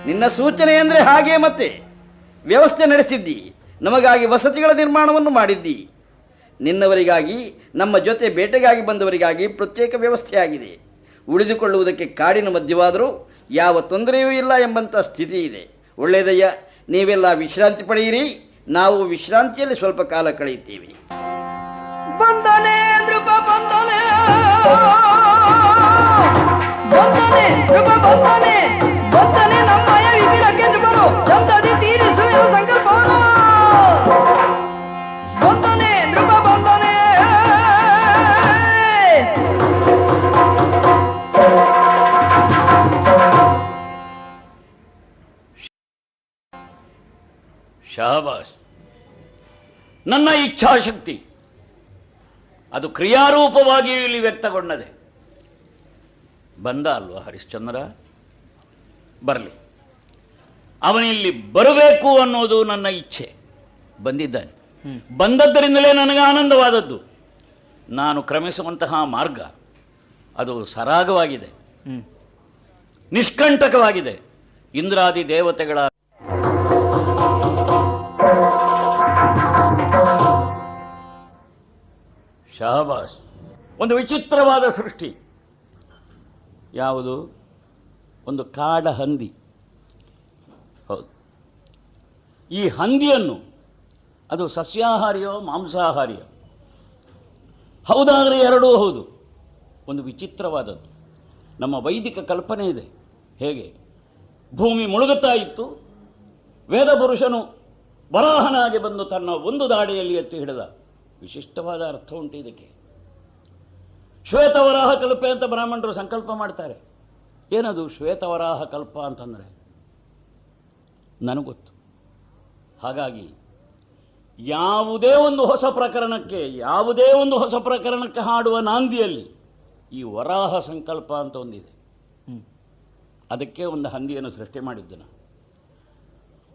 ನಿನ್ನ ಸೂಚನೆ ಅಂದರೆ ಹಾಗೆ. ಮತ್ತೆ ವ್ಯವಸ್ಥೆ ನಡೆಸಿದ್ದಿ, ನಮಗಾಗಿ ವಸತಿಗಳ ನಿರ್ಮಾಣವನ್ನು ಮಾಡಿದ್ದಿ. ನಿನ್ನವರಿಗಾಗಿ, ನಮ್ಮ ಜೊತೆ ಬೇಟೆಗಾಗಿ ಬಂದವರಿಗಾಗಿ ಪ್ರತ್ಯೇಕ ವ್ಯವಸ್ಥೆ ಆಗಿದೆ. ಉಳಿದುಕೊಳ್ಳುವುದಕ್ಕೆ ಕಾಡಿನ ಮಧ್ಯವಾದರೂ ಯಾವ ತೊಂದರೆಯೂ ಇಲ್ಲ ಎಂಬಂಥ ಸ್ಥಿತಿ ಇದೆ. ಒಳ್ಳೆಯದಯ್ಯ, ನೀವೆಲ್ಲ ವಿಶ್ರಾಂತಿ ಪಡೆಯಿರಿ. ನಾವು ವಿಶ್ರಾಂತಿಯಲ್ಲಿ ಸ್ವಲ್ಪ ಕಾಲ ಕಳೆಯುತ್ತೀವಿ. ಬಂದನೆ ನೃಪ ಬಂದನೆ, ಬಂದನೆ ನೃಪ ಬಂದನೆ, ಬಂದನೆ ನಮ್ಮಯ ವಿವಿರಕ್ಕೆ ನೃಪರು ಚಂದದಿ ತೀರಿಸುವ ಸಂಕಲ್ಪವನ್ನು. ಬಂದನೆ ನೃಪ ಬಂದನೆ. ಶಹಬಾಸ್, ನನ್ನ ಇಚ್ಛಾಶಕ್ತಿ ಅದು ಕ್ರಿಯಾರೂಪವಾಗಿಯೂ ಇಲ್ಲಿ ವ್ಯಕ್ತಗೊಂಡದೆ. ಬಂದ ಅಲ್ವಾ ಹರಿಶ್ಚಂದ್ರ? ಬರಲಿ. ಅವನಿಲ್ಲಿ ಬರಬೇಕು ಅನ್ನೋದು ನನ್ನ ಇಚ್ಛೆ. ಬಂದಿದ್ದಾನೆ. ಬಂದದ್ದರಿಂದಲೇ ನನಗೆ ಆನಂದವಾದದ್ದು. ನಾನು ಕ್ರಮಿಸುವಂತಹ ಮಾರ್ಗ ಅದು ಸರಾಗವಾಗಿದೆ, ನಿಷ್ಕಂಟಕವಾಗಿದೆ. ಇಂದ್ರಾದಿ ದೇವತೆಗಳ ಶಹಬಾಸ್, ಒಂದು ವಿಚಿತ್ರವಾದ ಸೃಷ್ಟಿ. ಯಾವುದು? ಒಂದು ಕಾಡ ಹಂದಿ. ಹೌದು. ಈ ಹಂದಿಯನ್ನು ಅದು ಸಸ್ಯಾಹಾರಿಯೋ ಮಾಂಸಾಹಾರಿಯೋ? ಹೌದಾದರೆ ಎರಡೂ ಹೌದು. ಒಂದು ವಿಚಿತ್ರವಾದದ್ದು. ನಮ್ಮ ವೈದಿಕ ಕಲ್ಪನೆ ಇದೆ. ಹೇಗೆ? ಭೂಮಿ ಮುಳುಗುತ್ತಾ ಇತ್ತು, ವೇದ ಪುರುಷನು ವರಾಹನಾಗಿ ಬಂದು ತನ್ನ ಒಂದು ದಾಡಿಯಲ್ಲಿ ಎತ್ತಿ ಹಿಡಿದ. ವಿಶಿಷ್ಟವಾದ ಅರ್ಥ ಉಂಟು ಇದಕ್ಕೆ. ಶ್ವೇತವರಾಹ ಕಲ್ಪೆ ಅಂತ ಬ್ರಾಹ್ಮಣರು ಸಂಕಲ್ಪ ಮಾಡ್ತಾರೆ. ಏನದು ಶ್ವೇತವರಾಹ ಕಲ್ಪ ಅಂತಂದರೆ? ನನಗೊತ್ತು. ಹಾಗಾಗಿ ಯಾವುದೇ ಒಂದು ಹೊಸ ಪ್ರಕರಣಕ್ಕೆ ಹಾಡುವ ನಾಂದಿಯಲ್ಲಿ ಈ ವರಾಹ ಸಂಕಲ್ಪ ಅಂತ ಒಂದಿದೆ. ಅದಕ್ಕೆ ಒಂದು ಹಂದಿಯನ್ನು ಸೃಷ್ಟಿ ಮಾಡಿದ್ದನು.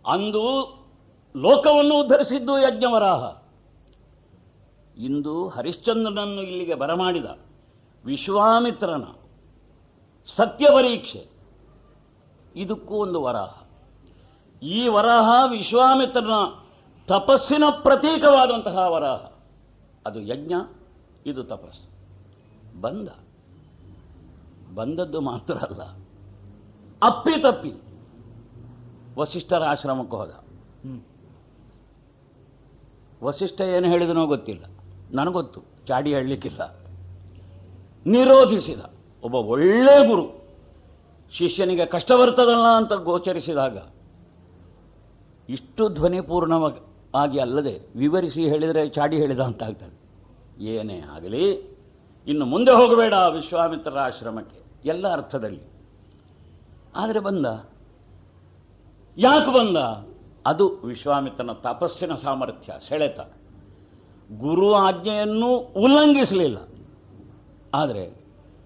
ಅಂದು ಲೋಕವನ್ನು ಉದ್ಧರಿಸಿದ್ದು ಯಜ್ಞವರಾಹ. ಇಂದು ಹರಿಶ್ಚಂದ್ರನನ್ನು ಇಲ್ಲಿಗೆ ಬರಮಾಡಿದ ವಿಶ್ವಾಮಿತ್ರನ ಸತ್ಯ ಪರೀಕ್ಷೆ, ಇದಕ್ಕೂ ಒಂದು ವರಾಹ. ಈ ವರಾಹ ವಿಶ್ವಾಮಿತ್ರನ ತಪಸ್ಸಿನ ಪ್ರತೀಕವಾದಂತಹ ವರಾಹ. ಅದು ಯಜ್ಞ, ಇದು ತಪಸ್ಸು. ಬಂದದ್ದು ಮಾತ್ರ ಅಲ್ಲ, ಅಪ್ಪಿತಪ್ಪಿ ವಸಿಷ್ಠರ ಆಶ್ರಮಕ್ಕೆ ಹೋದ. ವಸಿಷ್ಠ ಏನು ಹೇಳಿದನೋ ಗೊತ್ತಿಲ್ಲ, ನನಗೊತ್ತು, ಚಾಡಿ ಹೇಳಲಿಕ್ಕಿಲ್ಲ. ನಿರೋಧಿಸಿದ. ಒಬ್ಬ ಒಳ್ಳೆ ಗುರು ಶಿಷ್ಯನಿಗೆ ಕಷ್ಟ ಬರ್ತದಲ್ಲ ಅಂತ ಗೋಚರಿಸಿದಾಗ ಇಷ್ಟು ಧ್ವನಿಪೂರ್ಣವಾಗಿ ಅಲ್ಲದೆ ವಿವರಿಸಿ ಹೇಳಿದರೆ ಚಾಡಿ ಹೇಳಿದ ಅಂತ ಆಗ್ತದೆ. ಏನೇ ಆಗಲಿ, ಇನ್ನು ಮುಂದೆ ಹೋಗಬೇಡ ವಿಶ್ವಾಮಿತ್ರರ ಆಶ್ರಮಕ್ಕೆ, ಎಲ್ಲ ಅರ್ಥದಲ್ಲಿ. ಆದರೆ ಬಂದ. ಯಾಕೆ ಬಂದ? ಅದು ವಿಶ್ವಾಮಿತ್ರನ ತಪಸ್ಸಿನ ಸಾಮರ್ಥ್ಯ, ಸೆಳೆತ. ಗುರು ಆಜ್ಞೆಯನ್ನು ಉಲ್ಲಂಘಿಸಲಿಲ್ಲ. ಆದರೆ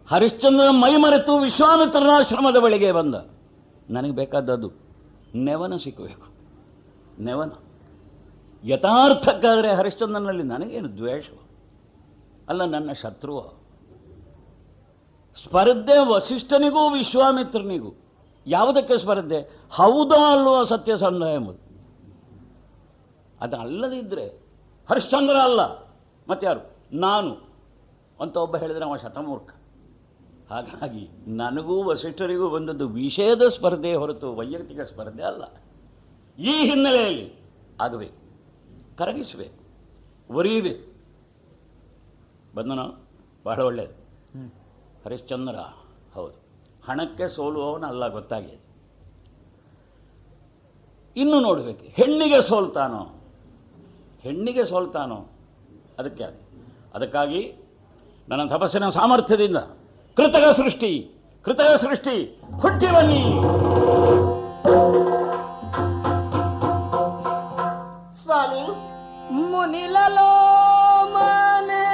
ಹರಿಶ್ಚಂದ್ರನ ಮೈ ಮರೆತು ವಿಶ್ವಾಮಿತ್ರನ ಆಶ್ರಮದ ಬಳಿಗೆ ಬಂದ. ನನಗೆ ಬೇಕಾದದ್ದು ನೆವನ ಸಿಕ್ಕಬೇಕು. ನೆವನ ಯಥಾರ್ಥಕ್ಕಾದರೆ ಹರಿಶ್ಚಂದ್ರನಲ್ಲಿ ನನಗೇನು ದ್ವೇಷ ಅಲ್ಲ, ನನ್ನ ಶತ್ರುವ. ಸ್ಪರ್ಧೆ ವಸಿಷ್ಠನಿಗೂ ವಿಶ್ವಾಮಿತ್ರನಿಗೂ. ಯಾವುದಕ್ಕೆ ಸ್ಪರ್ಧೆ? ಹೌದೋ ಅಲ್ವೋ ಸತ್ಯಸಂಧ ಎಂಬುದು. ಅದು ಅಲ್ಲದಿದ್ದರೆ ಹರಿಶ್ಚಂದ್ರ ಅಲ್ಲ ಮತ್ತಾರು, ನಾನು ಅಂತ ಒಬ್ಬ ಹೇಳಿದರೆ ಅವ ಶತಮೂರ್ಖ. ಹಾಗಾಗಿ ನನಗೂ ವಸಿಷ್ಠರಿಗೂ ಬಂದದ್ದು ವಿಷಯದ ಸ್ಪರ್ಧೆ ಹೊರತು ವೈಯಕ್ತಿಕ ಸ್ಪರ್ಧೆ ಅಲ್ಲ. ಈ ಹಿನ್ನೆಲೆಯಲ್ಲಿ ಆಗಬೇಕು, ಕರಗಿಸಬೇಕು, ಒರೀಬೇಕು. ಬಂದನೋ ಬಹಳ ಒಳ್ಳೆಯದು. ಹರಿಶ್ಚಂದ್ರ ಹೌದು, ಹಣಕ್ಕೆ ಸೋಲುವವನಲ್ಲ, ಗೊತ್ತಾಗಿದೆ. ಇನ್ನು ನೋಡಬೇಕು, ಹೆಣ್ಣಿಗೆ ಸೋಲ್ತಾನೋ ಅದಕ್ಕಾಗಿ ನನ್ನ ತಪಸ್ಸಿನ ಸಾಮರ್ಥ್ಯದಿಂದ ಕೃತಕ ಸೃಷ್ಟಿ ಹುಟ್ಟಿ ಬನ್ನಿ. ಸ್ವಾಮಿ ಮುನಿలలో ಮನೆ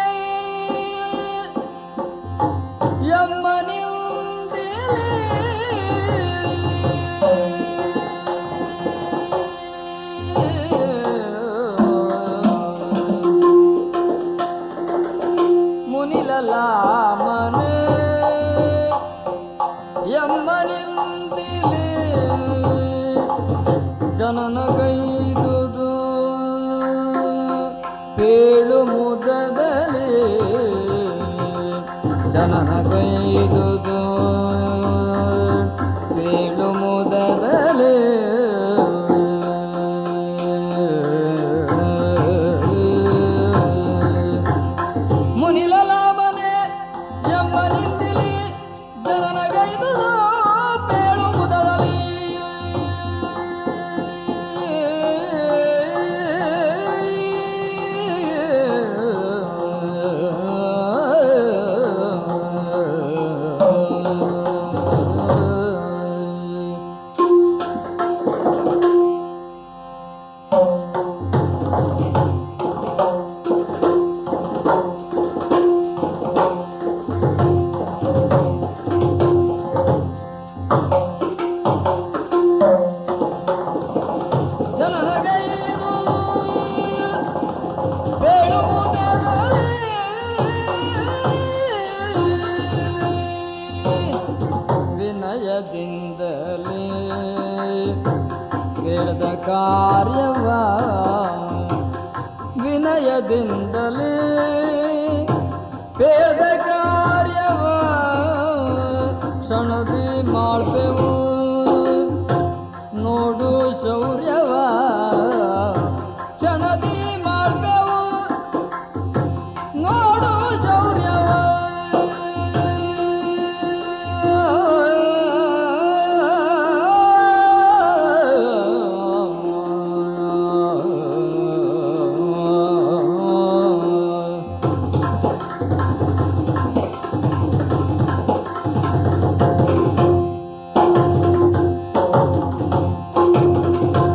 ಜನನಗೈದುದು ಪೇಳು ಮುದದಲ್ಲಿ ಜನನಗೈದುದು ಪೇಳು ಮುದದಲ್ಲಿ ಮುನಿಲಲಾಮನೆ ಎಮ್ಮನಿಂದಿಲಿ ಜನನಗೈದುದು ಪೇಳು ಮುದದಲ್ಲಿ ವಿನಯದಿಂದಲೇ ಕೇಳಿದ ಕಾರ್ಯವ ವಿನಯದಿಂದಲೇ ಬೇಡ ಕಾರ್ಯವ ಕ್ಷಣದಿ ಮಾಡ್ಬೆವು ನೋಡು ಶೌರ್ಯವ ಕ್ಷಣದಿ ಮಾಡ್ಬೆವು ನೋಡು ಶೌರ್ಯವ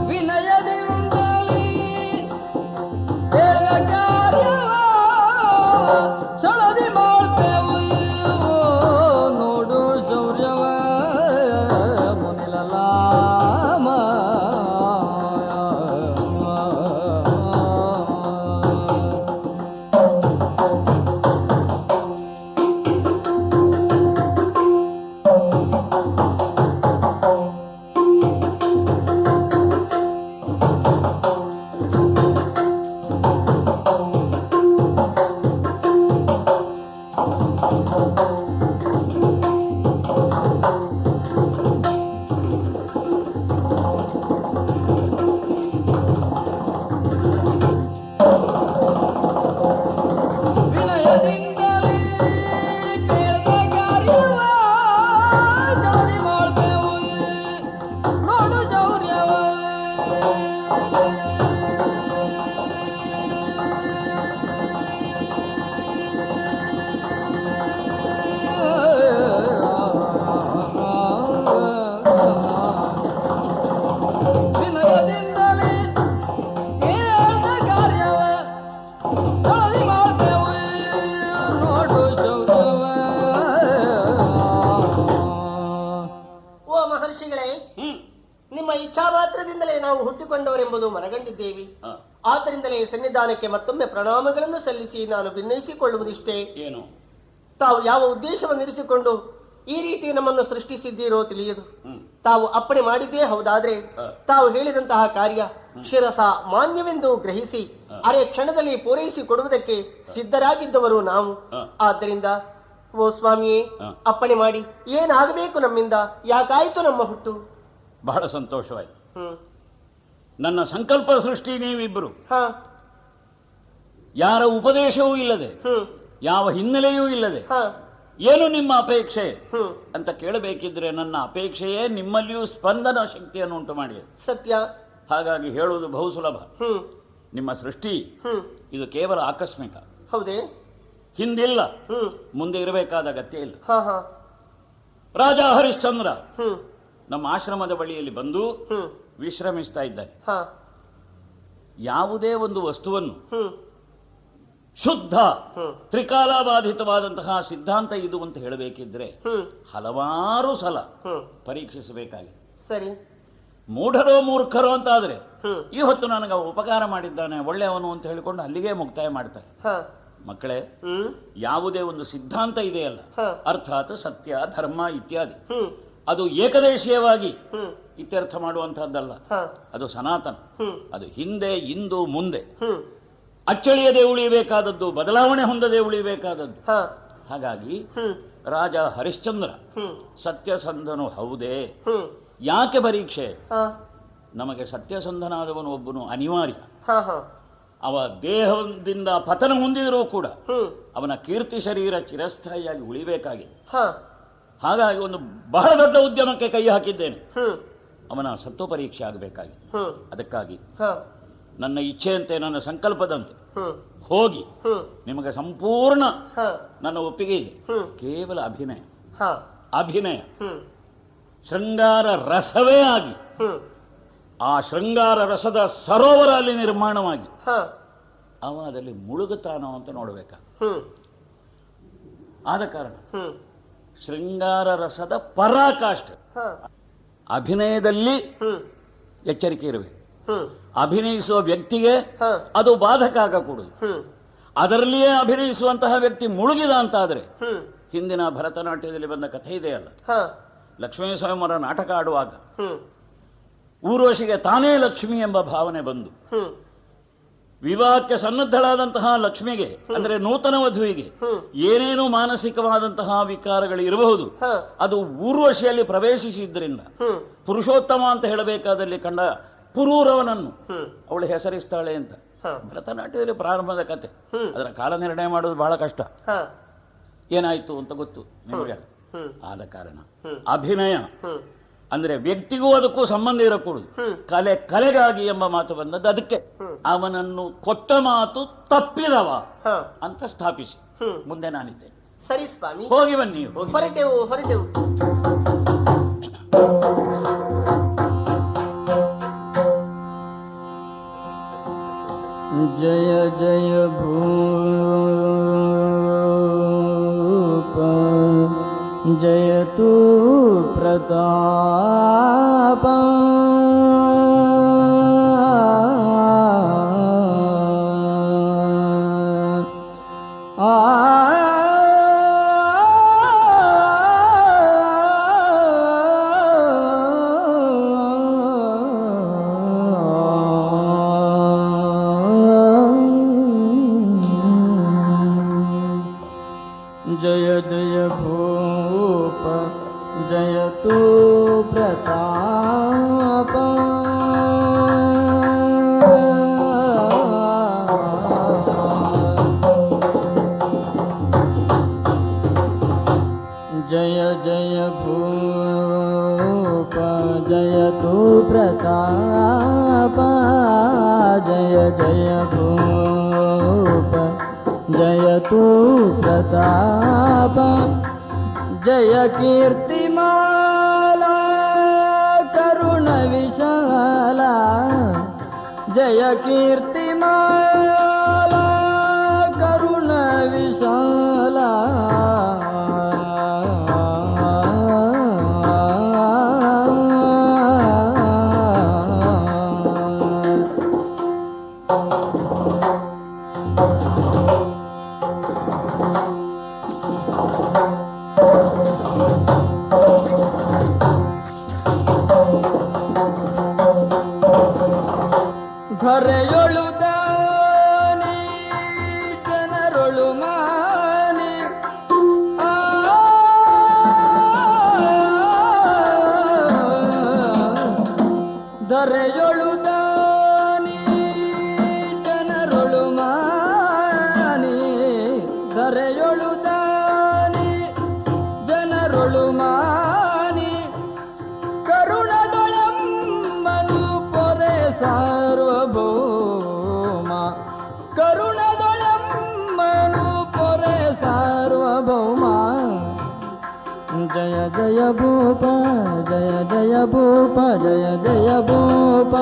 ವಿನಯದಿಂದಲೇ ಬೇಡ ಕಾರ್ಯವ ಕ್ಷಣದಿ ಮಾಡ್ತೇವು ನೋಡು ಶೌರ್ಯವ ಮುನಿಲಲಾಮ ವಿನಯದಿಂದಲೇ ಬೇಡ ಕಾರ್ಯವ ಕ್ಷಣದಿ ಮಾಡ್ತೇವು ನೋಡು ಶೌರ್ಯವ ವಿನಯದಿಂದಲೇ ಬೇಡ ಕಾರ್ಯವ ಕ್ಷಣದಿ ಮಾಡ್ತೇವು ನೋಡು ಶೌರ್ಯವ ಓ ಮಹರ್ಷಿಗಳೇ, ನಿಮ್ಮ ಇಚ್ಛಾ ಮಾತ್ರದಿಂದಲೇ ನಾವು ಹುಟ್ಟಿಕೊಂಡವರೆಂಬುದು ಮನಗಂಡಿದ್ದೇವೆ. ಆದ್ದರಿಂದಲೇ ಸನ್ನಿಧಾನಕ್ಕೆ ಮತ್ತೊಮ್ಮೆ ಪ್ರಣಾಮಗಳನ್ನು ಸಲ್ಲಿಸಿ ನಾನು ಭಿನ್ನಯಿಸಿಕೊಳ್ಳುವುದಿಷ್ಟೇ. ಏನು? ತಾವು ಯಾವ ಉದ್ದೇಶವನ್ನು ಇರಿಸಿಕೊಂಡು ಈ ರೀತಿ ನಮ್ಮನ್ನು ಸೃಷ್ಟಿಸಿದ್ದೀರೋ ತಿಳಿಯದು. ತಾವು ಅಪ್ಪಣೆ ಮಾಡಿದ್ದೇ ಹೌದಾದ್ರೆ ತಾವು ಹೇಳಿದಂತಹ ಕಾರ್ಯ ಶಿರಸ ಮಾನ್ಯವೆಂದು ಗ್ರಹಿಸಿ ಅರೆ ಕ್ಷಣದಲ್ಲಿ ಪೂರೈಸಿ ಕೊಡುವುದಕ್ಕೆ ಸಿದ್ಧರಾಗಿದ್ದವರು ನಾವು. ಆದ್ದರಿಂದ ಓ ಸ್ವಾಮಿಯೇ, ಅಪ್ಪಣೆ ಮಾಡಿ ಏನಾಗಬೇಕು ನಮ್ಮಿಂದ, ಯಾಕಾಯಿತು ನಮ್ಮ ಹುಟ್ಟು? ಬಹಳ ಸಂತೋಷವಾಯಿತು. ನನ್ನ ಸಂಕಲ್ಪ ಸೃಷ್ಟಿ ನೀವಿಬ್ಬರು, ಯಾರ ಉಪದೇಶವೂ ಇಲ್ಲದೆ, ಯಾವ ಹಿನ್ನೆಲೆಯೂ ಇಲ್ಲದೆ, ಏನು ನಿಮ್ಮ ಅಪೇಕ್ಷೆ ಅಂತ ಕೇಳಬೇಕಿದ್ರೆ ನನ್ನ ಅಪೇಕ್ಷೆಯೇ ನಿಮ್ಮಲ್ಲಿಯೂ ಸ್ಪಂದನ ಶಕ್ತಿಯನ್ನು ಉಂಟು ಮಾಡಿ ಸತ್ಯ. ಹಾಗಾಗಿ ಹೇಳುವುದು ಬಹು ಸುಲಭ. ನಿಮ್ಮ ಸೃಷ್ಟಿ ಇದು ಕೇವಲ ಆಕಸ್ಮಿಕ. ಹೌದೇ? ಹಿಂದಿಲ್ಲ, ಮುಂದೆ ಇರಬೇಕಾದ ಅಗತ್ಯ ಇಲ್ಲ. ಹಾ ಹಾ. ರಾಜ ಹರಿಶ್ಚಂದ್ರ ನಮ್ಮ ಆಶ್ರಮದ ಬಳಿಯಲ್ಲಿ ಬಂದು ವಿಶ್ರಮಿಸ್ತಾ ಇದ್ದಾನೆ. ಯಾವುದೇ ಒಂದು ವಸ್ತುವನ್ನು ಶುದ್ಧ ತ್ರಿಕಾಲಾಬಾಧಿತವಾದಂತಹ ಸಿದ್ಧಾಂತ ಇದು ಅಂತ ಹೇಳಬೇಕಿದ್ರೆ ಹಲವಾರು ಸಲ ಪರೀಕ್ಷಿಸಬೇಕಾಗಿದೆ. ಸರಿ. ಮೂಢರೋ ಮೂರ್ಖರೋ ಅಂತಾದ್ರೆ ಈ ಹೊತ್ತು ನನಗೆ ಉಪಕಾರ ಮಾಡಿದ್ದಾನೆ, ಒಳ್ಳೆಯವನು ಅಂತ ಹೇಳಿಕೊಂಡು ಅಲ್ಲಿಗೆ ಮುಕ್ತಾಯ ಮಾಡ್ತಾರೆ. ಮಕ್ಕಳೇ, ಯಾವುದೇ ಒಂದು ಸಿದ್ಧಾಂತ ಇದೆಯಲ್ಲ, ಅರ್ಥಾತ್ ಸತ್ಯ ಧರ್ಮ ಇತ್ಯಾದಿ, ಅದು ಏಕದೇಶೀಯವಾಗಿ ಹ್ಮ್ ಇತ್ಯರ್ಥ ಮಾಡುವಂತಹದ್ದಲ್ಲ. ಹ ಅದು ಸನಾತನ. ಹ್ಮ್ ಅದು ಹಿಂದೆ ಇಂದು ಮುಂದೆ ಹ್ಮ್ ಅಚ್ಚಳಿಯದೆ ಉಳಿಯಬೇಕಾದದ್ದು, ಬದಲಾವಣೆ ಹೊಂದದೆ ಉಳಿಯಬೇಕಾದದ್ದು. ಹ ಹಾಗಾಗಿ ಹ್ಮ್ ರಾಜ ಹರಿಶ್ಚಂದ್ರ ಹ್ಮ್ ಸತ್ಯಸಂಧನು ಹೌದೇ? ಹ್ಮ್ ಯಾಕೆ ಪರೀಕ್ಷೆ? ಹ ನಮಗೆ ಸತ್ಯಸಂಧನಾದವನು ಒಬ್ಬನು ಅನಿವಾರ್ಯ. ಹ ಹ ಅವ ದೇಹದಿಂದ ಪತನ ಹೊಂದಿದರೂ ಕೂಡ ಹ್ಮ್ ಅವನ ಕೀರ್ತಿ ಶರೀರ ಚಿರಸ್ಥಾಯಿಯಾಗಿ ಉಳಿಬೇಕಾಗಿದೆ. ಹ ಹಾಗಾಗಿ ಒಂದು ಬಹಳ ದೊಡ್ಡ ಉದ್ಯಮಕ್ಕೆ ಕೈ ಹಾಕಿದ್ದೇನೆ. ಹ್ಮ್ ಅವನ ಸತ್ವ ಪರೀಕ್ಷೆ ಆಗಬೇಕಾಗಿದೆ. ಹ್ಮ್ ಅದಕ್ಕಾಗಿ ಹ ನನ್ನ ಇಚ್ಛೆಯಂತೆ, ನನ್ನ ಸಂಕಲ್ಪದಂತೆ ಹ್ಮ್ ಹೋಗಿ ಹ್ಮ್ ನಿಮಗೆ ಸಂಪೂರ್ಣ ಹ ನನ್ನ ಒಪ್ಪಿಗೆ ಇದೆ. ಹ್ಮ್ ಕೇವಲ ಅಭಿನಯ, ಹ ಅಭಿನಯ ಹ್ಮ್ ಶೃಂಗಾರ ರಸವೇ ಆಗಿ, ಹ್ಮ್ ಆ ಶೃಂಗಾರ ರಸದ ಸರೋವರ ಅಲ್ಲಿ ನಿರ್ಮಾಣವಾಗಿ ಹ ಅವ ಅದರಲ್ಲಿ ಮುಳುಗುತ್ತಾನೋ ಅಂತ ನೋಡಬೇಕ. ಹ್ಮ್ ಆದ ಕಾರಣ ಹ್ಮ್ ಶೃಂಗಾರ ರಸದ ಪರಾಕಾಷ್ಠೆ ಹ ಅಭಿನಯದಲ್ಲಿ ಹ್ಮ್ ಎಚ್ಚರಿಕೆ ಇರಬೇಕು. ಹ್ಮ್ ಅಭಿನಯಿಸುವ ವ್ಯಕ್ತಿಗೆ ಹ ಅದು ಬಾಧಕ ಆಗಕೂಡದು. ಹ್ಮ್ ಅದರಲ್ಲಿಯೇ ಅಭಿನಯಿಸುವಂತಹ ವ್ಯಕ್ತಿ ಮುಳುಗಿದ ಅಂತಾದ್ರೆ, ಹ್ಮ್ ಹಿಂದಿನ ಭರತನಾಟ್ಯದಲ್ಲಿ ಬಂದ ಕಥೆ ಇದೆಯಲ್ಲ, ಹ ಲಕ್ಷ್ಮೀ ಸ್ವಯಂವರ ನಾಟಕ ಆಡುವಾಗ ಹ್ಮ್ ಊರ್ವಶಿಗೆ ತಾನೇ ಲಕ್ಷ್ಮಿ ಎಂಬ ಭಾವನೆ ಬಂದು ಹ್ಮ್ ವಿವಾಹಕ್ಕೆ ಸನ್ನದ್ಧಳಾದಂತಹ ಲಕ್ಷ್ಮಿಗೆ, ಅಂದರೆ ನೂತನ ವಧುವಿಗೆ ಹ್ಮ್ ಏನೇನು ಮಾನಸಿಕವಾದಂತಹ ವಿಕಾರಗಳು ಇರಬಹುದು, ಹ ಅದು ಊರ್ವಶಿಯಲ್ಲಿ ಪ್ರವೇಶಿಸಿದ್ರಿಂದ ಹ್ಮ್ ಪುರುಷೋತ್ತಮ ಅಂತ ಹೇಳಬೇಕಾದಲ್ಲಿ ಕಂಡ ಪುರೂರವನನ್ನು ಹ್ಮ್ ಅವಳು ಹೆಸರಿಸ್ತಾಳೆ ಅಂತ. ಹ ಭರತನಾಟ್ಯದಲ್ಲಿ ಪ್ರಾರಂಭದ ಕತೆ. ಹ್ಮ್ ಅದರ ಕಾಲ ನಿರ್ಣಯ ಮಾಡೋದು ಬಹಳ ಕಷ್ಟ. ಹ ಏನಾಯ್ತು ಅಂತ ಗೊತ್ತು ನಿಮಗೆ. ಹ್ಮ್ ಆದ ಕಾರಣ ಹ್ಮ್ ಅಭಿನಯ ಹ್ಮ್ ಅಂದ್ರೆ ವ್ಯಕ್ತಿಗೂ ಅದಕ್ಕೂ ಸಂಬಂಧ ಇರಕೂಡದು. ಹ್ಮ್ ಕಲೆ ಕಲೆಗಾಗಿ ಎಂಬ ಮಾತು ಬಂದದ್ದು ಅದಕ್ಕೆ. ಹ್ಮ್ ಅವನನ್ನು ಕೊಟ್ಟ ಮಾತು ತಪ್ಪಿದವ ಹ ಅಂತ ಸ್ಥಾಪಿಸಿ ಹ್ಮ್ ಮುಂದೆ ನಾನಿದ್ದೇನೆ. ಸರಿ ಸ್ವಾಮಿ, ಹೋಗಿ ಬನ್ನಿ, ಹೋಗಿ. ಹೊರಟೆವು ಹೊರಟೆವು. ಜಯ ಜಯ ಭೂಪ ಜಯತು ಪ್ರತಾಪ ಜಯ ಜಯ ಭೂಪ ಜಯತು ಪ್ರತಾಪ ಜಯ ಜಯ ಭೂಪ ಜಯತು ಪ್ರತಾಪ ಜಯ ಜಯ ಭೂಪ ಜಯತು ಪ್ರತಾಪ ಜಯ ಕೀರ್ತಿಮಾಲಾ ಕರುಣ ವಿಶಾಲ ಜಯ ಕೀರ್ತಿಮಾಲಾ ಕರುಣ ವಿಶಾಲ ಧರೆಯೊಳು ದಾನಿ ಜನರೊಳು ಮಾನಿ ಧರೆಯೊಳು ದಾನಿ ಜನರೊಳು ಮಾನಿ ಧರೆಯೊಳು ದಾನಿ ಜನರೊಳು ಮಾನಿ ಕರುಣದೊಳಮ್ಮನು ಪೊರೆ ಸಾರ್ವಭೌಮ ಕರುಣದೊಳಮ್ಮನು ಪೊರೆ ಸಾರ್ವಭೌಮ ಜಯ ಜಯ ಭೂಪ ಜಯ ಜಯ ಭೂಪ ಜಯ ಜಯ ಭೂಪ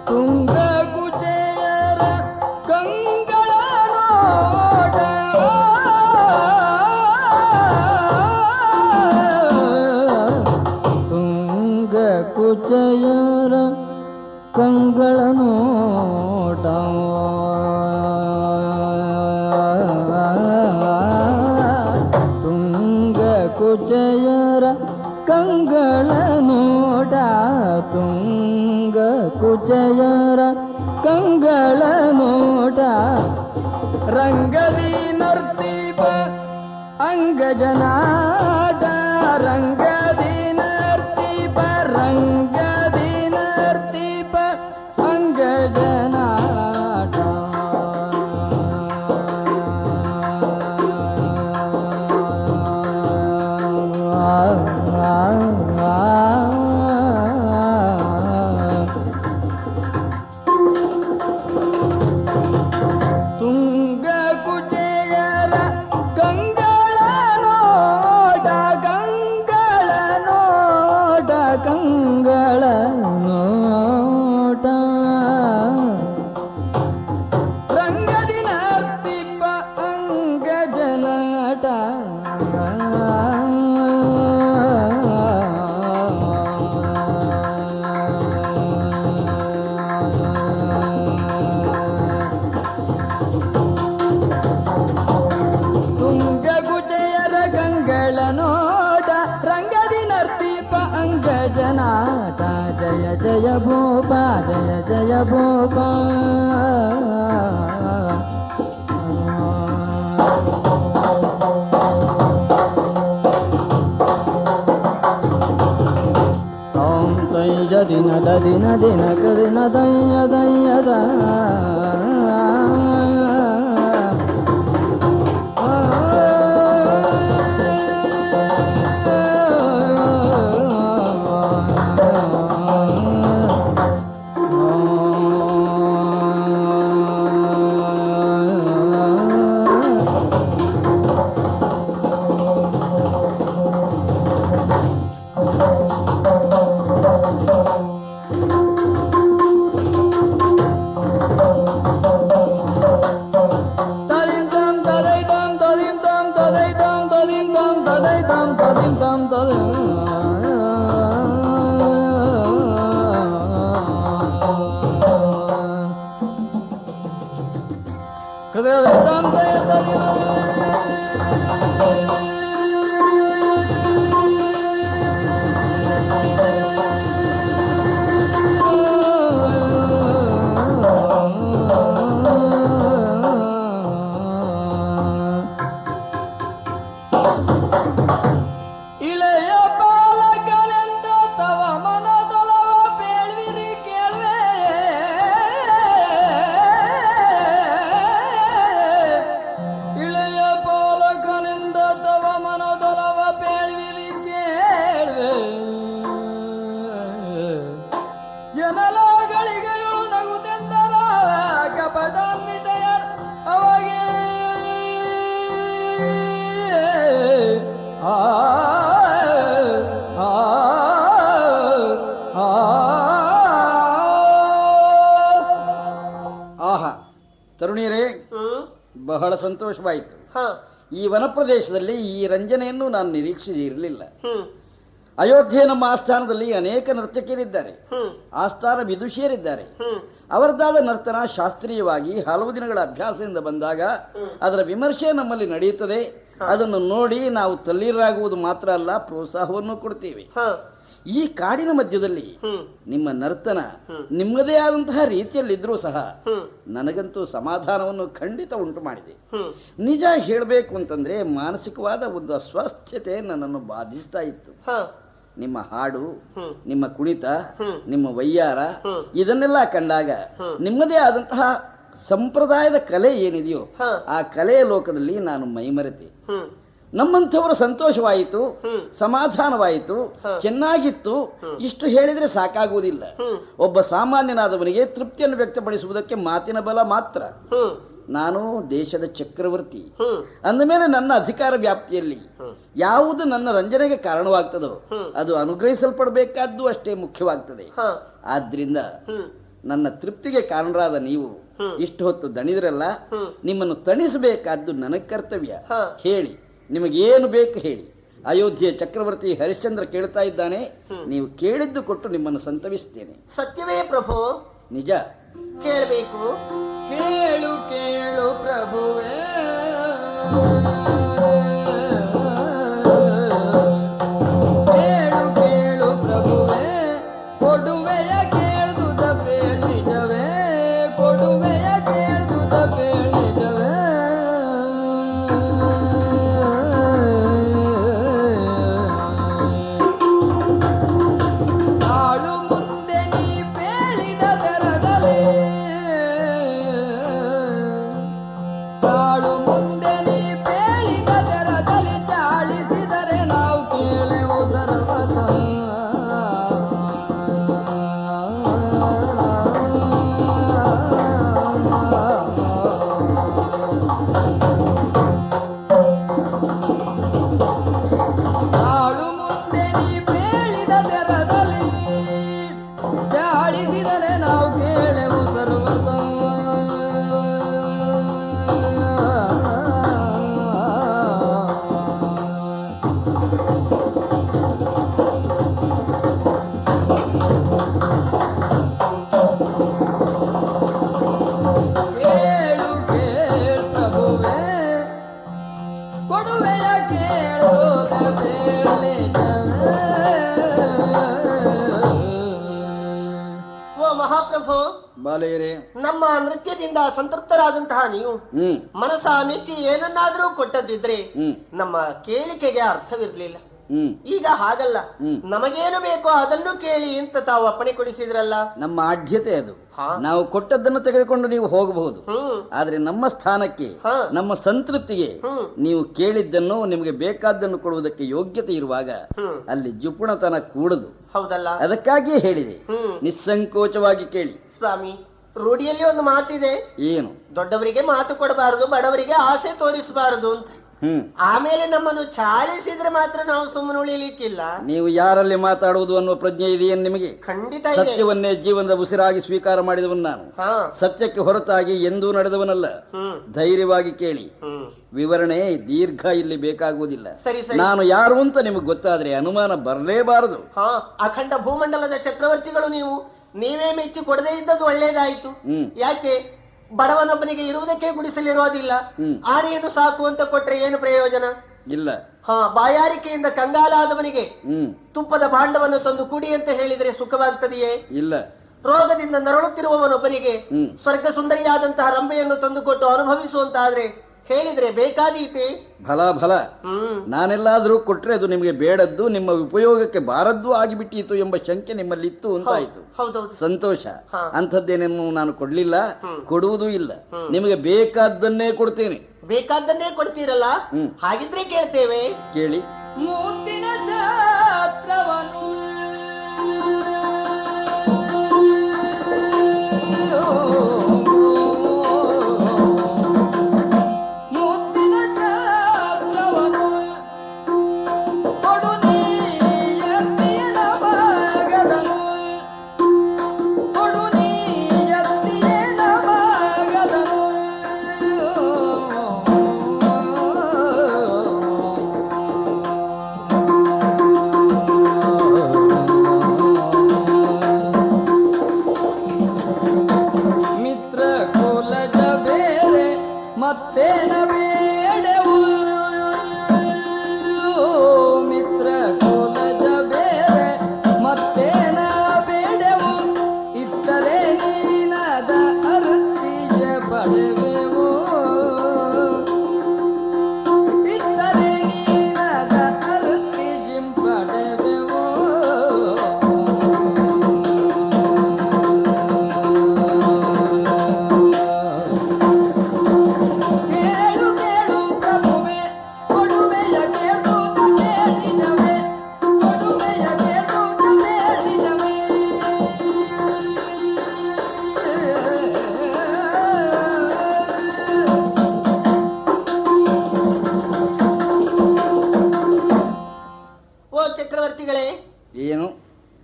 ತುಂಗ ಕುಚೇಯರ ಕಂಗಳ ನೋಟ ಕುಚಯರ ಕಂಗಳ ನೋಟ ತುಂಗ ಕುಚಯರ ಕಂಗಳ ನೋಟ ತುಂಗ ಕುಚಯರ ಕಂಗಳ ನೋಟ ರಂಗದಿ ನರ್ತಿಪ ಅಂಗಜನಾಟ ರಂಗದಿ ನರ್ತಿಪ ರಂಗದಿ ನರ್ತಿಪ ಅಂಗಜನಾಟ ತುಂಗ ಕುಚೆಯರ ಕಂಗಳ ನೋಟ ಕಂಗಳ ನೋಟ ಕಂಗಳ ನೋಟ ರಂಗದಿ ನರ್ತಿಪ ಅಂಗಜನಾಟ ತುಂಗ ಕುಚೆಯರ ಕಂಗಳ ನೋಟ ರಂಗದಿ ನರ್ತಿಪ ಅಂಗಜನಾಟ ಜಯ ಜಯ ಭೂಪ ಜಯ ಜಯ ಭೂಪ ತಾಂ ತೈಜ ದಿನ ದಿನ ದಿನ ಕದಿನ ದಯ್ಯ ದಯ್ಯದ ಇಳೆಯ ಬಾಲಕನೆಂದ ತವ ಮನದೊಲವ ಬೇಳ್ವಿರಿ ಕೇಳ್ವೆ ಇಳೆಯ ಬಾಲಕನೆಂದ ತವ ಮನದೊಲವ ಬೇಳ್ವಿರಿ ಕೇಳ್ವೆ ಜನಲಗಳಿಗೆಗಳು ನಗುತ್ತೆಂದರ ಕಪಟಾನ್ವಿತೆಯರ್ ಅವಾಗೆ ಆಹಾ ತರುಣಿಯರೇ, ಹ್ಮ್ ಬಹಳ ಸಂತೋಷವಾಯಿತು. ಹ ಈ ವನಪ್ರದೇಶದಲ್ಲಿ ಈ ರಂಜನೆಯನ್ನು ನಾನು ನಿರೀಕ್ಷಿಸಿರಲಿಲ್ಲ. ಹ್ಮ್ ಅಯೋಧ್ಯೆ ನಮ್ಮ ಆಸ್ಥಾನದಲ್ಲಿ ಅನೇಕ ನರ್ತಕಿಯರಿದ್ದಾರೆ, ಹ್ಮ್ ಆಸ್ಥಾನ ವಿದುಷಿಯರಿದ್ದಾರೆ. ಹ್ಮ್ ಅವರದ್ದಾದ ನರ್ತನ ಶಾಸ್ತ್ರೀಯವಾಗಿ ಹಲವು ದಿನಗಳ ಅಭ್ಯಾಸದಿಂದ ಬಂದಾಗ ಅದರ ವಿಮರ್ಶೆ ನಮ್ಮಲ್ಲಿ ನಡೆಯುತ್ತದೆ. ಅದನ್ನು ನೋಡಿ ನಾವು ತಲ್ಲೀರಾಗುವುದು ಮಾತ್ರ ಅಲ್ಲ, ಪ್ರೋತ್ಸಾಹವನ್ನು ಕೊಡ್ತೀವಿ. ಹ ಈ ಕಾಡಿನ ಮಧ್ಯದಲ್ಲಿ ಹ್ಮ್ ನಿಮ್ಮ ನರ್ತನ ನಿಮ್ಮದೇ ಆದಂತಹ ರೀತಿಯಲ್ಲಿದ್ರೂ ಸಹ ಹ್ಮ್ ನನಗಂತೂ ಸಮಾಧಾನವನ್ನು ಖಂಡಿತ ಉಂಟು ಮಾಡಿದೆ. ಹ್ಮ್ ನಿಜ ಹೇಳಬೇಕು ಅಂತಂದ್ರೆ ಮಾನಸಿಕವಾದ ಒಂದು ಅಸ್ವಸ್ಥತೆ ನನ್ನನ್ನು ಬಾಧಿಸ್ತಾ ಇತ್ತು. ಹ ನಿಮ್ಮ ಹಾಡು, ಹ್ಮ್ ನಿಮ್ಮ ಕುಣಿತ, ಹ್ಮ್ ನಿಮ್ಮ ವಯ್ಯಾರ, ಹ್ಮ್ ಇದನ್ನೆಲ್ಲ ಕಂಡಾಗ ಹ್ಮ್ ನಿಮ್ಮದೇ ಆದಂತಹ ಸಂಪ್ರದಾಯದ ಕಲೆ ಏನಿದೆಯೋ ಹ ಆ ಕಲೆಯ ಲೋಕದಲ್ಲಿ ನಾನು ಮೈಮರೆತೆ. ಹ್ಮ್ ನಮ್ಮಂಥವರ ಸಂತೋಷವಾಯಿತು, ಹ್ಮ್ ಸಮಾಧಾನವಾಯಿತು, ಹ. ಚೆನ್ನಾಗಿತ್ತು, ಇಷ್ಟು ಹೇಳಿದ್ರೆ ಸಾಕಾಗುವುದಿಲ್ಲ. ಹ್ಮ್ ಒಬ್ಬ ಸಾಮಾನ್ಯನಾದವನಿಗೆ ತೃಪ್ತಿಯನ್ನು ವ್ಯಕ್ತಪಡಿಸುವುದಕ್ಕೆ ಮಾತಿನ ಬಲ ಮಾತ್ರ. ಹ್ಮ್ ನಾನು ದೇಶದ ಚಕ್ರವರ್ತಿ ಹ್ಮ್ ಅಂದಮೇಲೆ ನನ್ನ ಅಧಿಕಾರ ವ್ಯಾಪ್ತಿಯಲ್ಲಿ ಯಾವುದು ನನ್ನ ರಂಜನೆಗೆ ಕಾರಣವಾಗ್ತದೋ ಅದು ಅನುಗ್ರಹಿಸಲ್ಪಡಬೇಕಾದ್ದು ಅಷ್ಟೇ ಮುಖ್ಯವಾಗ್ತದೆ. ಹ ಆದ್ರಿಂದ ಹ್ಮ್ ನನ್ನ ತೃಪ್ತಿಗೆ ಕಾರಣರಾದ ನೀವು ಇಷ್ಟು ಹೊತ್ತು ದಣಿದ್ರಲ್ಲ, ನಿಮ್ಮನ್ನು ತಣಿಸಬೇಕಾದ್ದು ನನ್ನ ಕರ್ತವ್ಯ. ಹ. ಹೇಳಿ, ನಿಮಗೇನು ಬೇಕು ಹೇಳಿ, ಅಯೋಧ್ಯೆ ಚಕ್ರವರ್ತಿ ಹರಿಶ್ಚಂದ್ರ ಕೇಳ್ತಾ ಇದ್ದಾನೆ. ನೀವು ಕೇಳಿದ್ದು ಕೊಟ್ಟು ನಿಮ್ಮನ್ನು ಸಂತವಿಸ್ತೇನೆ. ಸತ್ಯವೇ ಪ್ರಭು? ನಿಜ. ಕೇಳಬೇಕು. ಕೇಳು ಕೇಳು ಪ್ರಭುವೇ, ಕೇಳು ಕೇಳು ಪ್ರಭುವೇ, ಕೊಡುವೆಯ ಕೇಳ್ದುದ ಬೇಳಿಜವೇ, ಕೊಡುವೆಯ ಕೇಳ್ದುದ ಬೇಳಿಜವೇ. ತಾಳು ಮುಂದೆ ನೀ ಬೇಳಿದ ದರದಲ್ಲಿ, ತಾಳು ಮುಂದೆ ನೀ ಬೇಳಿದ ದರದಲ್ಲಿ, ಚಾಳಿಸಿದರೆ ನಾವು ಕೇಳೆವು ಸರ್ವತ. ತಾಳು ಮುಂದೆ ನೀ ಬೇಳಿದ ದರದಲ್ಲಿ, ಚಾಳಿಸಿದರೆ ನಾವು ಕೇಳೆವು ಸರ್ವತ. ಕೇಳು ಕೇಳು ಪ್ರಭುವೇ, ಕೊಡುವೆಯ ಕೇಳೋದ ಬೇಳಿಜವೇ. ಓ ಮಹಾಪ್ರಭು, ಬಾಲೆಯರೇ, ನಮ್ಮ ನೃತ್ಯದಿಂದ ಸಂತೃಪ್ತರಾದಂತಹ ನೀವು ಮನಸ ಮೆಚ್ಚಿ ಏನನ್ನಾದರೂ ಕೊಟ್ಟದ್ದಿದ್ರೆ ನಮ್ಮ ಕೇಳಿಕೆಗೆ ಅರ್ಥವಿರ್ಲಿಲ್ಲ. ಈಗ ಹಾಗಲ್ಲ, ನಮಗೇನು ಬೇಕೋ ಅದನ್ನು ಕೇಳಿ ಅಂತ ತಾವು ಅಪ್ಪಣೆ ಕೊಡಿಸಿದ್ರಲ್ಲ. ನಮ್ಮ ಆಢ್ಯತೆ ಅದು. ನಾವು ಕೊಟ್ಟದ್ದನ್ನು ತೆಗೆದುಕೊಂಡು ನೀವು ಹೋಗಬಹುದು. ಆದ್ರೆ ನಮ್ಮ ಸ್ಥಾನಕ್ಕೆ, ನಮ್ಮ ಸಂತೃಪ್ತಿಗೆ ನೀವು ಕೇಳಿದ್ದನ್ನು, ನಿಮಗೆ ಬೇಕಾದ್ದನ್ನು ಕೊಡುವುದಕ್ಕೆ ಯೋಗ್ಯತೆ ಇರುವಾಗ ಅಲ್ಲಿ ಜುಪುಣತನ ಕೂಡದು. ಹೌದಲ್ಲ? ಅದಕ್ಕಾಗಿಯೇ ಹೇಳಿದೆ, ನಿಸ್ಸಂಕೋಚವಾಗಿ ಕೇಳಿ. ಸ್ವಾಮಿ, ರೂಢಿಯಲ್ಲಿ ಒಂದು ಮಾತಿದೆ, ಏನು? ದೊಡ್ಡವರಿಗೆ ಮಾತು ಕೊಡಬಾರದು, ಬಡವರಿಗೆ ಆಸೆ ತೋರಿಸಬಾರದು ಅಂತ. ಆಮೇಲೆ ನಮ್ಮನ್ನು ಚಾಳಿಸಿದ್ರೆ ಮಾತ್ರ ನಾವು ಸುಮ್ಮನೆ ಉಳಿಲಿಕ್ಕಿಲ್ಲ. ನೀವು ಯಾರಲ್ಲಿ ಮಾತಾಡುವುದು ಅನ್ನುವ ಪ್ರಜ್ಞೆ ಇದೆಯೇನು ನಿಮಗೆ? ಖಂಡಿತ ಇದೆ. ಸತ್ಯವನ್ನೇ ಜೀವನದ ಉಸಿರಾಗಿ ಸ್ವೀಕಾರ ಮಾಡಿದವನು ನಾನು. ಸತ್ಯಕ್ಕೆ ಹೊರತಾಗಿ ಎಂದೂ ನಡೆದವನಲ್ಲ. ಧೈರ್ಯವಾಗಿ ಕೇಳಿ. ವಿವರಣೆ ದೀರ್ಘ ಇಲ್ಲಿ ಬೇಕಾಗುವುದಿಲ್ಲ. ನಾನು ಯಾರು ಅಂತ ನಿಮಗೆ ಗೊತ್ತಾದ್ರೆ ಅನುಮಾನ ಬರಲೇಬಾರದು. ಅಖಂಡ ಭೂಮಂಡಲದ ಚಕ್ರವರ್ತಿಗಳು ನೀವು, ನೀವೇ ಮೆಚ್ಚಿ ಕೊಡದೇ ಇದ್ದದ್ದು ಒಳ್ಳೇದಾಯ್ತು. ಯಾಕೆ? ಬಡವನೊಬ್ಬನಿಗೆ ಇರುವುದಕ್ಕೆ ಗುಡಿಸಲಿರೋದಿಲ್ಲ, ಆನೆಯನ್ನು ಸಾಕು ಅಂತ ಕೊಟ್ರೆ ಏನು ಪ್ರಯೋಜನ ಇಲ್ಲ. ಬಾಯಾರಿಕೆಯಿಂದ ಕಂಗಾಲಾದವನಿಗೆ ತುಪ್ಪದ ಭಾಂಡವನ್ನು ತಂದು ಕುಡಿ ಅಂತ ಹೇಳಿದ್ರೆ ಸುಖವಾಗ್ತದೆಯೇ? ಇಲ್ಲ. ರೋಗದಿಂದ ನರಳುತ್ತಿರುವವನೊಬ್ಬನಿಗೆ ಸ್ವರ್ಗ ಸುಂದರಿಯಾದಂತಹ ರಂಬೆಯನ್ನು ತಂದುಕೊಟ್ಟು ಅನುಭವಿಸುವಂತಾದ್ರೆ ಹೇಳಿದ್ರೆ ಬೇಕಾದೀತೆ? ಫಲ ಫಲ. ನಾನೆಲ್ಲಾದ್ರೂ ಕೊಟ್ರೆ ಅದು ನಿಮಗೆ ಬೇಡದ್ದು, ನಿಮ್ಮ ಉಪಯೋಗಕ್ಕೆ ಬಾರದ್ದು ಆಗಿಬಿಟ್ಟಿತು ಎಂಬ ಶಂಕೆ ನಿಮ್ಮಲ್ಲಿತ್ತು ಅಂತಾಯ್ತು. ಸಂತೋಷ. ಅಂಥದ್ದೇನೇನು ನಾನು ಕೊಡ್ಲಿಲ್ಲ, ಕೊಡುವುದೂ ಇಲ್ಲ. ನಿಮಗೆ ಬೇಕಾದ್ದನ್ನೇ ಕೊಡ್ತೇನೆ. ಬೇಕಾದ್ದನ್ನೇ ಕೊಡ್ತೀರಲ್ಲ? ಹಾಗಿದ್ರೆ ಕೇಳ್ತೇವೆ, ಕೇಳಿ. ಮೂತಿನ ಛಾತ್ರವನು ಮತ್ತೇನ ಬೇಡವು, ಮಿತ್ರ ಕುಲಜ ಬೇರೆ ಮತ್ತೇನ ಬೇಡವು, ಇತ್ತರೆ ನೀನದ ಅರ್ತಿಯ ಪಡೆವೆವು, ಇತ್ತರೆ ನೀನದ ಅರ್ತಿ ಜಿಂಪಡೆವೆವು. ಚಕ್ರವರ್ತಿಗಳೇ, ಏನು?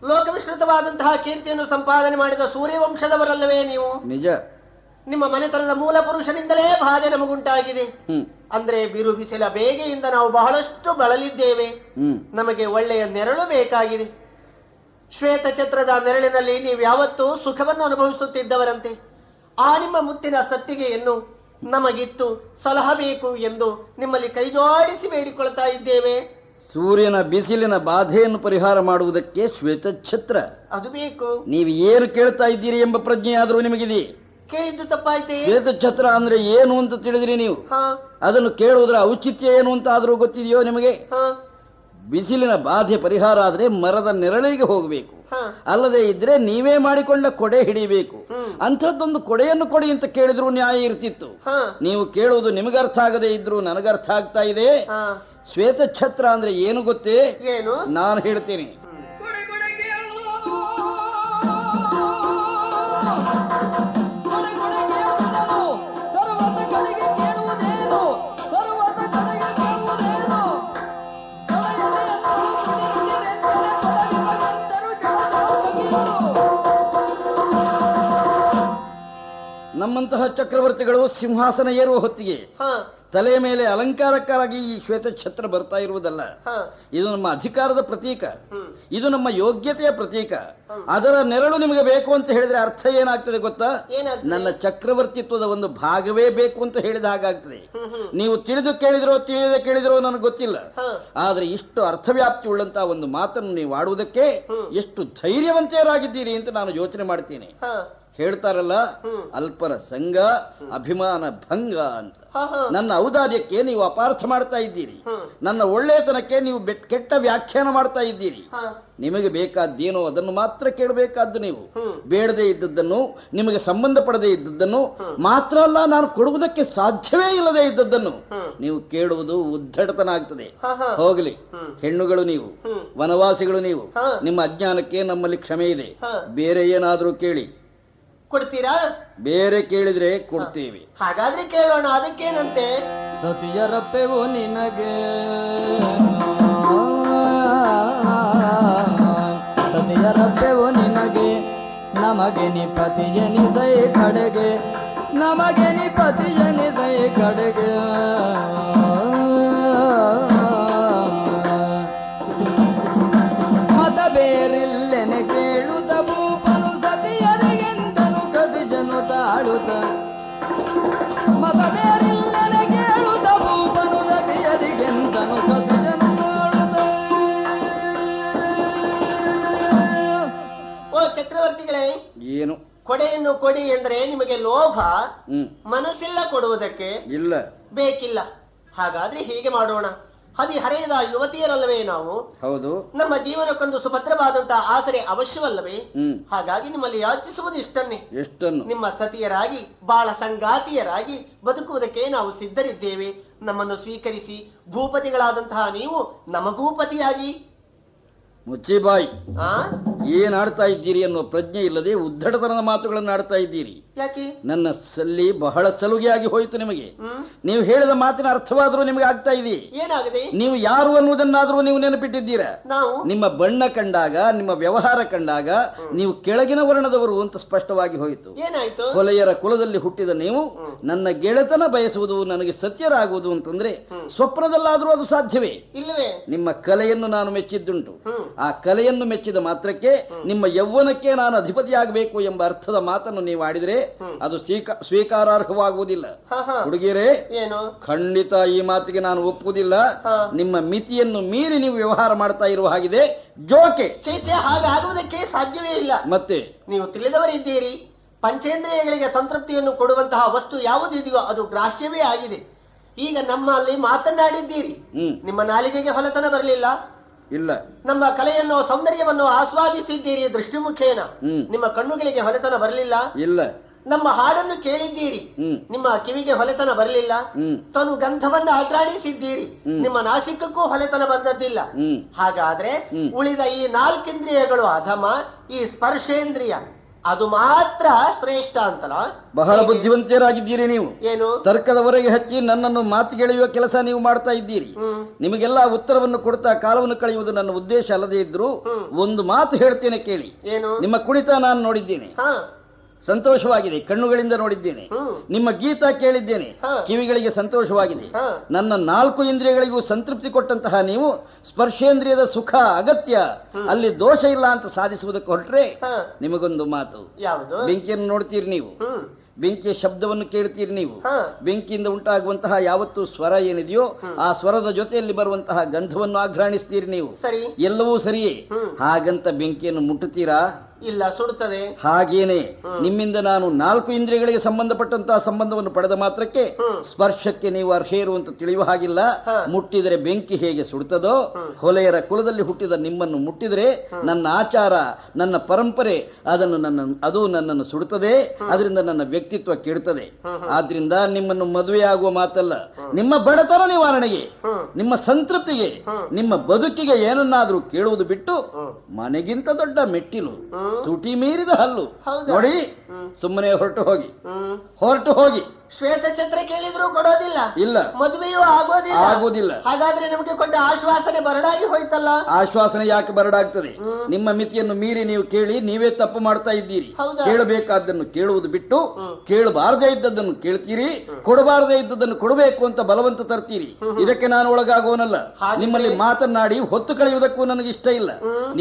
ಲೋಕವಿಶ್ರುತವಾದಂತಹ ಕೀರ್ತಿಯನ್ನು ಸಂಪಾದನೆ ಮಾಡಿದ ಸೂರ್ಯವಂಶದವರಲ್ಲವೇ ನೀವು? ನಿಜ. ನಿಮ್ಮ ಮನೆತನದ ಮೂಲ ಪುರುಷನಿಂದಲೇ ಬಾಧೆ ನಮಗುಂಟಾಗಿದೆ. ಅಂದ್ರೆ ಬಿರು ಬಿಸಿಲ ಬೇಗೆಯಿಂದ ನಾವು ಬಹಳಷ್ಟು ಬಳಲಿದ್ದೇವೆ. ನಮಗೆ ಒಳ್ಳೆಯ ನೆರಳು ಬೇಕಾಗಿದೆ. ಶ್ವೇತ ಛತ್ರದ ನೆರಳಿನಲ್ಲಿ ನೀವು ಯಾವತ್ತೂ ಸುಖವನ್ನು ಅನುಭವಿಸುತ್ತಿದ್ದವರಂತೆ. ಆ ನಿಮ್ಮ ಮುತ್ತಿನ ಸತ್ತಿಗೆಯನ್ನು ನಮಗಿತ್ತು ಸಲಹಬೇಕು ಎಂದು ನಿಮ್ಮಲ್ಲಿ ಕೈಜೋಡಿಸಿ ಬೇಡಿಕೊಳ್ತಾ ಇದ್ದೇವೆ. ಸೂರ್ಯನ ಬಿಸಿಲಿನ ಬಾಧೆಯನ್ನು ಪರಿಹಾರ ಮಾಡುವುದಕ್ಕೆ ಶ್ವೇತಛತ್ರ ಅದು ಬೇಕು. ನೀವು ಏನು ಕೇಳ್ತಾ ಇದ್ದೀರಿ ಎಂಬ ಪ್ರಜ್ಞೆ ಆದರೂ ನಿಮಗಿದೆ. ಕೇಳಿದ್ದು ತಪ್ಪಾಯ್ತೆ. ಶ್ವೇತಛತ್ರ ಅಂದ್ರೆ ಏನು ಅಂತ ತಿಳಿದ್ರಿ ನೀವು? ಅದನ್ನು ಕೇಳುವುದರ ಔಚಿತ್ಯ ಏನು ಅಂತ ಆದರೂ ಗೊತ್ತಿದೆಯೋ ನಿಮಗೆ? ಬಿಸಿಲಿನ ಬಾಧೆ ಪರಿಹಾರ ಆದ್ರೆ ಮರದ ನೆರಳಿಗೆ ಹೋಗಬೇಕು, ಅಲ್ಲದೆ ಇದ್ರೆ ನೀವೇ ಮಾಡಿಕೊಂಡ ಕೊಡೆ ಹಿಡಿಬೇಕು. ಅಂಥದ್ದೊಂದು ಕೊಡೆಯನ್ನು ಕೊಡಿ ಅಂತ ಕೇಳಿದ್ರು ನ್ಯಾಯ ಇರ್ತಿತ್ತು. ನೀವು ಕೇಳುವುದು ನಿಮಗರ್ಥ ಆಗದೆ ಇದ್ರು ನನಗರ್ಥ ಆಗ್ತಾ ಇದೆ. ಶ್ವೇತಛತ್ರ ಅಂದ್ರೆ ಏನು ಗೊತ್ತೇ? ಏನು? ನಾನು ಹೇಳ್ತೀನಿ. ನಮ್ಮಂತಹ ಚಕ್ರವರ್ತಿಗಳು ಸಿಂಹಾಸನ ಏರುವ ಹೊತ್ತಿಗೆ ತಲೆಯ ಮೇಲೆ ಅಲಂಕಾರಕ್ಕಾಗಿ ಈ ಶ್ವೇತಛತ್ರ ಬರ್ತಾ ಇರುವುದಲ್ಲ. ಇದು ನಮ್ಮ ಅಧಿಕಾರದ ಪ್ರತೀಕ, ಇದು ನಮ್ಮ ಯೋಗ್ಯತೆಯ ಪ್ರತೀಕ. ಅದರ ನೆರಳು ನಿಮಗೆ ಬೇಕು ಅಂತ ಹೇಳಿದ್ರೆ ಅರ್ಥ ಏನಾಗ್ತದೆ ಗೊತ್ತಾ? ನನ್ನ ಚಕ್ರವರ್ತಿತ್ವದ ಒಂದು ಭಾಗವೇ ಬೇಕು ಅಂತ ಹೇಳಿದ ಹಾಗಾಗ್ತದೆ. ನೀವು ತಿಳಿದು ಕೇಳಿದ್ರೋ ತಿಳಿಯದೆ ಕೇಳಿದ್ರೋ ನನಗೆ ಗೊತ್ತಿಲ್ಲ, ಆದ್ರೆ ಇಷ್ಟು ಅರ್ಥವ್ಯಾಪ್ತಿ ಉಳ್ಳಂತಹ ಒಂದು ಮಾತನ್ನು ನೀವು ಆಡುವುದಕ್ಕೆ ಎಷ್ಟು ಧೈರ್ಯವಂತೆಯರಾಗಿದ್ದೀರಿ ಅಂತ ನಾನು ಯೋಚನೆ ಮಾಡ್ತೀನಿ. ಹೇಳ್ತಾರಲ್ಲ, ಅಲ್ಪರ ಸಂಘ ಅಭಿಮಾನ ಭಂಗ ಅಂತ. ನನ್ನ ಔದಾರ್ಯಕ್ಕೆ ನೀವು ಅಪಾರ್ಥ ಮಾಡ್ತಾ ಇದ್ದೀರಿ, ನನ್ನ ಒಳ್ಳೆಯತನಕ್ಕೆ ನೀವು ಕೆಟ್ಟ ವ್ಯಾಖ್ಯಾನ ಮಾಡ್ತಾ ಇದ್ದೀರಿ. ನಿಮಗೆ ಬೇಕಾದ್ದೇನೋ ಅದನ್ನು ಮಾತ್ರ ಕೇಳಬೇಕಾದ್ದು ನೀವು. ಬೇಡದೇ ಇದ್ದದ್ದನ್ನು, ನಿಮಗೆ ಸಂಬಂಧಪಡದೇ ಇದ್ದದ್ದನ್ನು, ಮಾತ್ರ ಅಲ್ಲ ನಾನು ಕೊಡುವುದಕ್ಕೆ ಸಾಧ್ಯವೇ ಇಲ್ಲದೆ ಇದ್ದದ್ದನ್ನು ನೀವು ಕೇಳುವುದು ಉದ್ದಟತನ ಆಗ್ತದೆ. ಹೋಗಲಿ, ಹೆಣ್ಣುಗಳು ನೀವು, ವನವಾಸಿಗಳು ನೀವು, ನಿಮ್ಮ ಅಜ್ಞಾನಕ್ಕೆ ನಮ್ಮಲ್ಲಿ ಕ್ಷಮೆ ಇದೆ. ಬೇರೆ ಏನಾದರೂ ಕೇಳಿ. ಕೊಡ್ತೀರಾ? ಬೇರೆ ಕೇಳಿದ್ರೆ ಕೊಡ್ತೀವಿ. ಹಾಗಾದ್ರೆ ಕೇಳೋಣ, ಅದಕ್ಕೇನಂತೆ? ಸತಿಯರಪ್ಪೆವು ನಿನಗೆ, ಸತಿಯರಪ್ಪೆವು ನಿನಗೆ, ನಮಗೆ ನಿಪತಿ ಜನಿಸೈ ಕಡೆಗೆ, ನಮಗೆ ನಿಪತಿ ಜನಿಸೈ ಕಡೆಗೆ. ಮತ ಬೇರಿಲ್ಲೆನೆ ಕೇಳುತ್ತ ಭೂಪನು ಸತಿಯರಿಗೆಂದನು ಗದಿಜನು ತಾಳುತ್ತ. ಮತ ಬೇರಿಲ್ಲೆನೆ ಕೇಳುತ್ತ ಭೂಪನು ಸತಿಯರಿಗೆಂದನು ಗದಿಜನು ತಾಳುತ್ತ. ಓ ಚಕ್ರವರ್ತಿಗಳೇ, ಏನು ಕೊಡೆಯನ್ನು ಕೊಡಿ ಎಂದ್ರೆ ನಿಮಗೆ ಲೋಭ, ಮನಸ್ಸಿಲ್ಲ ಕೊಡುವುದಕ್ಕೆ? ಇಲ್ಲ, ಬೇಕಿಲ್ಲ. ಹಾಗಾದ್ರೆ ಹೀಗೆ ಮಾಡೋಣ, ಹದಿಹರೆಯದ ಯುವತಿಯರಲ್ಲವೇ ನಾವು? ಹೌದು. ನಮ್ಮ ಜೀವನಕ್ಕೊಂದು ಸುಭದ್ರವಾದಂತಹ ಆಸರೆ ಅವಶ್ಯವಲ್ಲವೇ? ಹಾಗಾಗಿ ನಿಮ್ಮಲ್ಲಿ ಯಾಚಿಸುವುದು ಇಷ್ಟನ್ನೇ. ಎಷ್ಟನ್ನು? ನಿಮ್ಮ ಸತಿಯರಾಗಿ ಬಾಳ ಸಂಗಾತಿಯರಾಗಿ ಬದುಕುವುದಕ್ಕೆ ನಾವು ಸಿದ್ಧರಿದ್ದೇವೆ. ನಮ್ಮನ್ನು ಸ್ವೀಕರಿಸಿ ಭೂಪತಿಗಳಾದಂತಹ ನೀವು ನಮಗೂ ಪತಿಯಾಗಿ. ಮುಚ್ಚಿಬಾಯಿ, ಆ ಏನ್ ಆಡ್ತಾ ಇದ್ದೀರಿ ಅನ್ನೋ ಪ್ರಜ್ಞೆ ಇಲ್ಲದೆ ಉದ್ದಟತನದ ಮಾತುಗಳನ್ನು ಆಡ್ತಾ ಇದ್ದೀರಿ. ಯಾಕೆ? ನನ್ನ ಸಲ್ಲಿ ಬಹಳ ಸಲುಗೆ ಆಗಿ ಹೋಯಿತು ನಿಮಗೆ. ನೀವು ಹೇಳಿದ ಮಾತಿನ ಅರ್ಥವಾದರೂ ನಿಮಗೆ ಆಗ್ತಾ ಇದೆ. ಏನಾಗಿದೆ? ನೀವು ಯಾರು ಅನ್ನುವುದನ್ನಾದರೂ ನೀವು ನೆನಪಿಟ್ಟಿದ್ದೀರಾ? ನಾವು ನಿಮ್ಮ ಬಣ್ಣ ಕಂಡಾಗ, ನಿಮ್ಮ ವ್ಯವಹಾರ ಕಂಡಾಗ ನೀವು ಕೆಳಗಿನ ವರ್ಣದವರು ಅಂತ ಸ್ಪಷ್ಟವಾಗಿ ಹೋಯಿತು. ಏನಾಯ್ತು? ಕೊಲೆಯರ ಕುಲದಲ್ಲಿ ಹುಟ್ಟಿದ ನೀವು ನನ್ನ ಗೆಳೆತನ ಬಯಸುವುದು, ನನಗೆ ಸತ್ಯರಾಗುವುದು ಅಂತಂದ್ರೆ ಸ್ವಪ್ನದಲ್ಲಾದರೂ ಅದು ಸಾಧ್ಯವೇ? ಇಲ್ಲವೇ? ನಿಮ್ಮ ಕಲೆಯನ್ನು ನಾನು ಮೆಚ್ಚಿದ್ದುಂಟು. ಆ ಕಲೆಯನ್ನು ಮೆಚ್ಚಿದ ಮಾತ್ರಕ್ಕೆ ನಿಮ್ಮ ಯೌವನಕ್ಕೆ ನಾನು ಅಧಿಪತಿಯಾಗಬೇಕು ಎಂಬ ಅರ್ಥದ ಮಾತನ್ನು ನೀವು ಆಡಿದರೆ ಅದು ಸ್ವೀಕಾರಾರ್ಹವಾಗುವುದಿಲ್ಲ. ಹುಡುಗಿಯರೇ, ಏನು? ಖಂಡಿತ ಈ ಮಾತಿಗೆ ನಾನು ಒಪ್ಪುವುದಿಲ್ಲ. ನಿಮ್ಮ ಮಿತಿಯನ್ನು ಮೀರಿ ನೀವು ವ್ಯವಹಾರ ಮಾಡ್ತಾ ಇರುವ ಹಾಗಿದೆ. ಜೋಕೆ ಚೇಚೆ, ಹಾಗಾಗುವುದಕ್ಕೆ ಸಾಧ್ಯವೇ ಇಲ್ಲ. ಮತ್ತೆ ನೀವು ತಿಳಿದವರಿದ್ದೀರಿ. ಪಂಚೇಂದ್ರಿಯಗಳಿಗೆ ಸಂತೃಪ್ತಿಯನ್ನು ಕೊಡುವಂತಹ ವಸ್ತು ಯಾವುದಿದೆಯೋ ಅದು ಗ್ರಾಹ್ಯವೇ ಆಗಿದೆ. ಈಗ ನಮ್ಮಲ್ಲಿ ಮಾತನಾಡಿದ್ದೀರಿ, ನಿಮ್ಮ ನಾಲಿಗೆಗೆ ಹೊಲತನ ಬರಲಿಲ್ಲ. ಇಲ್ಲ, ನಮ್ಮ ಕಲೆಯನ್ನು ಸೌಂದರ್ಯವನ್ನು ಆಸ್ವಾದಿಸಿದ್ದೀರಿ ದೃಷ್ಟಿಮುಖೇನ, ನಿಮ್ಮ ಕಣ್ಣುಗಳಿಗೆ ಹೊಲೆತನ ಬರಲಿಲ್ಲ. ಇಲ್ಲ, ನಮ್ಮ ಹಾಡನ್ನು ಕೇಳಿದ್ದೀರಿ, ನಿಮ್ಮ ಕಿವಿಗೆ ಹೊಲೆತನ ಬರಲಿಲ್ಲ. ತನು ಗಂಧವನ್ನು ಆಘ್ರಾಣಿಸಿದ್ದೀರಿ, ನಿಮ್ಮ ನಾಸಿಕಕ್ಕೂ ಹೊಲೆತನ ಬಂದದ್ದಿಲ್ಲ. ಹಾಗಾದ್ರೆ ಉಳಿದ ಈ ನಾಲ್ಕೇಂದ್ರಿಯಗಳು ಅಧಮ, ಈ ಸ್ಪರ್ಶೇಂದ್ರಿಯ ಅದು ಮಾತ್ರ ಶ್ರೇಷ್ಠ ಅಂತಲ್ಲ. ಬಹಳ ಬುದ್ಧಿವಂತರಾಗಿದ್ದೀರಿ ನೀವು. ಏನು? ತರ್ಕದವರೆಗೆ ಹಚ್ಚಿ ನನ್ನನ್ನು ಮಾತುಗೆಳೆಯುವ ಕೆಲಸ ನೀವು ಮಾಡ್ತಾ ಇದ್ದೀರಿ. ನಿಮಗೆಲ್ಲ ಉತ್ತರವನ್ನು ಕೊಡ್ತಾ ಕಾಲವನ್ನು ಕಳೆಯುವುದು ನನ್ನ ಉದ್ದೇಶ ಅಲ್ಲದೆ ಇದ್ರು ಒಂದು ಮಾತು ಹೇಳ್ತೇನೆ ಕೇಳಿ. ಏನು? ನಿಮ್ಮ ಕುಣಿತ ನಾನು ನೋಡಿದ್ದೇನೆ. ಸಂತೋಷವಾಗಿದೆ, ಕಣ್ಣುಗಳಿಂದ ನೋಡಿದ್ದೇನೆ. ನಿಮ್ಮ ಗೀತ ಕೇಳಿದ್ದೇನೆ, ಕಿವಿಗಳಿಗೆ ಸಂತೋಷವಾಗಿದೆ. ನನ್ನ 4 ಇಂದ್ರಿಯಗಳಿಗೂ ಸಂತೃಪ್ತಿ ಕೊಟ್ಟಂತಹ ನೀವು ಸ್ಪರ್ಶೇಂದ್ರಿಯದ ಸುಖ ಅಗತ್ಯ, ಅಲ್ಲಿ ದೋಷ ಇಲ್ಲ ಅಂತ ಸಾಧಿಸುವುದಕ್ಕೆ ಹೊರಟ್ರೆ ನಿಮಗೊಂದು ಮಾತು. ಯಾವುದು? ಬೆಂಕಿಯನ್ನು ನೋಡ್ತೀರಿ ನೀವು, ಬೆಂಕಿಯ ಶಬ್ದವನ್ನು ಕೇಳ್ತೀರಿ ನೀವು, ಬೆಂಕಿಯಿಂದ ಉಂಟಾಗುವಂತಹ ಯಾವತ್ತು ಸ್ವರ ಏನಿದೆಯೋ ಆ ಸ್ವರದ ಜೊತೆಯಲ್ಲಿ ಬರುವಂತಹ ಗಂಧವನ್ನು ಆಘ್ರಾಣಿಸ್ತೀರಿ ನೀವು. ಎಲ್ಲವೂ ಸರಿಯೇ. ಹಾಗಂತ ಬೆಂಕಿಯನ್ನು ಮುಟ್ಟುತ್ತೀರಾ? ಇಲ್ಲ, ಸುಡುತ್ತದೆ. ಹಾಗೇನೆ ನಿಮ್ಮಿಂದ ನಾನು 4 ಇಂದ್ರಿಯಗಳಿಗೆ ಸಂಬಂಧಪಟ್ಟಂತಹ ಸಂಬಂಧವನ್ನು ಪಡೆದ ಮಾತ್ರಕ್ಕೆ ಸ್ಪರ್ಶಕ್ಕೆ ನೀವು ಅರ್ಹೇರು ಅಂತ ತಿಳಿಯುವ ಹಾಗಿಲ್ಲ. ಮುಟ್ಟಿದರೆ ಬೆಂಕಿ ಹೇಗೆ ಸುಡುತ್ತದೋ, ಹೊಲೆಯರ ಕುಲದಲ್ಲಿ ಹುಟ್ಟಿದ ನಿಮ್ಮನ್ನು ಮುಟ್ಟಿದರೆ ನನ್ನ ಆಚಾರ, ನನ್ನ ಪರಂಪರೆ ಅದು ನನ್ನನ್ನು ಸುಡುತ್ತದೆ, ಅದರಿಂದ ನನ್ನ ವ್ಯಕ್ತಿತ್ವ ಕೆಡುತ್ತದೆ. ಆದ್ರಿಂದ ನಿಮ್ಮನ್ನು ಮದುವೆಯಾಗುವ ಮಾತಲ್ಲ, ನಿಮ್ಮ ಬಡತನ ನಿವಾರಣೆಗೆ, ನಿಮ್ಮ ಸಂತೃಪ್ತಿಗೆ, ನಿಮ್ಮ ಬದುಕಿಗೆ ಏನನ್ನಾದ್ರೂ ಕೇಳುವುದು ಬಿಟ್ಟು ಮನೆಗಿಂತ ದೊಡ್ಡ ಮೆಟ್ಟಿಲು, ತುಟಿ ಮೀರಿದ ಹಲ್ಲು ನೋಡಿ, ಸುಮ್ಮನೆ ಹೊರಟು ಹೋಗಿ. ಶ್ವೇತಛತ್ರ ಕೇಳಿದ್ರು ಕೊಡೋದಿಲ್ಲ, ಇಲ್ಲ ಮದುವೆಯೂ ಆಗೋದಿಲ್ಲ. ಹಾಗಾದ್ರೆ ನಮಗೆ ಕೊಟ್ಟ ಆಶ್ವಾಸನೆ ಬರಡಾಗಿ ಹೋಯ್ತಲ್ಲ. ಆಶ್ವಾಸನೆ ಯಾಕೆ ಬರಡಾಗ್ತದೆ? ನಿಮ್ಮ ಮಿತಿಯನ್ನು ಮೀರಿ ನೀವು ಕೇಳಿ ನೀವೇ ತಪ್ಪು ಮಾಡ್ತಾ ಇದ್ದೀರಿ. ಕೇಳಬೇಕಾದ್ದನ್ನು ಕೇಳುವುದು ಬಿಟ್ಟು ಕೇಳಬಾರದೇ ಇದ್ದದ್ದನ್ನು ಕೇಳ್ತೀರಿ, ಕೊಡಬಾರದೇ ಇದ್ದದ್ದನ್ನು ಕೊಡಬೇಕು ಅಂತ ಬಲವಂತ ತರ್ತೀರಿ. ಇದಕ್ಕೆ ನಾನು ಒಳಗಾಗುವನಲ್ಲ. ನಿಮ್ಮಲ್ಲಿ ಮಾತನಾಡಿ ಹೊತ್ತು ಕಳೆಯುವುದಕ್ಕೂ ನನಗೆ ಇಷ್ಟ ಇಲ್ಲ.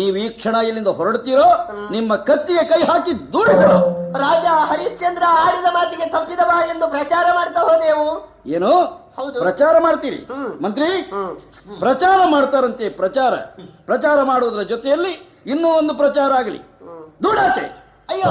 ನೀವು ಈ ಕ್ಷಣ ಇಲ್ಲಿಂದ ಹೊರಡ್ತೀರೋ ನಿಮ್ಮ ಕತ್ತಿಗೆ ಕೈ ಹಾಕಿ ದೂಡಿಸೋ. ರಾಜ ಹರಿಶ್ಚಂದ್ರ ಆಡಿದ ಮಾತಿಗೆ ತಪ್ಪಿದವ ಎಂದು ಪ್ರಚಾರ ಮಾಡ್ತಾ ಹೋದೆವು. ಏನು ಪ್ರಚಾರ ಮಾಡ್ತೀರಿ ಮಂತ್ರಿ? ಪ್ರಚಾರ ಮಾಡ್ತಾರಂತೆ. ಪ್ರಚಾರ ಮಾಡುವುದರ ಜೊತೆಯಲ್ಲಿ ಇನ್ನೂ ಒಂದು ಪ್ರಚಾರ ಆಗಲಿ. ದೂಡಾಚೆ. ಅಯ್ಯೋ